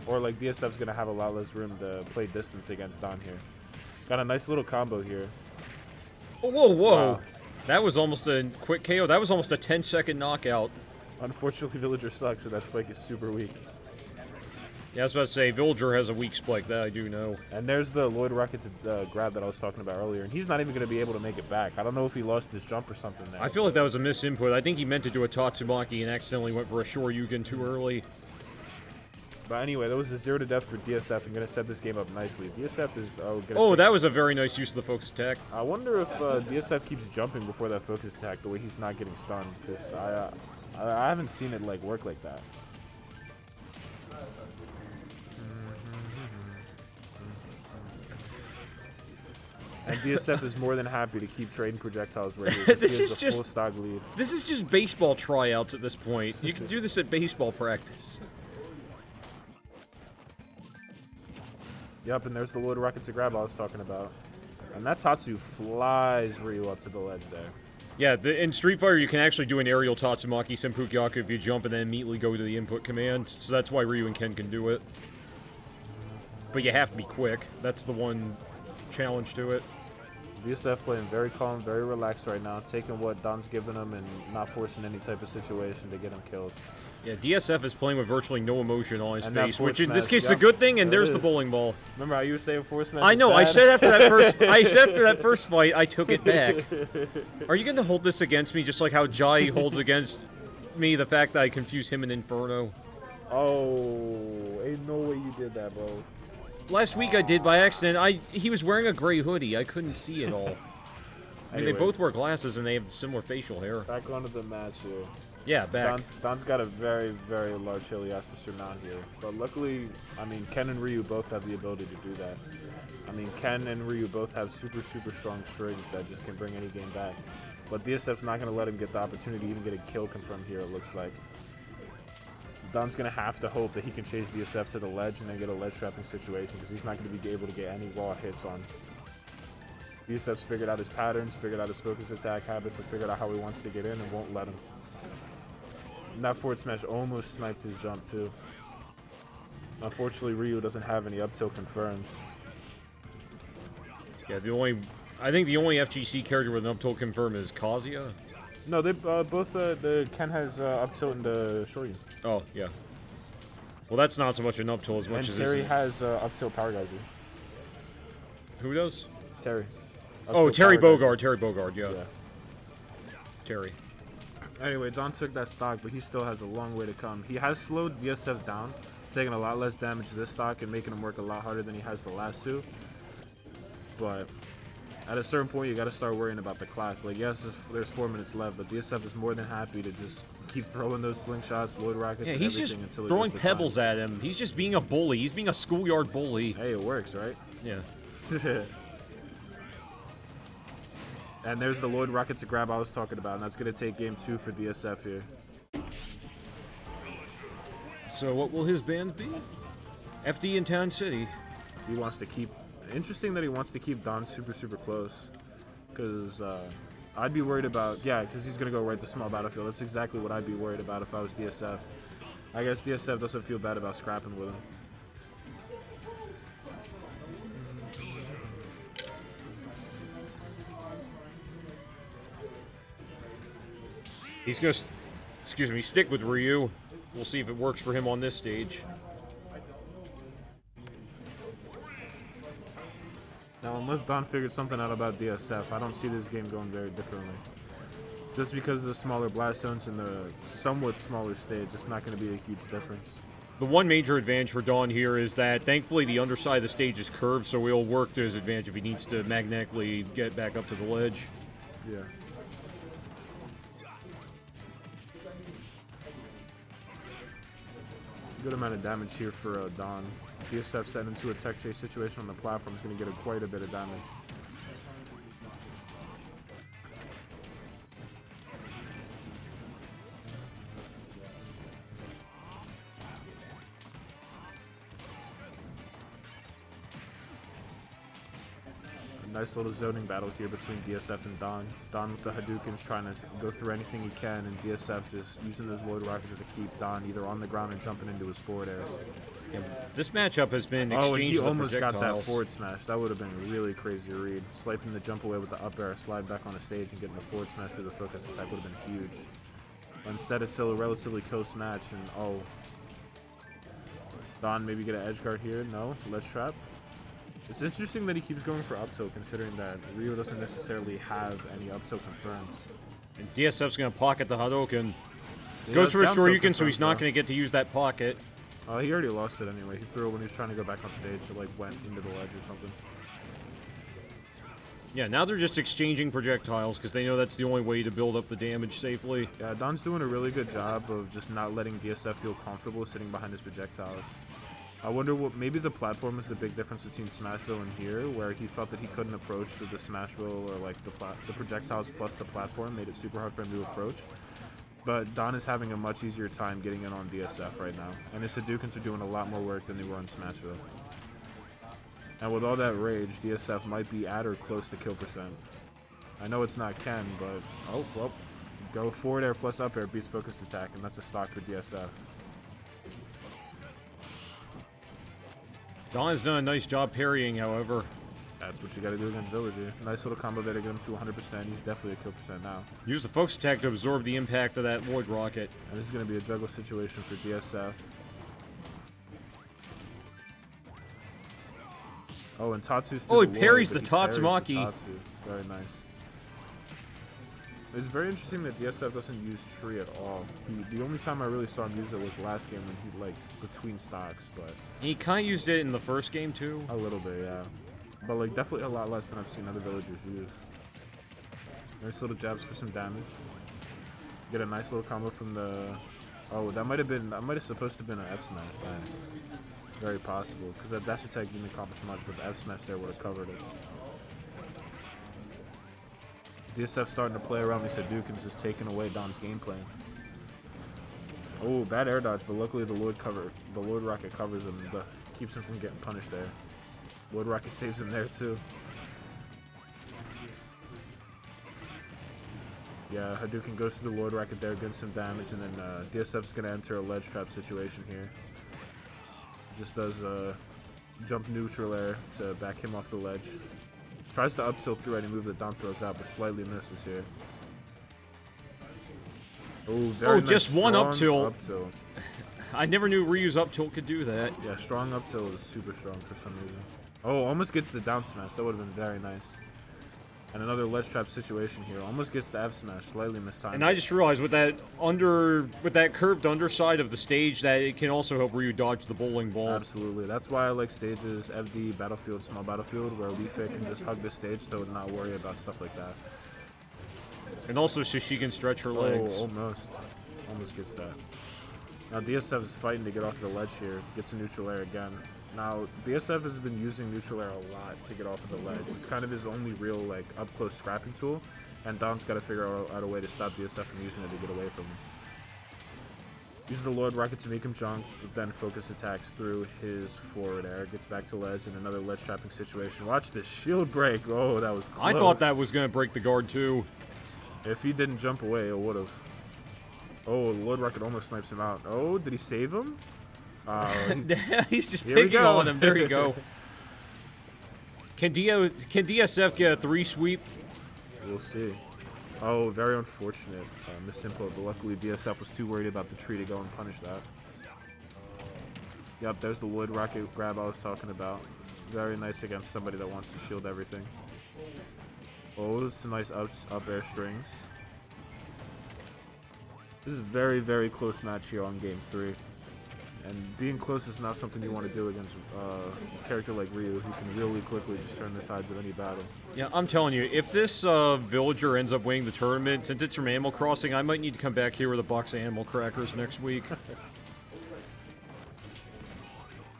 or like DSF's gonna have a lot less room to play distance against Don here. Got a nice little combo here. Oh, whoa. Wow. That was almost a quick KO. That was almost a 10-second knockout. Unfortunately, Villager sucks, so that spike is super weak. Yeah, I was about to say, Villager has a weak spike, that I do know. And there's the Lloyd Rocket to grab that I was talking about earlier, and he's not even going to be able to make it back. I don't know if he lost his jump or something there. I feel like that was a misinput. I think he meant to do a Tatsumaki and accidentally went for a Shoryuken too early. But anyway, that was a 0 to death for DSF. I'm going to set this game up nicely. DSF is... Oh, that was a very nice use of the focus attack. I wonder if DSF keeps jumping before that focus attack, the way he's not getting stunned, because I haven't seen it like work like that. And DSF is more than happy to keep trading projectiles right here. This He has is a just- full stock lead. This is just baseball tryouts at this point. You can do this at baseball practice. Yep, and there's the Lloyd Rocket to grab I was talking about. And that Tatsu flies Ryu up to the ledge there. Yeah, in Street Fighter, you can actually do an aerial Tatsumaki Senpukyaku if you jump and then immediately go to the input command. So that's why Ryu and Ken can do it. But you have to be quick. That's the one challenge to it. DSF playing very calm, very relaxed right now, taking what Don's giving him and not forcing any type of situation to get him killed. Yeah, DSF is playing with virtually no emotion on his And that face, forward which in this smash, case is a yep, good thing, and there it there's the is. bowling ball. Remember how you were saying force smash? I know, was I bad? said after that first fight, I took it back. Are you going to hold this against me just like how Jai holds against me the fact that I confuse him and Inferno? Oh, ain't no way you did that, bro. Last week I did by accident. He was wearing a gray hoodie. I couldn't see it all. I mean, they Anyway. both wear glasses and they have similar facial hair. Back onto the match here. Yeah, back. Don's got a very, very large hill he has to surmount here. But luckily, I mean, Ken and Ryu both have the ability to do that. I mean, Ken and Ryu both have super strong strings that just can bring any game back. But DSF's not going to let him get the opportunity to even get a kill confirmed here, it looks like. Don's going to have to hope that he can chase DSF to the ledge and then get a ledge trapping situation, because he's not going to be able to get any raw hits on. DSF's figured out his patterns, figured out his focus attack habits, and figured out how he wants to get in and won't let him. And that forward smash almost sniped his jump too. Unfortunately, Ryu doesn't have any up tilt confirms. Yeah, I think the only FGC character with an up tilt confirm is Kazuya. No, they both. The Ken has up tilt and the Shoryu. Oh yeah. Well, that's not so much an up tilt as much And as Terry has up tilt power geyser. Who does? Terry. Oh, Up-tilt Terry power geyser. Bogard. Terry Bogard. Yeah. Terry. Anyway, Don took that stock, but he still has a long way to come. He has slowed DSF down, taking a lot less damage this stock and making him work a lot harder than he has the last two. But at a certain point, you got to start worrying about the clock. Like, yes, there's 4 minutes left, but DSF is more than happy to just keep throwing those slingshots, load rockets, Yeah, and he's everything just until throwing he gets the time. pebbles at him. He's just being a bully. He's being a schoolyard bully. Hey, it works, right? Yeah. And there's the load rocket to grab I was talking about, and that's going to take game 2 for DSF here. So what will his bans be? FD in Town City. He wants to keep... Interesting that he wants to keep Don super close. Because I'd be worried about... Yeah, because he's going to go right to small battlefield. That's exactly what I'd be worried about if I was DSF. I guess DSF doesn't feel bad about scrapping with him. He's going to, stick with Ryu. We'll see if it works for him on this stage. Now, unless Don figured something out about DSF, I don't see this game going very differently. Just because of the smaller blast zones and the somewhat smaller stage, it's not going to be a huge difference. The one major advantage for Don here is that thankfully the underside of the stage is curved, so he'll work to his advantage if he needs to magnetically get back up to the ledge. Yeah. Good amount of damage here for Don. DSF set into a tech chase situation on the platform is going to get quite a bit of damage. Nice little zoning battle here between DSF and Don. Don with the Hadoukens trying to go through anything he can, and DSF just using those load rockets to keep Don either on the ground or jumping into his forward airs. Yeah, this matchup has been Oh, and exchanged he with almost got projectiles. that forward smash. That would have been a really crazy read. Swiping the jump away with the up air, slide back on the stage, and getting the forward smash through the focus attack would have been huge. But instead, it's still a relatively close match, and oh. Don maybe get an edge guard here. No, ledge trap. It's interesting that he keeps going for up tilt, considering that Ryu doesn't necessarily have any up tilt confirms. And DSF's going to pocket the Hadouken. He Goes has for his down tilt Shoryuken, so he's confirms, not though. going to get to use that pocket. He already lost it anyway. He threw it when he was trying to go back on stage. It like went into the ledge or something. Yeah, now they're just exchanging projectiles because they know that's the only way to build up the damage safely. Yeah, Don's doing a really good job of just not letting DSF feel comfortable sitting behind his projectiles. I wonder what, maybe the platform is the big difference between Smashville and here, where he felt that he couldn't approach to the Smashville or like the projectiles plus the platform made it super hard for him to approach. But Don is having a much easier time getting in on DSF right now, and his Hadoukens are doing a lot more work than they were on Smashville. And with all that rage, DSF might be at or close to kill percent. I know it's not Ken, but oh well, go forward air plus up air beats focus attack, and that's a stock for DSF. Don has done a nice job parrying, however. That's what you got to do against Villager. Nice little combo there to get him to 100%. He's definitely a kill percent now. Use the focus attack to absorb the impact of that Void Rocket. And this is going to be a juggle situation for DSF. Oh, and Tatsu's Oh, he through parries Lord, the but he parries Tatsumaki. Tatsu. Very nice. It's very interesting that DSF doesn't use Tree at all. The only time I really saw him use it was last game when he, like, between stocks, but... He kind of used it in the first game, too. A little bit, yeah. But, like, definitely a lot less than I've seen other villagers use. Nice little jabs for some damage. Get a nice little combo from the... Oh, that might have supposed to have been an F smash. Dang. Very possible, because that dash attack didn't accomplish much, but the F smash there would have covered it. DSF starting to play around these Hadoukens, just taking away Don's game plan. Oh, bad air dodge, but luckily the Lord Rocket covers him, but keeps him from getting punished there. Lord Rocket saves him there too. Yeah, Hadouken goes to the Lord Rocket there, gets some damage, and then DSF's gonna enter a ledge trap situation here. Just does jump neutral air to back him off the ledge. Tries to up tilt through any move that Don throws out, but slightly misses here. Oh, very nice just one up strong tilt. I never knew Ryu's up tilt could do that. Yeah, strong up tilt is super strong for some reason. Oh, almost gets the down smash. That would have been very nice. And another ledge trap situation here. Almost gets the F smash, slightly mistimed. And I just realized with that curved underside of the stage that it can also help Ryu dodge the bowling ball. Absolutely. That's why I like stages FD, Battlefield, Small Battlefield, where Wii Fit can just hug the stage so not worry about stuff like that. And also so she can stretch her legs. Oh, almost. Almost gets that. Now DSF is fighting to get off the ledge here. Gets a neutral air again. Now, BSF has been using neutral air a lot to get off of the ledge. It's kind of his only real, like, up-close scrapping tool, and Dom's got to figure out a way to stop DSF from using it to get away from him. Uses the Lord Rocket to make him jump, then focus attacks through his forward air. Gets back to ledge in another ledge trapping situation. Watch this shield break. Oh, that was close. I thought that was going to break the guard, too. If he didn't jump away, it would have. Oh, Lord Rocket almost snipes him out. Oh, did he save him? He's just picking on him. There you go. Can DSF get a 3 sweep? We'll see. Oh, very unfortunate misinput, but luckily DSF was too worried about the tree to go and punish that. Yep, there's the Wood Rocket grab I was talking about. Very nice against somebody that wants to shield everything. Oh, some nice up air strings. This is a very, very close match here on game 3. And being close is not something you want to do against a character like Ryu, who can really quickly just turn the tides of any battle. Yeah, I'm telling you, if this villager ends up winning the tournament, since it's from Animal Crossing, I might need to come back here with a box of animal crackers next week.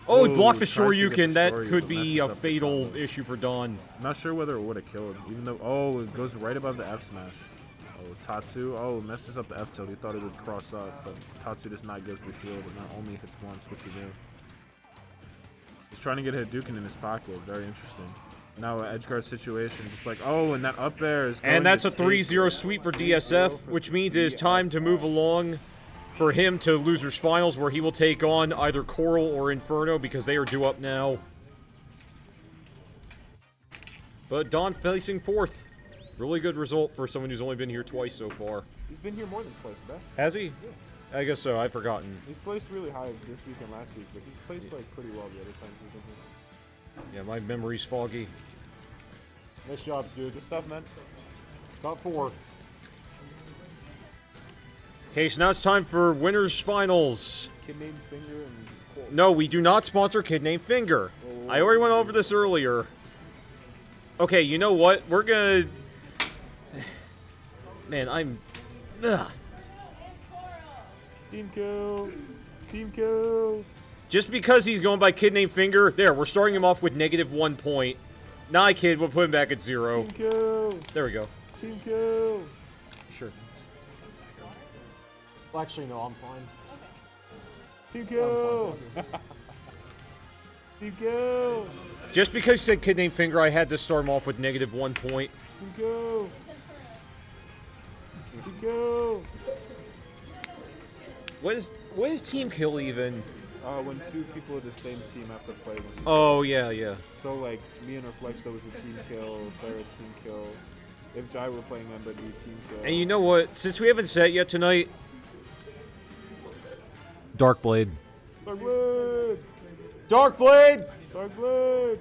Oh, he blocked the Shoryuken. That could be a fatal issue for Don. Not sure whether it would have killed, even though... Oh, it goes right above the F smash. Oh, Tatsu. Oh, messes up the F tilt. He thought it would cross up, but Tatsu does not give the shield. It not only hits once, which he knew. He's trying to get a Hadouken in his pocket. Very interesting. Now an edge guard situation, just like, oh, and that up there is going And that's to a 3-0 sweep for DSF, which means it is time to move along for him to Losers Finals, where he will take on either Coral or Inferno, because they are due up now. But Don facing 4th. Really good result for someone who's only been here twice so far. He's been here more than twice, Beth. Has he? Yeah. I guess so. I've forgotten. He's placed really high this week and last week, but he's placed like pretty well the other times he's been here. Yeah, my memory's foggy. Nice jobs, dude. Good stuff, man. Top 4. Okay, so now it's time for Winners Finals. Kid named Finger and Colt. No, we do not sponsor Kid Named Finger. Oh. I already went over this earlier. Okay, you know what? We're gonna... Man, I'm... Ugh. Team kill. Team kill. Just because he's going by Kid Named Finger, there, we're starting him off with -1 point. Nah, kid, we'll put him back at 0. Team kill. There we go. Team kill. Sure. Well, actually, no, I'm fine. Team kill. Team kill. Just because you said Kid Named Finger, I had to start him off with -1 point. Team kill. Team kill. What is Team Kill even? When 2 people of the same team have to play. Oh, yeah, yeah. So, like, me and Reflexo was a team kill, Claire a team kill. If Jai were playing them, that'd be a team kill. And you know what? Since we haven't set yet tonight... Darkblade. Darkblade! Darkblade! Darkblade!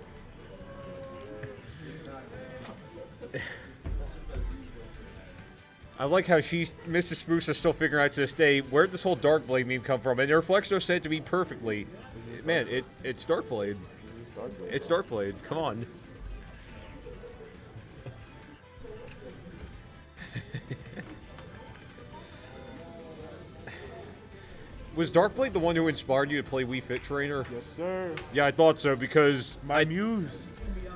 I like how Mrs. Spruce is still figuring out to this day, where'd this whole Darkblade meme come from? And Reflexo said it to me perfectly. Man, it's Darkblade. It's Darkblade. Come on. Was Darkblade the one who inspired you to play Wii Fit Trainer? Yes, sir. Yeah, I thought so because My muse.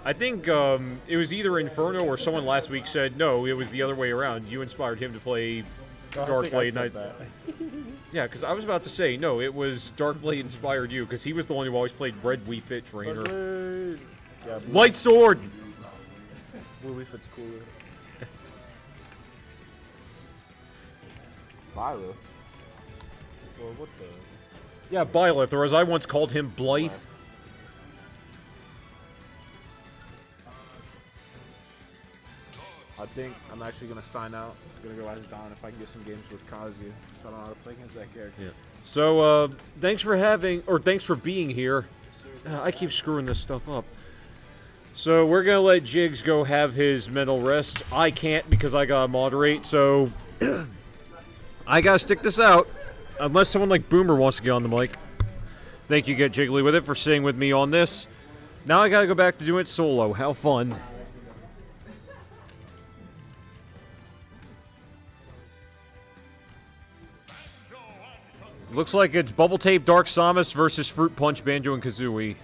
I think it was either Inferno or someone last week said no, it was the other way around. You inspired him to play Darkblade. I said that. Yeah, because I was about to say no, it was Darkblade inspired you because he was the one who always played Red Wii Fit Trainer. Darkblade. Yeah, Light Sword. Blue Wii Fit's cooler. Violet. Well, what the? Yeah, Byleth, or as I once called him, Blythe. I think I'm actually gonna sign out. I'm gonna go as Don if I can get some games with Kazu, so I don't know how to play against that character. Yeah. So, thanks for being here. I keep screwing this stuff up. So, we're gonna let Jigs go have his mental rest. I can't because I gotta moderate, so I gotta stick this out. Unless someone like Boomer wants to get on the mic. Thank you, Get Jiggly with it, for staying with me on this. Now I gotta go back to doing it solo. How fun. Looks like it's Bubble Tape Dark Samus versus Fruit Punch Banjo and Kazooie.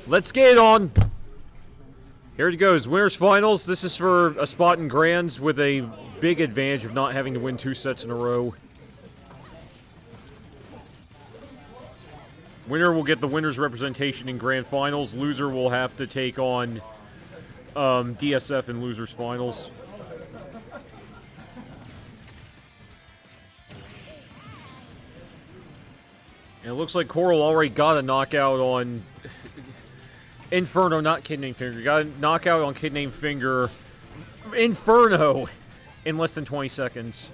Let's get it on. Here it goes. Winners finals. This is for a spot in Grands with a big advantage of not having to win 2 sets in a row. Winner will get the winner's representation in Grand Finals. Loser will have to take on DSF in Losers Finals. And it looks like Coral already got a knockout on Inferno, not Kid Named Finger. Got a knockout on Kid Named Finger Inferno in less than 20 seconds.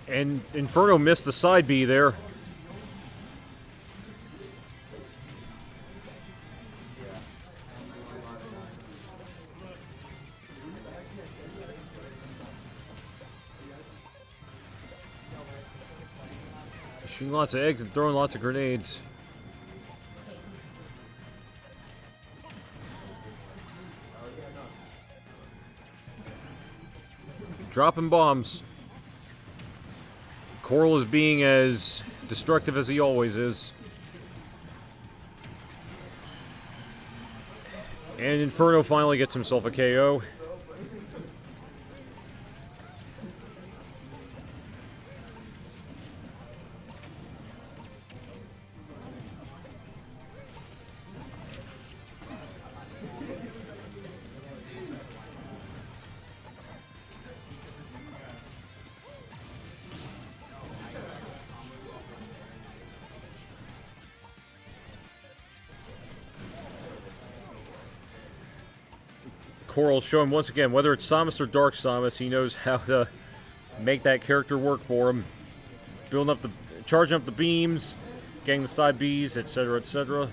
And Inferno missed the side B there. Shooting lots of eggs and throwing lots of grenades. Dropping bombs. Coral is being as destructive as he always is. And Inferno finally gets himself a KO. Coral showing once again, whether it's Samus or Dark Samus, he knows how to make that character work for him. Building up charging up the beams, getting the side Bs, etc., etc.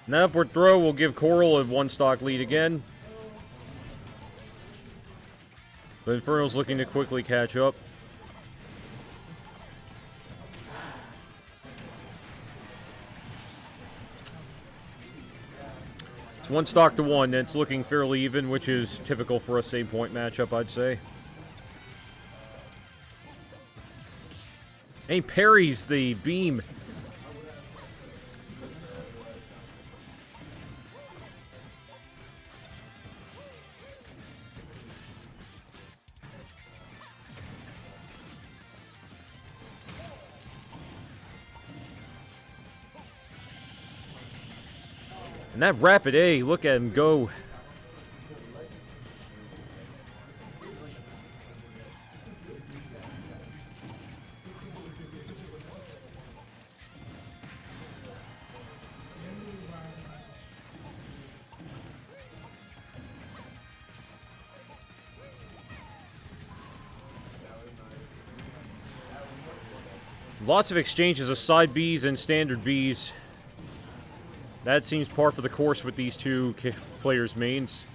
An upward throw will give Coral a 1-stock lead again. But Inferno's looking to quickly catch up. It's 1 stock to 1, and it's looking fairly even, which is typical for a same point matchup, I'd say. And he parries the beam. And that Rapid A, look at him go. Lots of exchanges of side Bs and standard Bs. That seems par for the course with these two players' mains.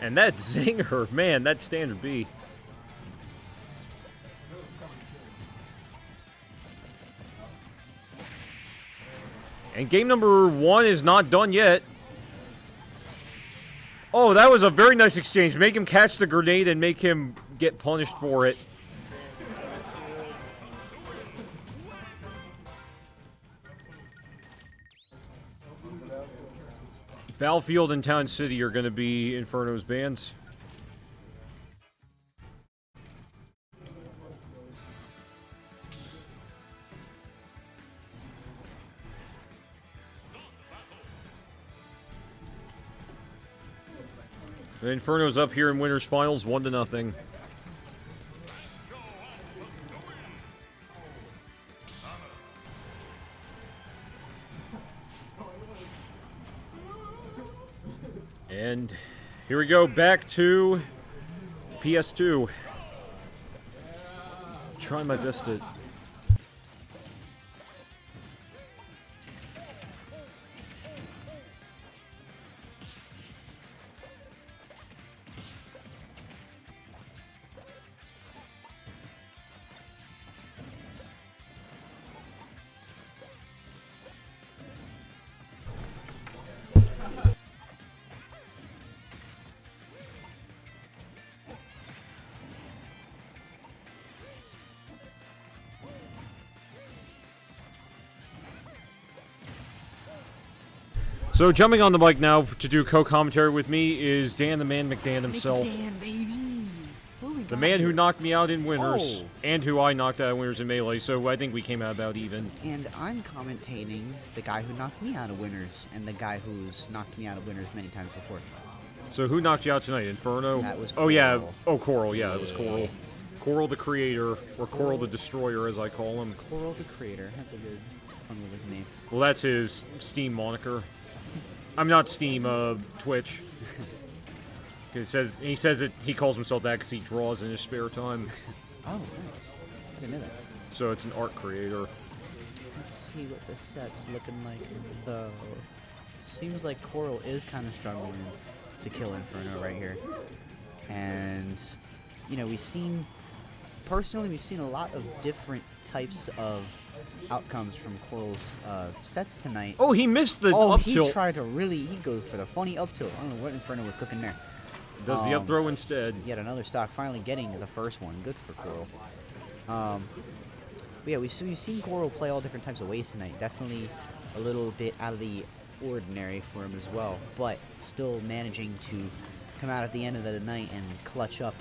And that zinger, man, that standard B. And game number 1 is not done yet. Oh, that was a very nice exchange. Make him catch the grenade and make him get punished for it. Battlefield and Town City are going to be Inferno's bans. The Inferno's up here in winners finals, 1-0. And here we go, back to PS2. Trying my best to... So jumping on the mic now to do co-commentary with me is Dan the Man McDan himself. Dan, baby. The man who knocked me out in winners, Oh. and who I knocked out in winners in Melee, so I think we came out about even. And I'm commentating the guy who knocked me out of winners and the guy who's knocked me out of winners many times before. So who knocked you out tonight? Inferno? That was Oh yeah, Coral. oh Coral, yeah, it was Coral. Coral the Creator, or Coral the Destroyer as I call him. Coral the Creator. That's a good, fun little name. Well, that's his Steam moniker. I'm not Steam, Twitch. He says that he calls himself that because he draws in his spare time. Oh, nice. I didn't know that. So it's an art creator. Let's see what the set's looking like, though. Seems like Coral is kind of struggling to kill Inferno right here. And, you know, we've seen a lot of different types of outcomes from Coral's sets tonight. Oh, he missed the Oh, up he tilt. tried to he goes for the funny up tilt. I don't know what Inferno was cooking there. Does the up throw instead. Yet another stock finally getting the first one. Good for Coral. But yeah, we've seen Coral play all different types of ways tonight. Definitely a little bit out of the ordinary for him as well, but still managing to come out at the end of the night and clutch up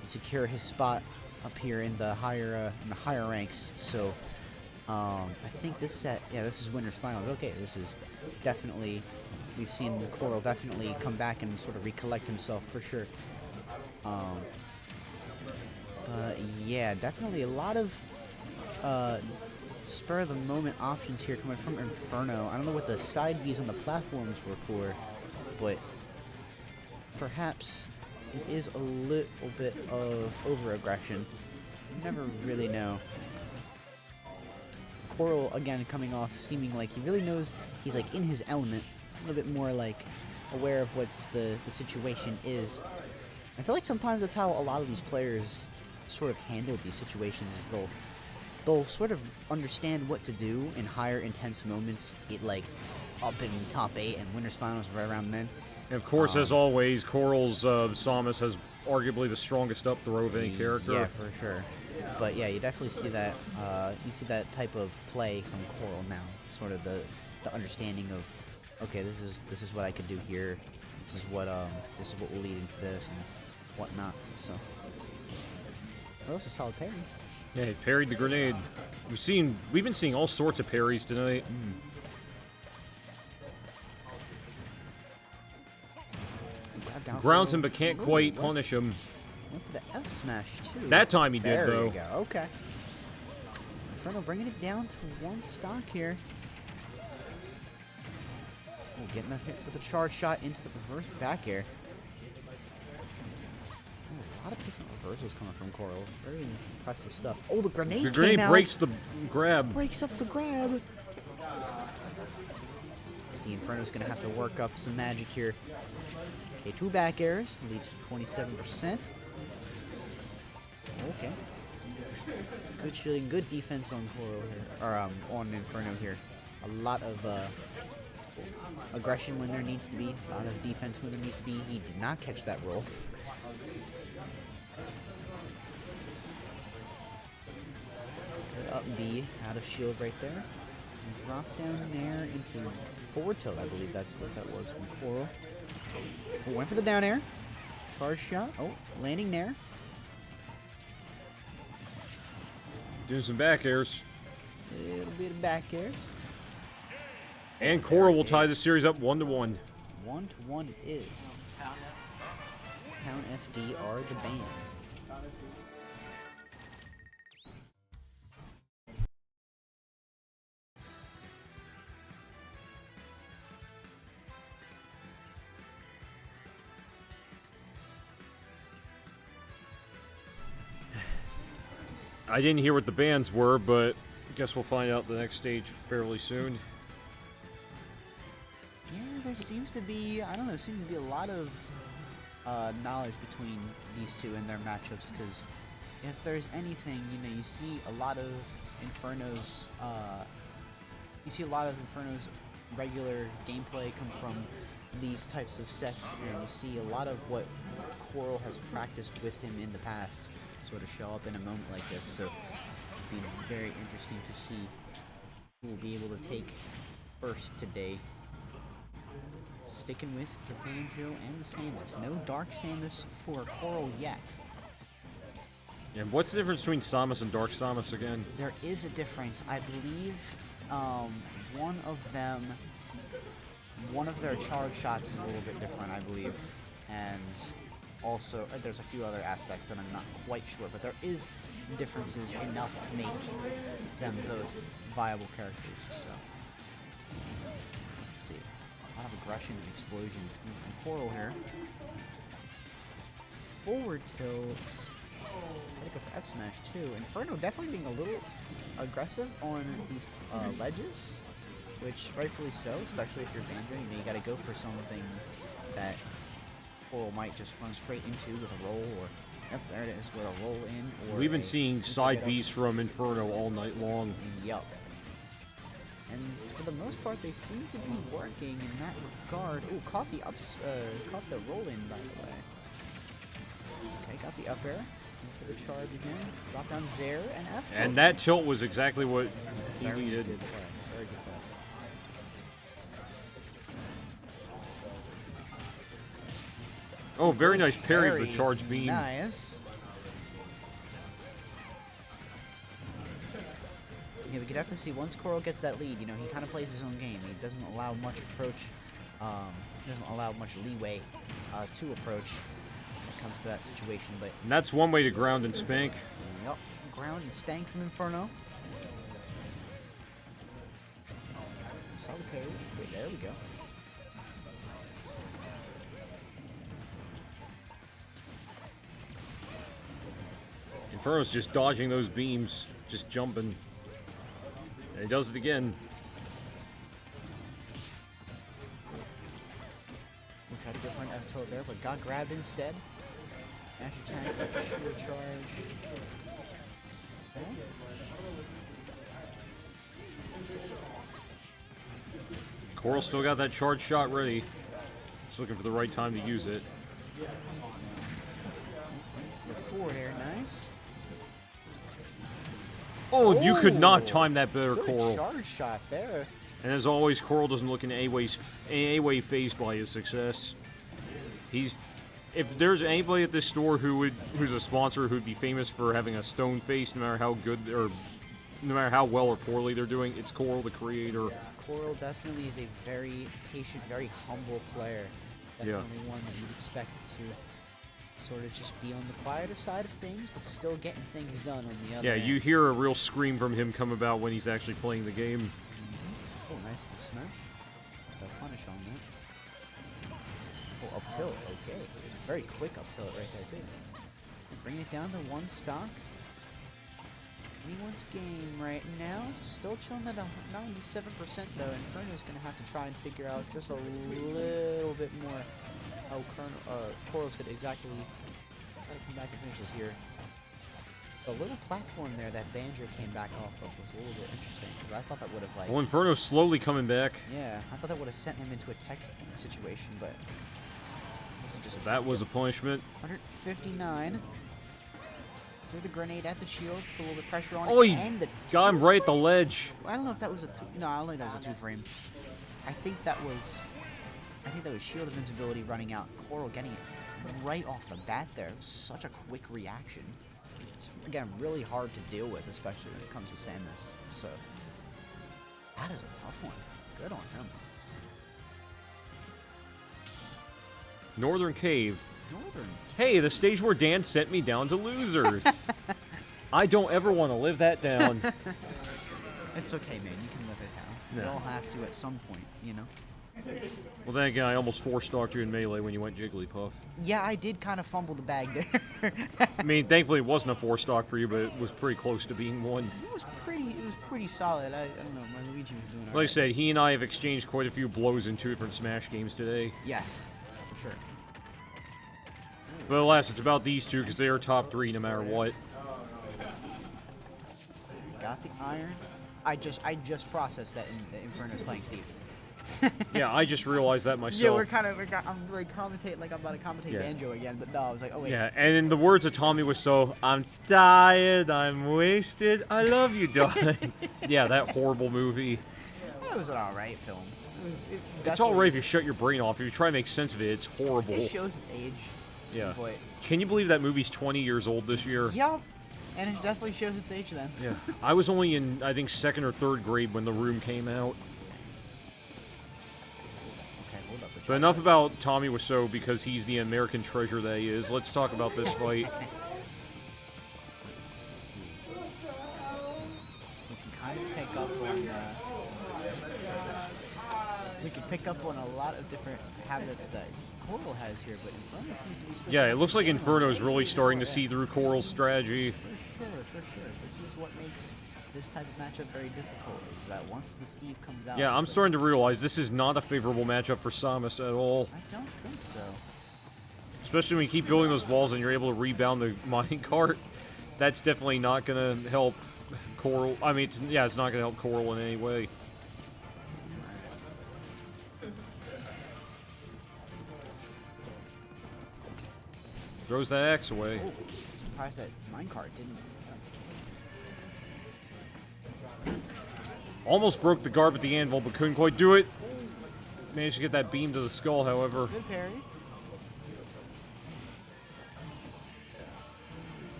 and secure his spot up here in the higher ranks. So I think this set, yeah, this is winners finals. Okay, this is definitely, we've seen Coral definitely come back and sort of recollect himself for sure. Yeah, definitely a lot of spur of the moment options here coming from Inferno. I don't know what the side Bs on the platforms were for, but perhaps it is a little bit of over-aggression. You never really know. Coral, again, coming off seeming like he really knows he's like in his element, a little bit more like aware of what the situation is. I feel like sometimes that's how a lot of these players sort of handle these situations, is they'll sort of understand what to do in higher intense moments, like up in top 8 and winners finals right around then. And of course, as always, Coral's Samus has arguably the strongest up throw of any character. Yeah, for sure. But yeah, you definitely see that. You see that type of play from Coral now. It's sort of the the understanding of, okay, this is what I could do here. This is what will lead into this and whatnot. So, that was a solid parry. Yeah, he parried the grenade. We've been seeing all sorts of parries tonight. Grounds him but can't quite punish him. Went for the F smash too. That time he did, there though. We go. Okay. Inferno bringing it down to one stock here. Oh, getting a hit with a charge shot into the reverse back air. Oh, a lot of different reversals coming from Coral. Very impressive stuff. Oh, the grenade The grenade came out. breaks the grab. Breaks up the grab. See, Inferno's going to have to work up some magic here. Okay, 2 back airs. Leads to 27%. Okay. Good shooting, good defense on Coral here. Or, on Inferno here. A lot of, aggression when there needs to be. A lot of defense when there needs to be. He did not catch that roll. Good up B, out of shield right there. And drop down there into forward tilt, I believe that's what that was from Coral. Oh, went for the down air. Charge shot. Oh, landing there. Doing some back airs. A little bit of back airs. And Coral will tie the series up 1-1. 1-1 it is. Town FD are the bands. I didn't hear what the bands were, but I guess we'll find out the next stage fairly soon. Yeah, there seems to be, I don't know, there seems to be a lot of knowledge between these two in their matchups, because if there's anything, you know, you see a lot of Inferno's, regular gameplay come from these types of sets, and you see a lot of what Coral has practiced with him in the past sort of show up in a moment like this, so it'll be very interesting to see who will be able to take first today. Sticking with the Banjo and the Samus. No Dark Samus for Coral yet. And what's the difference between Samus and Dark Samus again? There is a difference. I believe one of their charge shots is a little bit different, I believe. And also, there's a few other aspects that I'm not quite sure, but there is differences enough to make them both viable characters, so. Let's see. A lot of aggression and explosions coming from Coral here. Forward tilt. Try to go for F smash too. Inferno definitely being a little aggressive on these ledges, which rightfully so, especially if you're Banjo. You know, you gotta go for something that Coral might just run straight into with a roll, or yep, there it is, with a roll in. Or we've been seeing side Bs from Inferno all night long. Yup. And for the most part, they seem to be working in that regard. Oh, caught the roll in, by the way. Okay, got the up air. Into the charge again. Drop down Zair and F tilt. And that tilt was exactly what he Very needed. good play. Very good play. Oh, very nice parry of the Very charge beam. Nice. Yeah, we could definitely see once Coral gets that lead, you know, he kind of plays his own game. He doesn't allow much approach, doesn't allow much leeway to approach when it comes to that situation. But And that's one way to ground and spank. yep, ground and spank from Inferno. Solid parry. Wait, there we go. Inferno's just dodging those beams, just jumping. And he does it again. We'll try to go for an F tilt there, but got grabbed instead. Dash attack with a shield charge. Okay. Coral still got that charge shot ready. Just looking for the right time to use it. For the forward air, nice. Oh, you could not time that better, Good Coral. charge shot there. And as always, Coral doesn't look in any way phased by his success. If there's anybody at this store who's a sponsor who'd be famous for having a stone face, no matter how good or no matter how well or poorly they're doing, it's Coral, the creator. Coral definitely is a very patient, very humble player. Definitely one that you'd expect to sort of just be on the quieter side of things, but still getting things done on the other Yeah, end. you hear a real scream from him come about when he's actually playing the game. Oh, nice little smash. The punish on that. Oh, up tilt. Okay. Very quick up tilt right there, too. Bring it down to one stock. Anyone's game right now. Still chilling at 97% though. Inferno's going to have to try and figure out just a little bit more how Coral's going to exactly try to come back and finish this here. The little platform there that Banjo came back off of was a little bit interesting because I thought that would have like... Well, Inferno's slowly coming back. Yeah, I thought that would have sent him into a tech situation, but... Just that was a punishment. 159. Threw the grenade at the shield, put a little bit of pressure on Oh, it, he and the got him right at the ledge. I don't know if that was a no, I don't think that was a 2-frame. I think that was shield invincibility running out. Coral getting it right off the bat there. It was such a quick reaction. It's again really hard to deal with, especially when it comes to Samus. So that is a tough one. Good on him. Northern Cave. Northern. Hey, the stage where Dan sent me down to losers. I don't ever want to live that down. It's okay, man. You can live it down. We No. all have to at some point, you know? Well, then again, I almost four-stalked you in Melee when you went Jigglypuff. Yeah, I did kind of fumble the bag there. I mean, thankfully it wasn't a four-stock for you, but it was pretty close to being one. It was pretty solid. I don't know. My Luigi was doing Like I alright. said, he and I have exchanged quite a few blows in 2 different Smash games today. Yes, for sure. But alas, it's about these two because they are top 3 no matter what. Got the iron. I just processed that Inferno's playing Steve. Yeah, I just realized that myself. Yeah, I'm like commentating like I'm about to commentate Yeah. Banjo again, but no, I was like, oh wait. Yeah, and in the words of Tommy Wiseau, I'm tired, I'm wasted, I love you, darling. Yeah, that horrible movie. It was an alright film. It's definitely- alright if you shut your brain off. If you try to make sense of it, it's horrible. It shows its age. Yeah. But Can you believe that movie's 20 years old this year? yup. And it definitely shows its age then. Yeah. I was only in, I think, 2nd or 3rd grade when The Room came out. Okay, hold up. But enough about Tommy Wiseau because he's the American treasure that he is. Let's talk about this fight. Let's see. We can kind of pick up on. We can pick up on a lot of different habits that Coral has here, but Inferno seems to be. switching Yeah, it looks like things up. Inferno's really starting to see through Coral's strategy. For sure. This is what makes this type of matchup very difficult. Is that once the Steve comes out. Yeah, I'm it's like- starting to realize this is not a favorable matchup for Samus at all. I don't think so. Especially when you keep building those walls and you're able to rebound the mine cart. That's definitely not going to help Coral. I mean, it's not going to help Coral in any way. Throws that axe away. Oh, surprised that minecart didn't. Almost broke the guard with the anvil, but couldn't quite do it. Managed to get that beam to the skull, however. Good parry.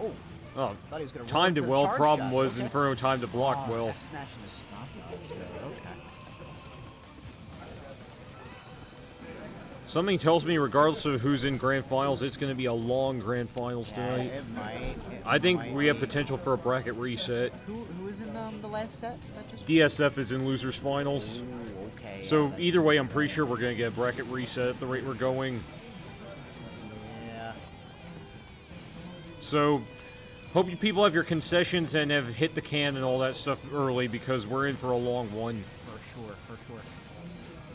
Oh, Oh, thought he was gonna roll timed it into the well. charge Problem shot. was Okay. Inferno timed to block Oh, well. that smash and a stop. Okay. Something tells me, regardless of who's in Grand Finals, it's going to be a long Grand Finals tonight. It might. I think might we have be. potential for a bracket reset. Who is in the last set? That just. DSF is in losers finals. Ooh, okay. So yeah, that's- either way, I'm pretty sure we're going to get a bracket reset at the rate we're going. Yeah. So hope you people have your concessions and have hit the can and all that stuff early because we're in for a long one. For sure.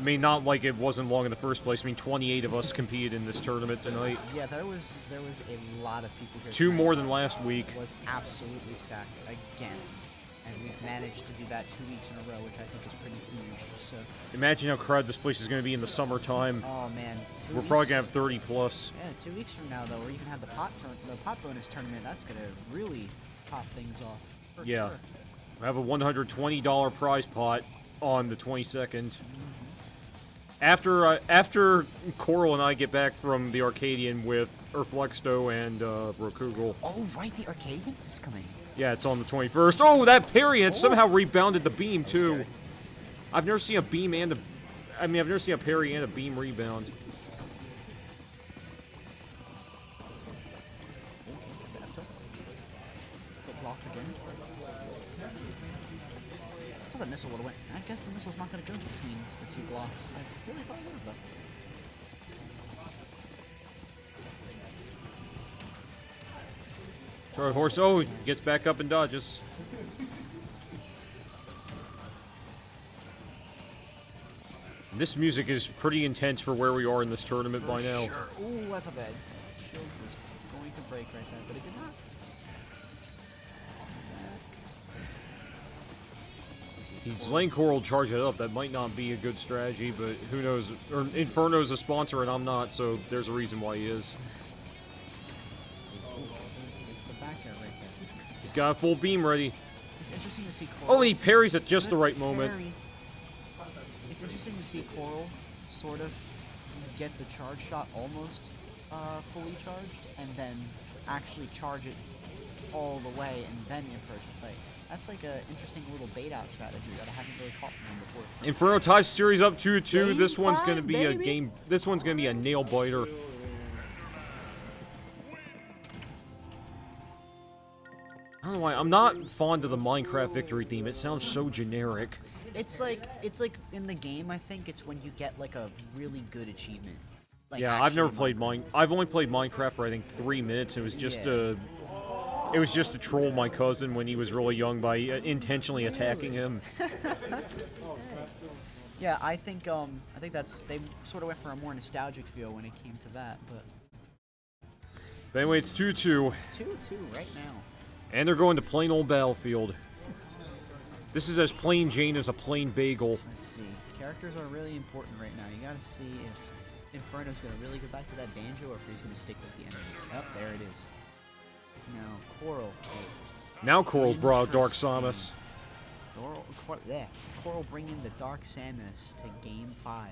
I mean, not like it wasn't long in the first place. I mean, 28 of us competed in this tournament tonight. Yeah, there was a lot of people here. 2 tonight. more than last week. Was absolutely stacked again. And we've managed to do that 2 weeks in a row, which I think is pretty huge. So, Imagine how crowded this place is going to be in the summertime. oh man, We're probably going to have 30 plus. Yeah, 2 weeks from now, though, we're even have the pot bonus tournament. That's gonna really pop things off. For Yeah. sure. We have a $120 prize pot on the 22nd. After Coral and I get back from the Arcadian with Urflexto and Rokugel. Oh right, the Arcadians is coming. Yeah, it's on the 21st. Oh, that parry and somehow rebounded the beam too. I've never seen a beam and I've never seen a parry and a beam rebound. Blocked again. I thought the missile would have went. I guess the missile's not gonna go between the two blocks. I really thought it would have though. Sorry, horse. Oh, he gets back up and dodges. This music is pretty intense for where we are in this tournament by now. Ooh, I thought that shield was going to break right there, but it did not. He's letting Coral charge it up. That might not be a good strategy, but who knows? Or Inferno's a sponsor and I'm not, so there's a reason why he is. It's the back air right there. He's got a full beam ready. It's interesting to see Coral. Oh, and he parries at just the right moment. It's interesting to see Coral sort of get the charge shot almost fully charged, and then actually charge it all the way, and then approach a fight. That's like an interesting little bait out strategy that I haven't really caught from him before. Inferno ties the series up 2-2. Game This one's going to 5, be baby. a game. This one's going to be a nail biter. I don't know why. I'm not fond of the Minecraft victory theme. It sounds so generic. It's like in the game. I think it's when you get like a really good achievement. Like Yeah, I've never actually played I've only played Minecraft for I think 3 minutes. It was just it was just to troll my cousin when he was really young by intentionally attacking him. Yeah, I think that's they sort of went for a more nostalgic feel when it came to that, but But anyway, it's 2-2, 2-2 right now. and they're going to plain old Battlefield. This is as plain Jane as a plain bagel. Let's see. Characters are really important right now. You gotta see if Inferno's gonna really go back to that banjo or if he's gonna stick with the enemy. Yep, there it is. Now, Coral. Now Coral's brought out Dark Samus. Coral bringing the Dark Samus to Game 5.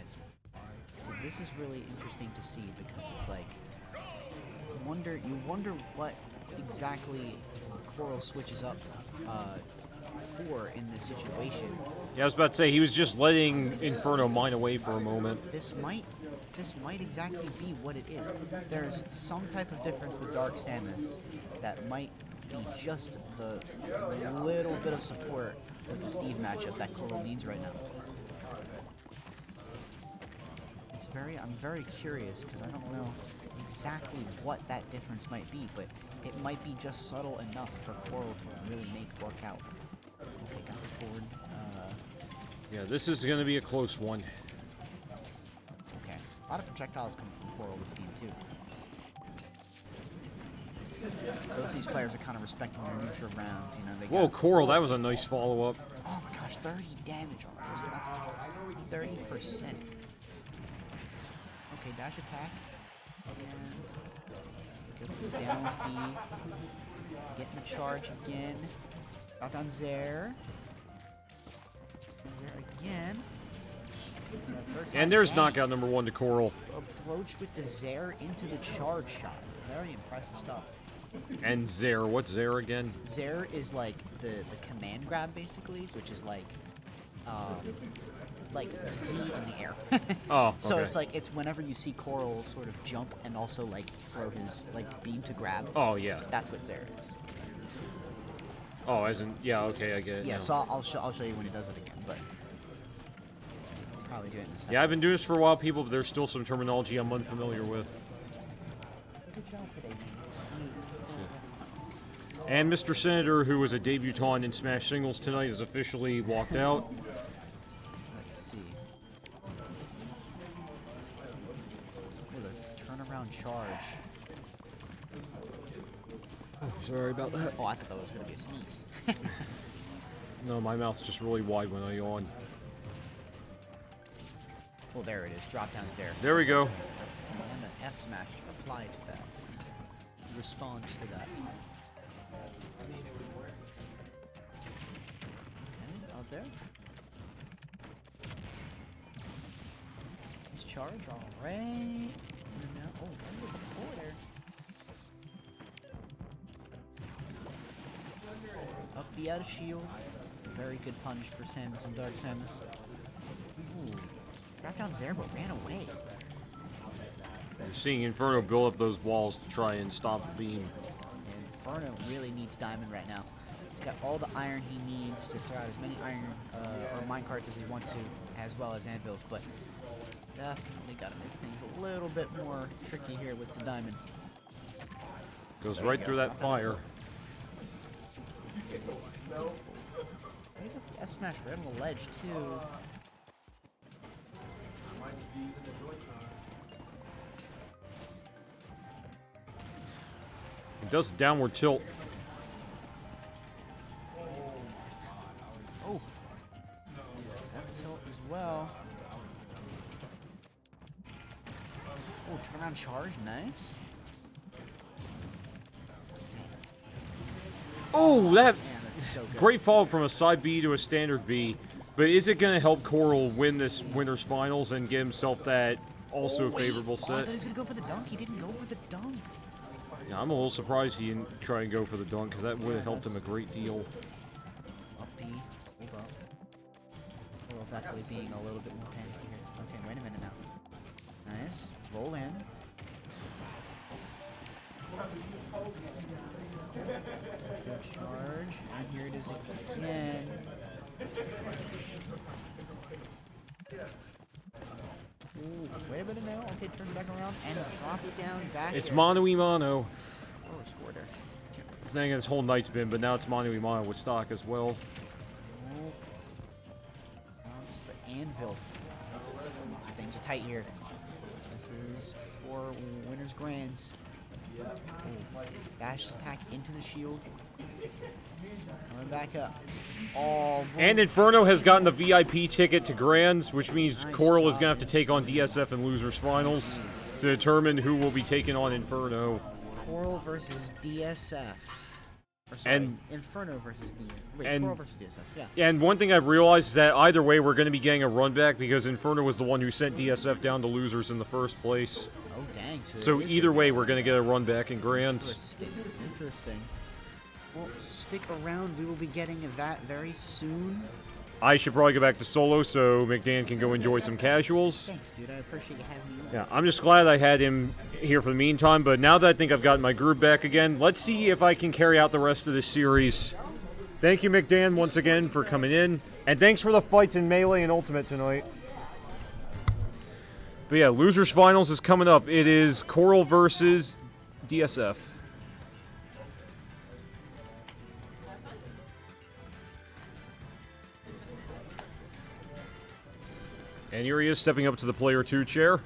So this is really interesting to see because it's like you wonder what exactly Coral switches up for in this situation. Yeah, I was about to say he was just letting Inferno mine away for a moment. This might exactly be what it is. There's some type of difference with Dark Samus that might be just the little bit of support with the Steve matchup that Coral needs right now. I'm very curious because I don't know exactly what that difference might be, but it might be just subtle enough for Coral to really make work out. Okay, got the forward. Yeah, this is going to be a close one. Okay, a lot of projectiles coming from Coral this game too. Both these players are kind of respecting their neutral rounds. You know, they Whoa, got, Coral, that was a nice follow-up. oh my gosh, 30 damage almost. That's 30%. Okay, dash attack. And go for the down B. Getting the charge again. Out on Zaire. Zaire again. And there's knockout number 1 to Coral. Approach with the Zaire into the charge shot. Very impressive stuff. And Zaire. What's Zaire again? Zaire is like the command grab basically, which is like Z in the air. Oh, So okay. it's like it's whenever you see Coral sort of jump and also like throw his like beam to grab. Oh, yeah. That's what Zaire is. Oh, as in, yeah, okay, I get it. Yeah, now. so I'll show you when he does it again, but I'll probably do it in a second. Yeah, I've been doing this for a while, people, but there's still some terminology I'm unfamiliar with. Good job today, man. And Mr. Senator, who was a debutant in Smash Singles tonight, is officially walked out. Let's see. Oh, the turnaround charge. Sorry about that. Oh, I thought that was going to be a sneeze. No, my mouth's just really wide when I yawn. Well, there it is. Drop down there. There we go. And an F smash applied to that. Responds to that. Okay, out there. Nice charge, alright. And now, oh, right with the floor there. Up the out of shield. Very good punish for Samus and Dark Samus. Ooh. Dropped down Zerbo, ran away. You're seeing Inferno build up those walls to try and stop the beam. Inferno really needs Diamond right now. He's got all the iron he needs to throw out as many iron or minecarts as he wants to, as well as anvils, but definitely got to make things a little bit more tricky here with the Diamond. Goes right through that fire. S-Smash right on the ledge, too. It does downward tilt. Oh. F tilt as well. Oh, turn around charge, nice. Oh, that Man, that's so good. great fall from a side B to a standard B. But is it going to help Coral win this Winners Finals and get himself that also favorable Oh, I set? thought he was going to go for the dunk. He didn't go for the dunk. Yeah, I'm a little surprised he didn't try and go for the dunk because that would have helped him a great deal. Up B. Hold up. Coral definitely being a little bit more panicky here. Okay, wait a minute now. Nice. Roll in. Good charge. And here it is again. Ooh, wait a minute now. Okay, turn back around and drop it down back. It's air. Mano y Mano. Oh, it's forward air. Thing this whole night's been, but now it's Mano y Mano with stock as well. Oh. Bounce the anvil. Things are tight here. This is for Winners Grands. Ooh. Dash attack into the shield. Coming back up. Oh, And Inferno has gotten the VIP ticket to Grands, which means Nice Coral is job, going to have to take on DSF in Losers Finals to determine who will be taking on Inferno. Coral versus DSF. Or sorry, And- Inferno versus DSF. Wait, and- Coral versus DSF. Yeah. And one thing I've realized is that either way, we're going to be getting a run back because Inferno was the one who sent DSF down to Losers in the first place. Oh, dang. So it is either gonna way, be we're going to get a run back in Grands. Interesting. Interesting. Well, stick around. We will be getting that very soon. I should probably go back to solo so McDan can go enjoy some casuals. Thanks, dude. I appreciate you having me on. Yeah, I'm just glad I had him here for the meantime, but now that I think I've gotten my groove back again, let's see if I can carry out the rest of this series. Thank you, McDan, once again for coming in, and thanks for the fights in Melee and Ultimate tonight. But yeah, Losers Finals is coming up. It is Coral versus DSF. And here he is stepping up to the player 2 chair.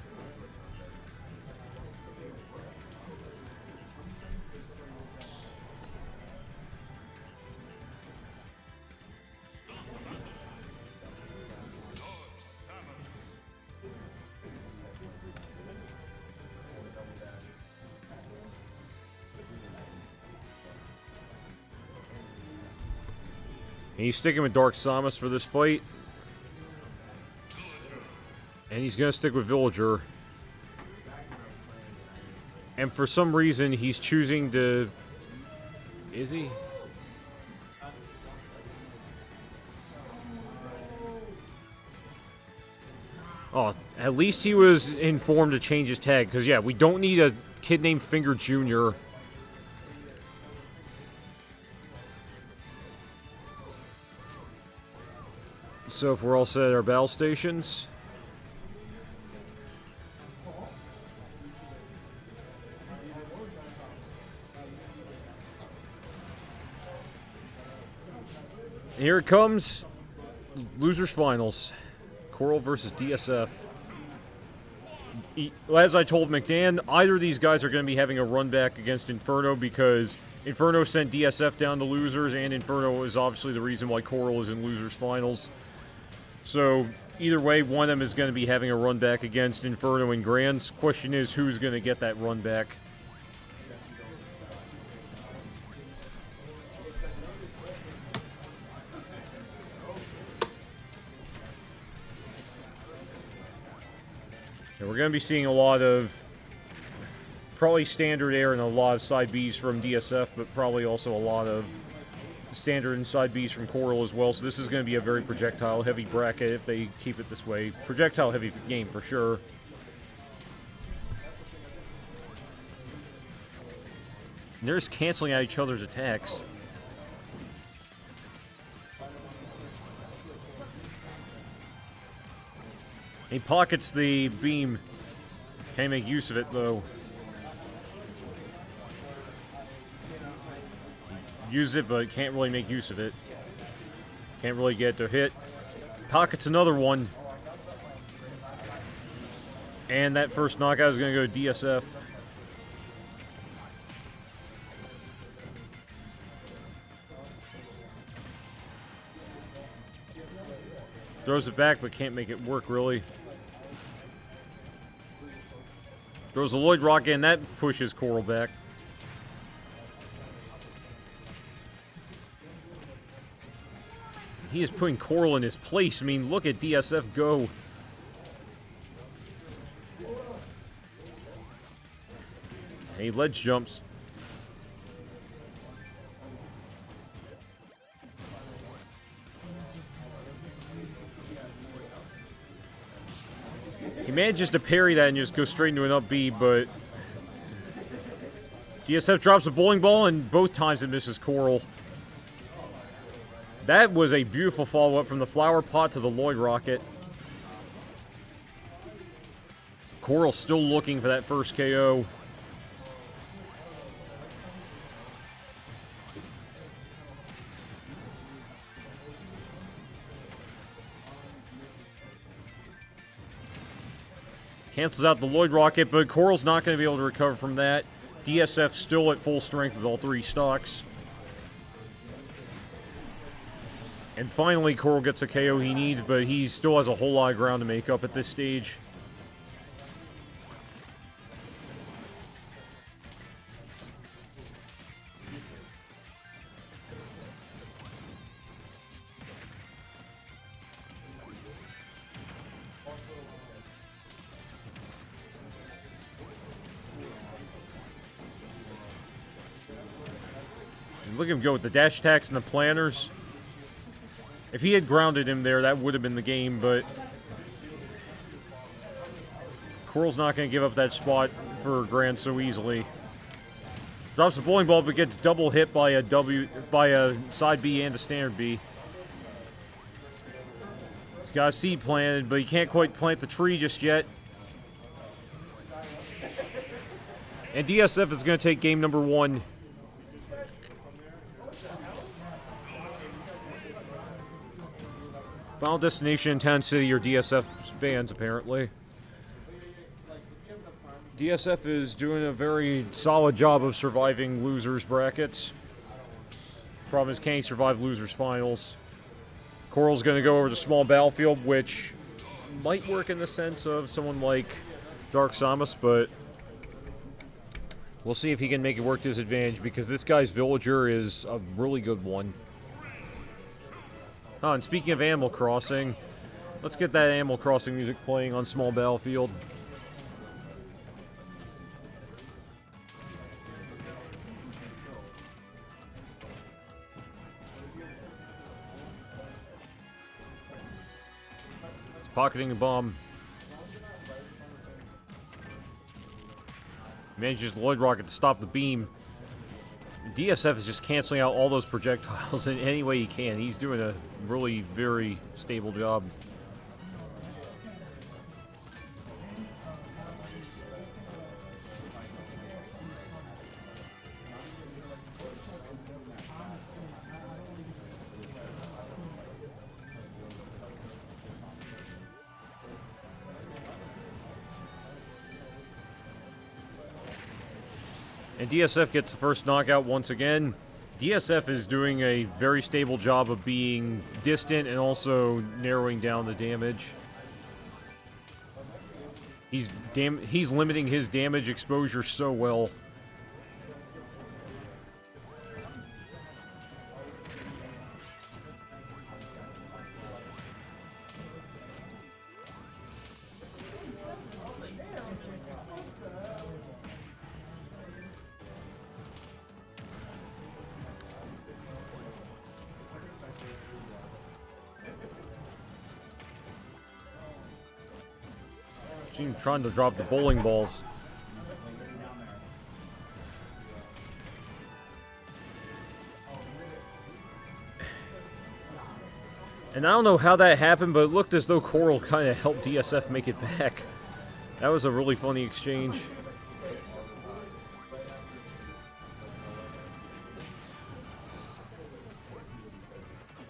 And he's sticking with Dark Samus for this fight. And he's going to stick with Villager. And for some reason, he's choosing to... Is he? Oh, at least he was informed to change his tag. Because, yeah, we don't need a kid named Finger Jr. So if we're all set at our battle stations... Here it comes. Losers Finals. Coral versus DSF. as I told McDan, either of these guys are going to be having a run back against Inferno because Inferno sent DSF down to losers, and Inferno is obviously the reason why Coral is in losers finals. So either way, one of them is going to be having a run back against Inferno and Grands. Question is, who's going to get that run back? And we're going to be seeing a lot of probably standard air and a lot of side Bs from DSF, but probably also a lot of standard and side Bs from Coral as well. So this is going to be a very projectile-heavy bracket if they keep it this way. Projectile-heavy game for sure. And they're just canceling out each other's attacks. He pockets the beam. Can't make use of it, though. Use it, but can't really make use of it. Can't really get to hit. Pockets another one. And that first knockout is going to go to DSF. Throws it back, but can't make it work, really. Throws the Lloyd Rocket, and that pushes Coral back. He is putting Coral in his place. I mean, look at DSF go. He ledge jumps. He manages to parry that and just go straight into an up B, but DSF drops a bowling ball, and both times it misses Coral. That was a beautiful follow-up from the flower pot to the Lloyd Rocket. Coral still looking for that first KO. Cancels out the Lloyd Rocket, but Coral's not going to be able to recover from that. DSF still at full strength with all three stocks. And finally, Coral gets a KO he needs, but he still has a whole lot of ground to make up at this stage. And look at him go with the dash attacks and the planners. If he had grounded him there, that would have been the game, but Coral's not going to give up that spot for Grant so easily. Drops the bowling ball, but gets double hit by a side B and a standard B. He's got a seed planted, but he can't quite plant the tree just yet. And DSF is going to take game number 1. Final Destination in Town City are DSF fans, apparently. DSF is doing a very solid job of surviving losers brackets. Problem is, can he survive losers finals? Coral's going to go over to Small Battlefield, which might work in the sense of someone like Dark Samus, but we'll see if he can make it work to his advantage, because this guy's Villager is a really good one. Oh, and speaking of Animal Crossing, let's get that Animal Crossing music playing on Small Battlefield. It's pocketing a bomb. Manages the Lloyd Rocket to stop the beam. DSF is just canceling out all those projectiles in any way he can. He's doing a really very stable job. And DSF gets the first knockout once again. DSF is doing a very stable job of being distant and also narrowing down the damage. He's limiting his damage exposure so well. She's trying to drop the bowling balls. And I don't know how that happened, but it looked as though Coral kind of helped DSF make it back. That was a really funny exchange.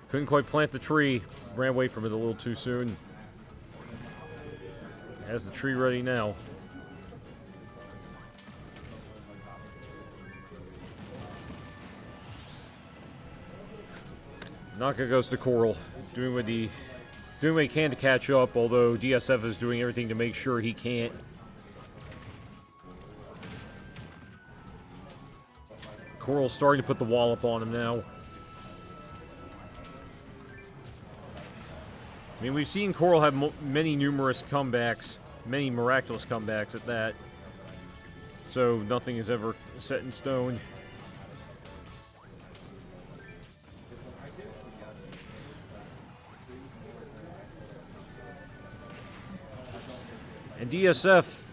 Couldn't quite plant the tree. Ran away from it a little too soon. Has the tree ready now. Naka goes to Coral, doing what he can to catch up, although DSF is doing everything to make sure he can't. Coral's starting to put the wallop on him now. I mean, we've seen Coral have many numerous comebacks, many miraculous comebacks at that. So nothing is ever set in stone. And DSF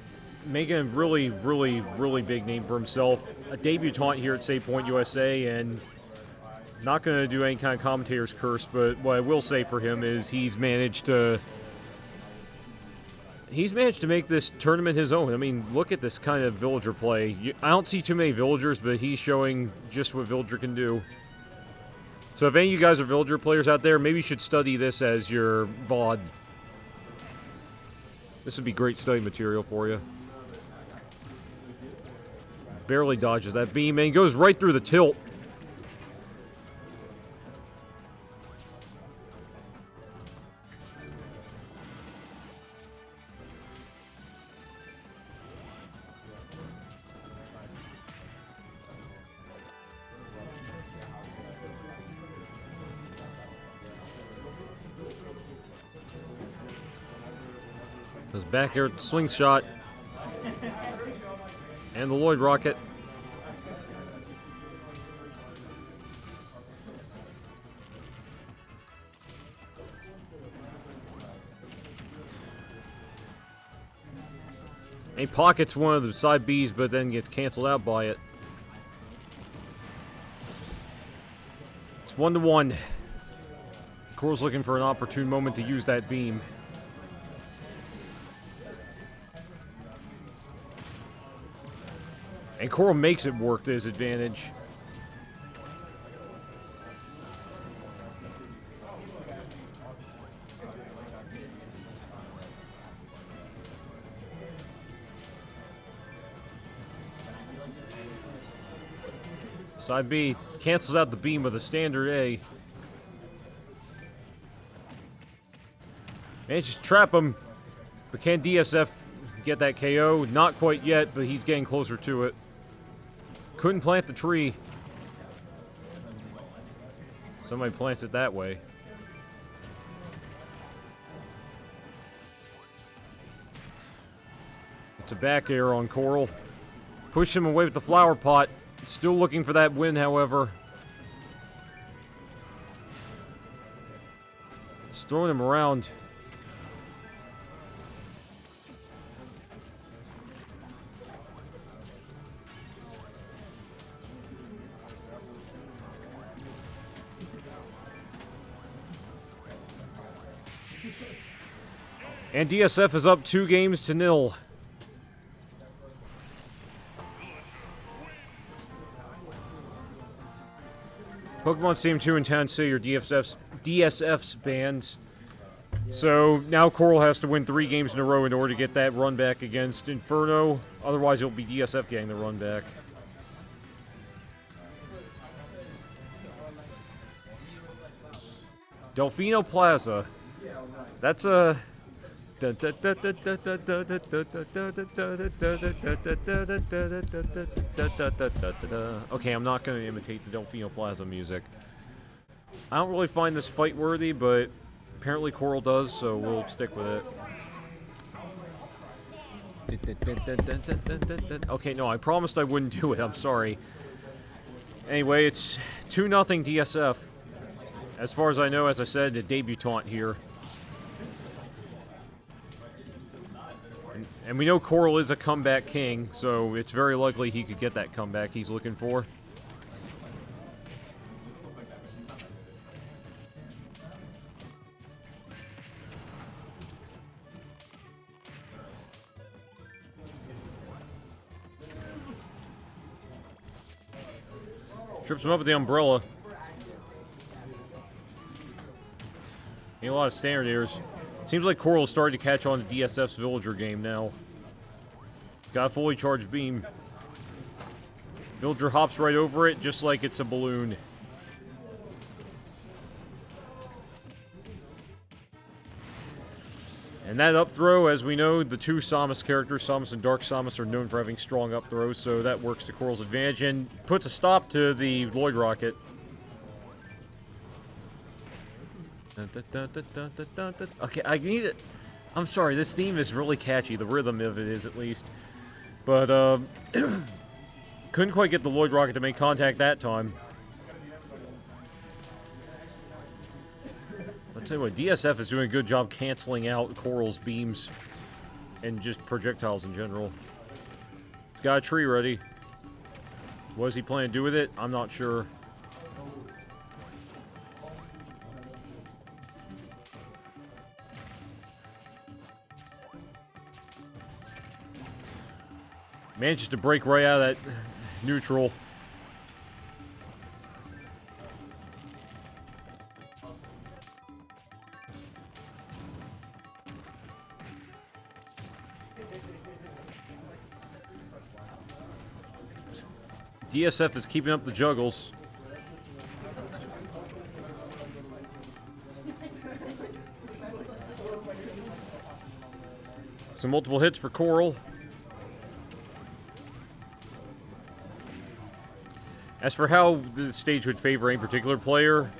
making a really, really, really big name for himself. A debutant here at Save Point USA, and not going to do any kind of commentator's curse, but what I will say for him is he's managed to make this tournament his own. I mean, look at this kind of villager play. I don't see too many villagers, but he's showing just what villager can do. So if any of you guys are villager players out there, maybe you should study this as your VOD. This would be great study material for you. Barely dodges that beam and goes right through the tilt. Goes back air slingshot. And the Lloyd rocket. He pockets one of the side Bs, but then gets canceled out by it. It's 1-1. Coral's looking for an opportune moment to use that beam. And Coral makes it work to his advantage. Side B cancels out the beam with a standard A. Manages to trap him, but can DSF get that KO? Not quite yet, but he's getting closer to it. Couldn't plant the tree. Somebody plants it that way. It's a back air on Coral. Push him away with the flower pot. Still looking for that win, however. It's throwing him around. And DSF is up 2-0. Pokemon Stadium 2 and Town City are DSF's bans. So now Coral has to win 3 games in a row in order to get that run back against Inferno. Otherwise, it'll be DSF getting the run back. Delfino Plaza. That's a. Okay, I'm not going to imitate the Delfino Plaza music. I don't really find this fight worthy, but apparently Coral does, so we'll stick with it. Okay, no, I promised I wouldn't do it. I'm sorry. Anyway, it's 2-0 DSF. As far as I know, as I said, a debutante here. And we know Coral is a comeback king, so it's very likely he could get that comeback he's looking for. Trips him up with the umbrella. Ain't a lot of standard airs. Seems like Coral's starting to catch on to DSF's Villager game now. He's got a fully charged beam. Villager hops right over it just like it's a balloon. And that up throw, as we know, the two Samus characters, Samus and Dark Samus, are known for having strong up throws, so that works to Coral's advantage and puts a stop to the Lloyd Rocket. Okay, I need it. I'm sorry, this theme is really catchy. The rhythm of it is, at least. But, couldn't quite get the Lloyd Rocket to make contact that time. I'll tell you what, DSF is doing a good job canceling out Coral's beams and just projectiles in general. He's got a tree ready. What does he plan to do with it? I'm not sure. Manages to break right out of that neutral. DSF is keeping up the juggles. Some multiple hits for Coral. As for how the stage would favor any particular player,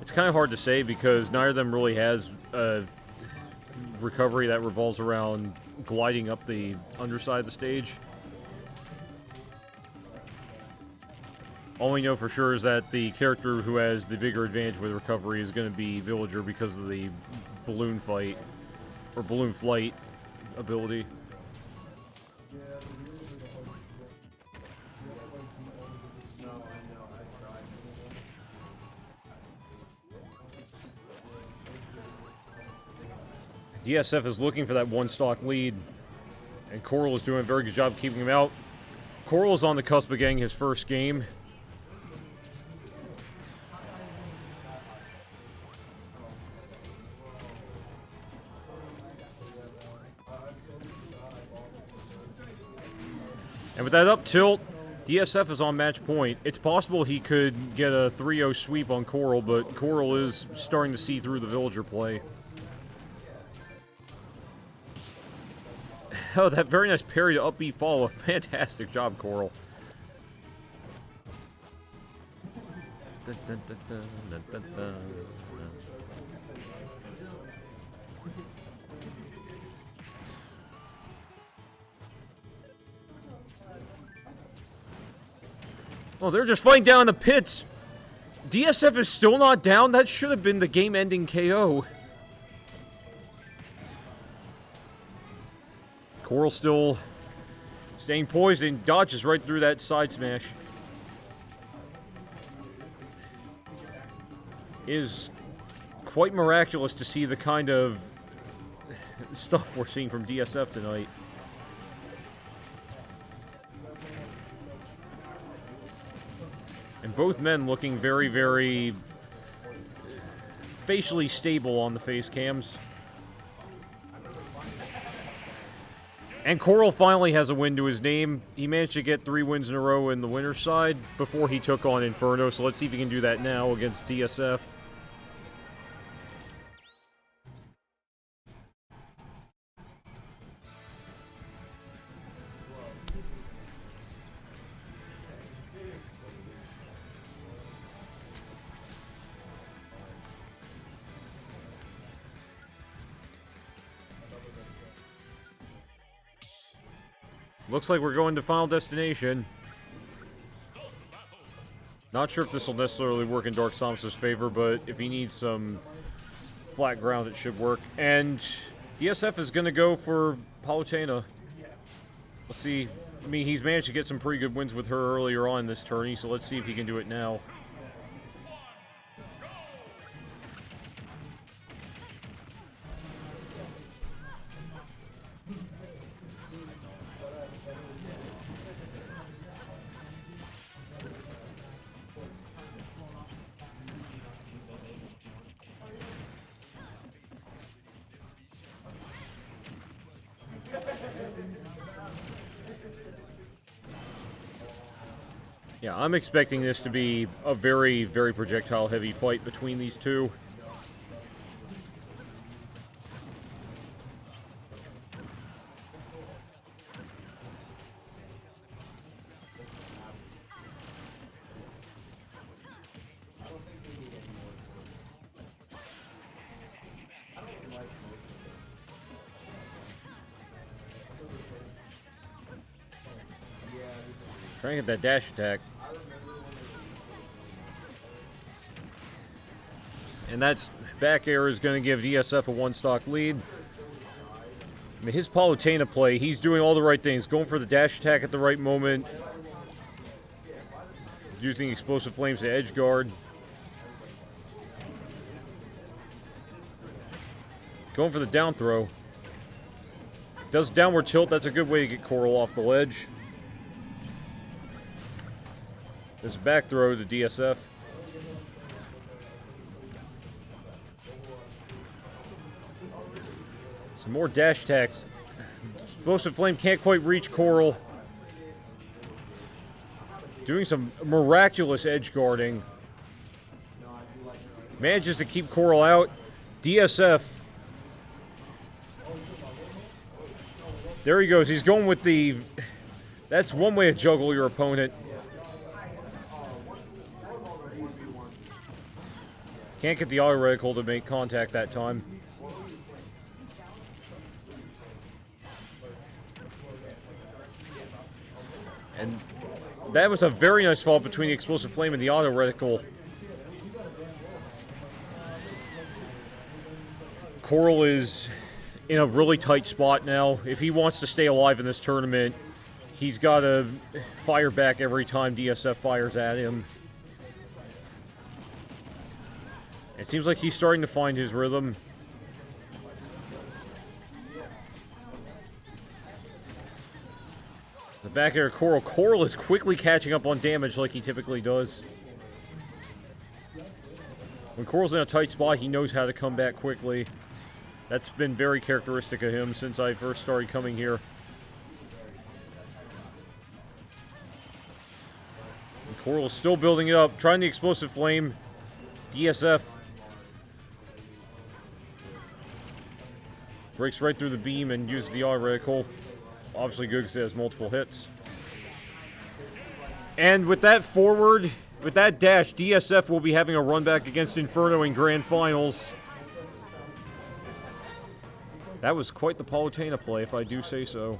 it's kind of hard to say because neither of them really has a recovery that revolves around gliding up the underside of the stage. All we know for sure is that the character who has the bigger advantage with recovery is going to be Villager because of the balloon fight, or balloon flight ability. DSF is looking for that one-stock lead, and Coral is doing a very good job keeping him out. Coral is on the cusp of getting his first game. And with that up tilt, DSF is on match point. It's possible he could get a 3-0 sweep on Coral, but Coral is starting to see through the Villager play. Oh, that very nice parry to upbeat follow. Fantastic job, Coral. Oh, they're just fighting down in the pits. DSF is still not down. That should have been the game-ending KO. Coral still staying poised and dodges right through that side smash. It is quite miraculous to see the kind of stuff we're seeing from DSF tonight. And both men looking very, very facially stable on the face cams. And Coral finally has a win to his name. He managed to get 3 wins in a row in the winner's side before he took on Inferno, so let's see if he can do that now against DSF. Looks like we're going to Final Destination. Not sure if this will necessarily work in Dark Samus' favor, but if he needs some flat ground, it should work. And DSF is going to go for Palutena. Let's see. I mean, he's managed to get some pretty good wins with her earlier on in this tourney, so let's see if he can do it now. Yeah, I'm expecting this to be a very, very projectile-heavy fight between these two. Trying to get that dash attack. And that's back air is going to give DSF a one-stock lead. I mean, his Palutena play, he's doing all the right things. Going for the dash attack at the right moment. Using explosive flames to edge guard. Going for the down throw. Does downward tilt. That's a good way to get Coral off the ledge. There's a back throw to DSF. Some more dash attacks. Explosive Flame can't quite reach Coral. Doing some miraculous edge guarding. Manages to keep Coral out. DSF. There he goes. He's going with the... That's one way to juggle your opponent. Can't get the auto reticle to make contact that time. And that was a very nice fall between the Explosive Flame and the auto reticle. Coral is in a really tight spot now. If he wants to stay alive in this tournament, he's got to fire back every time DSF fires at him. It seems like he's starting to find his rhythm. The back air Coral. Coral is quickly catching up on damage like he typically does. When Coral's in a tight spot, he knows how to come back quickly. That's been very characteristic of him since I first started coming here. And Coral is still building it up, trying the Explosive Flame. DSF breaks right through the beam and uses the auto reticle. Obviously good because it has multiple hits. And with that forward, with that dash, DSF will be having a run back against Inferno in Grand Finals. That was quite the Palutena play, if I do say so.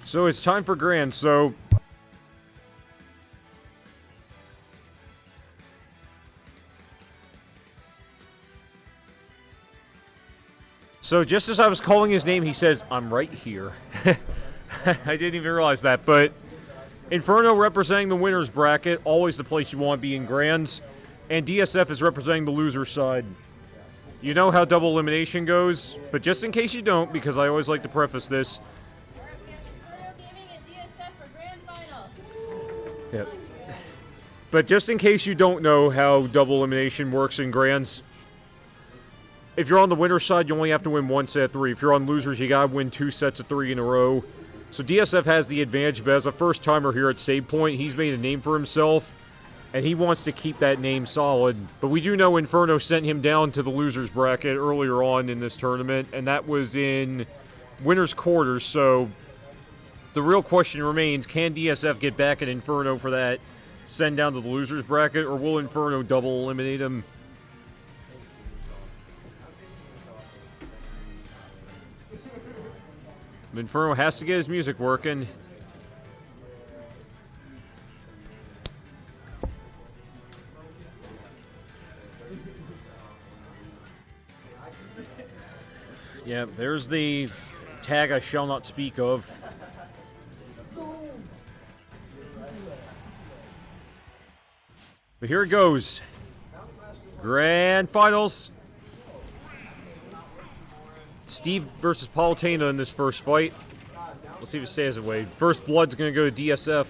So it's time for Grand, So just as I was calling his name, he says, "I'm right here." I didn't even realize that, but Inferno representing the winner's bracket, always the place you want to be in Grands, and DSF is representing the loser's side. You know how double elimination goes, but just in case you don't, because I always like to preface this. Inferno Gaming and DSF for Grand Finals. Yep. But just in case you don't know how double elimination works in Grands, if you're on the winner's side, you only have to win one set of three. If you're on losers, you gotta win 2 sets of 3 in a row. So DSF has the advantage, but as a first-timer here at Save Point, he's made a name for himself, and he wants to keep that name solid. But we do know Inferno sent him down to the losers bracket earlier on in this tournament, and that was in winner's quarters, so the real question remains, can DSF get back at Inferno for that send down to the losers bracket, or will Inferno double eliminate him? Inferno has to get his music working. Yeah, there's the tag I shall not speak of. But here it goes. Grand Finals. Steve versus Palutena in this first fight. Let's see if it stays that way. First blood's going to go to DSF.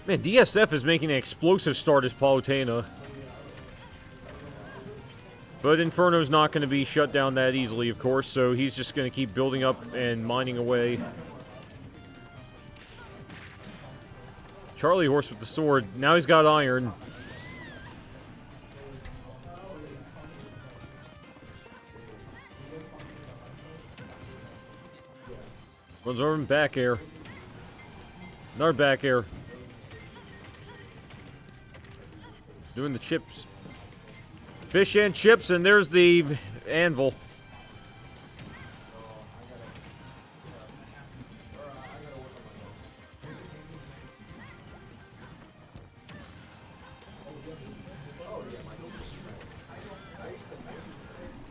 Man, DSF is making an explosive start as Palutena. But Inferno's not going to be shut down that easily, of course, so he's just going to keep building up and mining away. Charlie Horse with the sword. Now he's got iron. Runs over and back air. Another back air. Doing the chips. Fish and chips, and there's the anvil.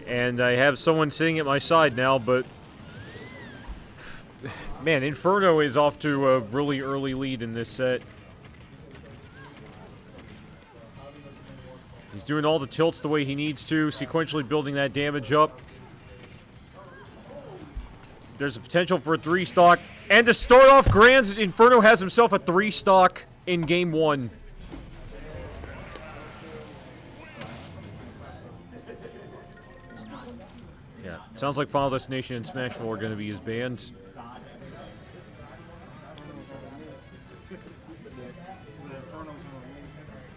And I have someone sitting at my side now, but man, Inferno is off to a really early lead in this set. He's doing all the tilts the way he needs to, sequentially building that damage up. There's a potential for a 3-stock. And to start off Grands, Inferno has himself a 3-stock in game 1. Yeah, sounds like Final Destination and Smashville are going to be his bands.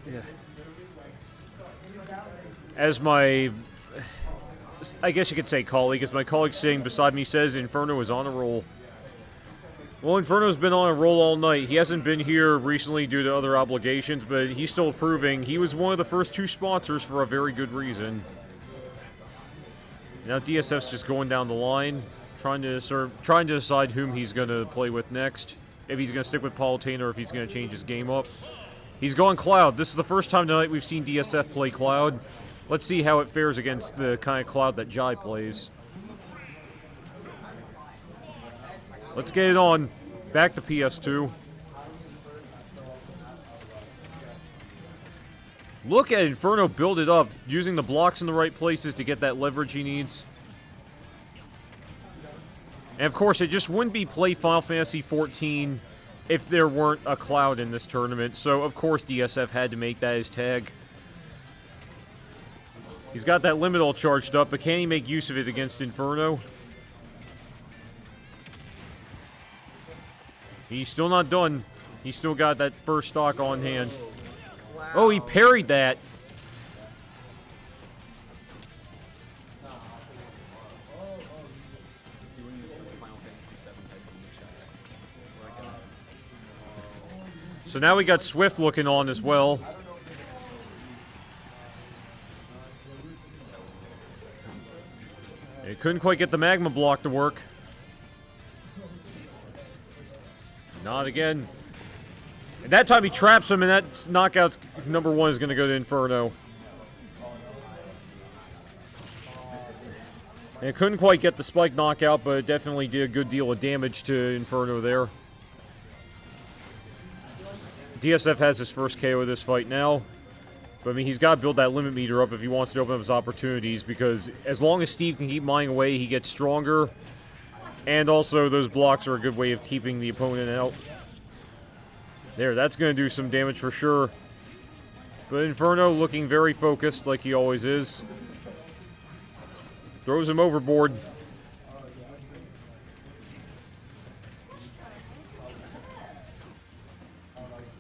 Yeah. As my, I guess you could say colleague, as my colleague sitting beside me says, Inferno is on a roll. Well, Inferno's been on a roll all night. He hasn't been here recently due to other obligations, but he's still proving he was one of the first 2 sponsors for a very good reason. Now DSF's just going down the line, trying to decide whom he's going to play with next. If he's going to stick with Palutena or if he's going to change his game up. He's gone Cloud. This is the first time tonight we've seen DSF play Cloud. Let's see how it fares against the kind of Cloud that Jai plays. Let's get it on. Back to PS2. Look at Inferno build it up, using the blocks in the right places to get that leverage he needs. And of course, it just wouldn't be play Final Fantasy XIV if there weren't a Cloud in this tournament. So, of course, DSF had to make that his tag. He's got that limit all charged up, but can he make use of it against Inferno? He's still not done. He's still got that first stock on hand. Wow. Oh, he parried that. So now we got Swift looking on as well. It couldn't quite get the Magma block to work. Not again. And that time he traps him, and that knockout's number 1 is going to go to Inferno. And it couldn't quite get the spike knockout, but it definitely did a good deal of damage to Inferno there. DSF has his first KO of this fight now. But I mean, he's got to build that limit meter up if he wants to open up his opportunities, because as long as Steve can keep mining away, he gets stronger. And also, those blocks are a good way of keeping the opponent out. There, that's going to do some damage for sure. But Inferno looking very focused, like he always is. Throws him overboard.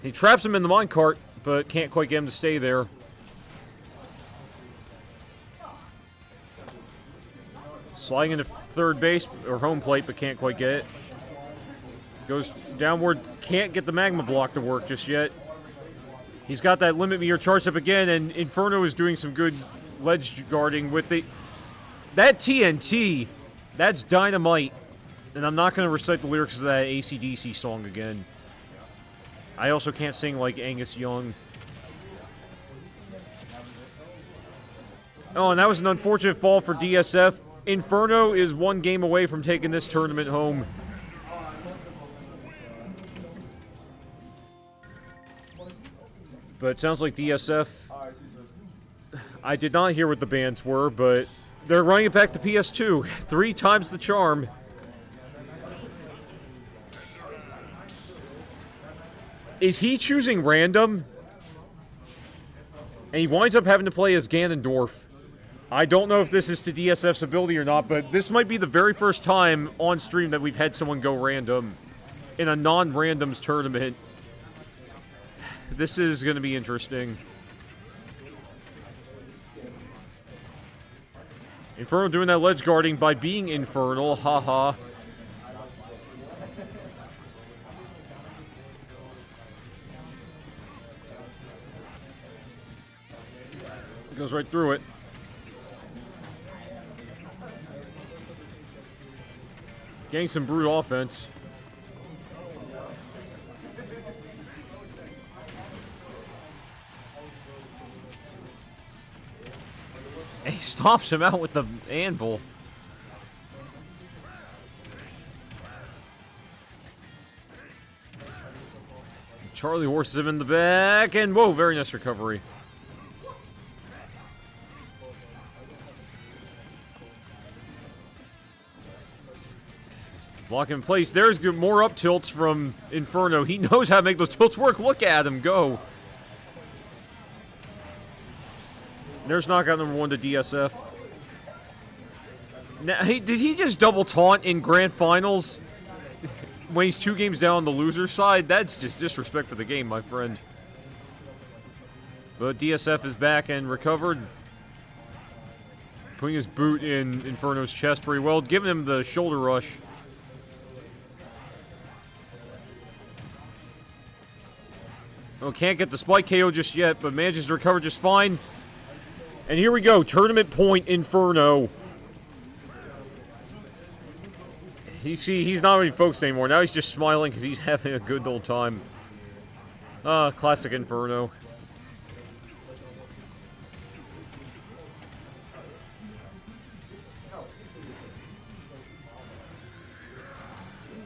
He traps him in the minecart. but can't quite get him to stay there. Sliding into third base, or home plate, but can't quite get it. Goes downward, can't get the magma block to work just yet. He's got that limit meter charged up again, and Inferno is doing some good ledge guarding with the... That TNT, that's dynamite. And I'm not going to recite the lyrics of that AC/DC song again. I also can't sing like Angus Young. Oh, and that was an unfortunate fall for DSF. Inferno is one game away from taking this tournament home. But it sounds like DSF... I did not hear what the bands were, but they're running it back to PS2. 3 times the charm. Is he choosing random? And he winds up having to play as Ganondorf. I don't know if this is to DSF's ability or not, but this might be the very first time on stream that we've had someone go random in a non-randoms tournament. This is going to be interesting. Inferno doing that ledge guarding by being infernal, haha. Goes right through it. Getting some brute offense. And he stomps him out with the anvil. Charlie horses him in the back, and whoa, very nice recovery. Block in place. There's more up tilts from Inferno. He knows how to make those tilts work. Look at him go. There's knockout number 1 to DSF. Now, did he just double taunt in grand finals when he's 2 games down on the loser side? That's just disrespect for the game, my friend. But DSF is back and recovered. Putting his boot in Inferno's chest pretty well, giving him the shoulder rush. Oh, can't get the spike KO just yet, but manages to recover just fine. And here we go, tournament point Inferno. He's not really focused anymore. Now he's just smiling because he's having a good old time. Classic Inferno.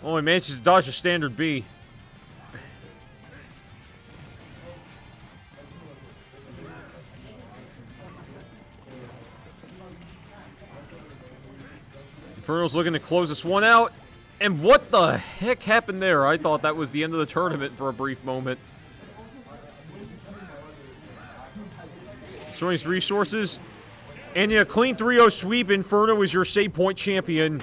Oh, he manages to dodge a standard B. Inferno's looking to close this one out. And what the heck happened there? I thought that was the end of the tournament for a brief moment. Destroying his resources. And in a clean 3-0 sweep, Inferno is your save point champion.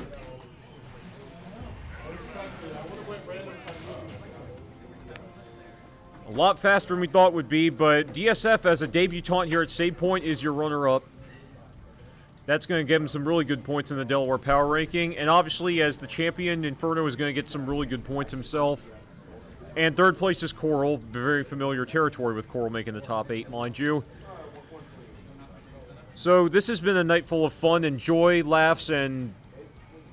A lot faster than we thought it would be, but DSF as a debutante here at save point is your runner-up. That's going to give him some really good points in the Delaware Power Ranking. And obviously, as the champion, Inferno is going to get some really good points himself. And third place is Coral. Very familiar territory with Coral making the top 8, mind you. So this has been a night full of fun and joy, laughs, and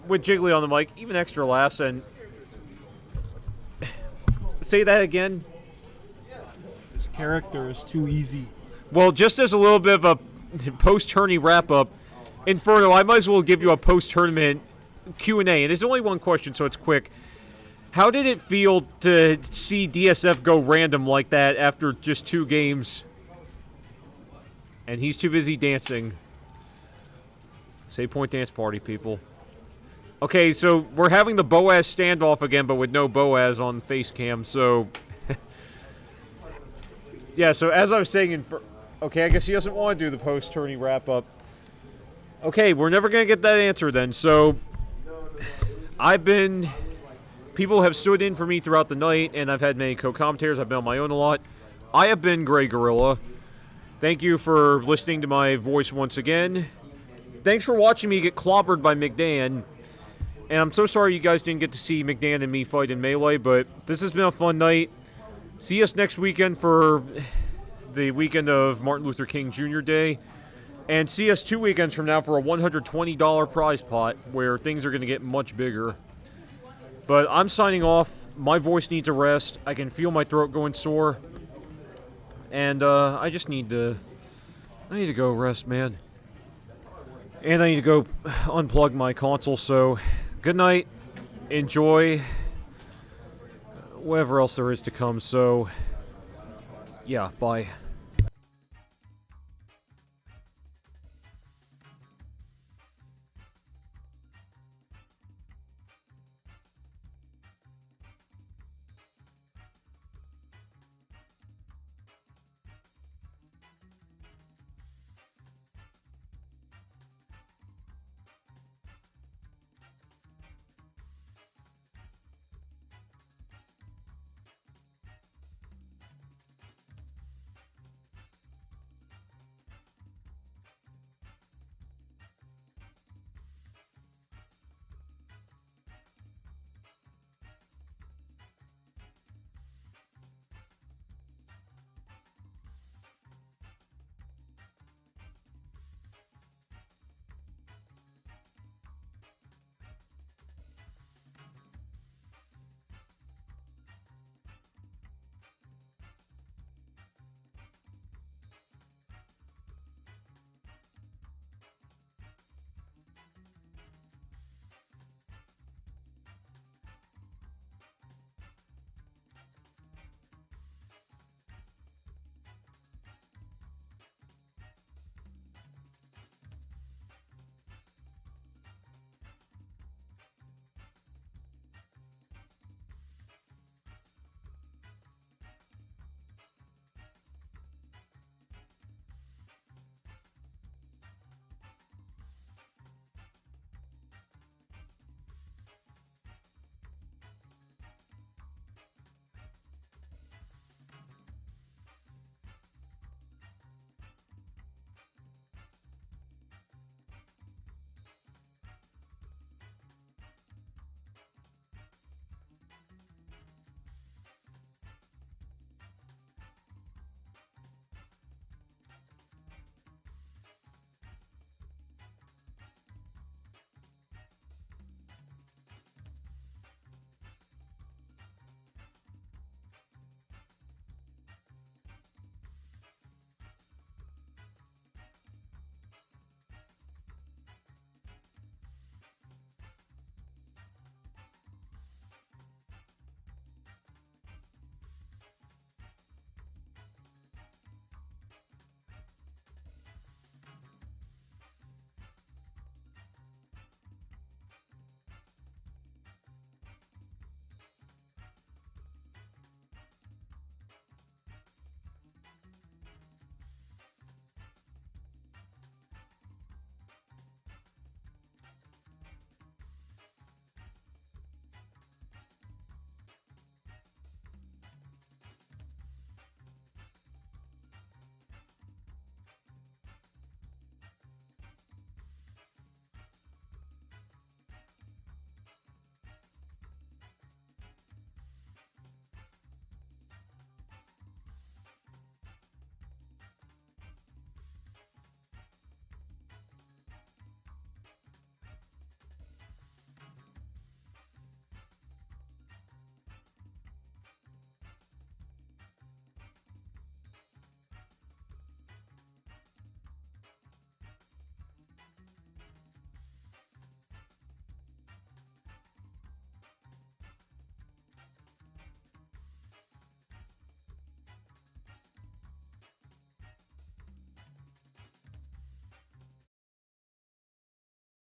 with Jiggly on the mic, even extra laughs. And say that again. This character is too easy. Well, just as a little bit of a post-tourney wrap-up, Inferno, I might as well give you a post-tournament Q&A, and there's only one question, so it's quick. How did it feel to see DSF go random like that after just 2 games? And he's too busy dancing. Save point dance party, people. Okay, so we're having the Boaz standoff again, but with no Boaz on face cam, so... yeah, so as I was saying, okay, I guess he doesn't want to do the post-tourney wrap-up. Okay, we're never going to get that answer then. So, people have stood in for me throughout the night, and I've had many co-commentators. I've been on my own a lot. I have been Grey Gorilla. Thank you for listening to my voice once again. Thanks for watching me get clobbered by McDan. And I'm so sorry you guys didn't get to see McDan and me fight in Melee, but this has been a fun night. See us next weekend for the weekend of Martin Luther King Jr. Day. And see us 2 weekends from now for a $120 prize pot where things are going to get much bigger. But I'm signing off. My voice needs a rest. I can feel my throat going sore. And I just need to go rest, man. And I need to go unplug my console. So good night. Enjoy whatever else there is to come. So yeah, bye.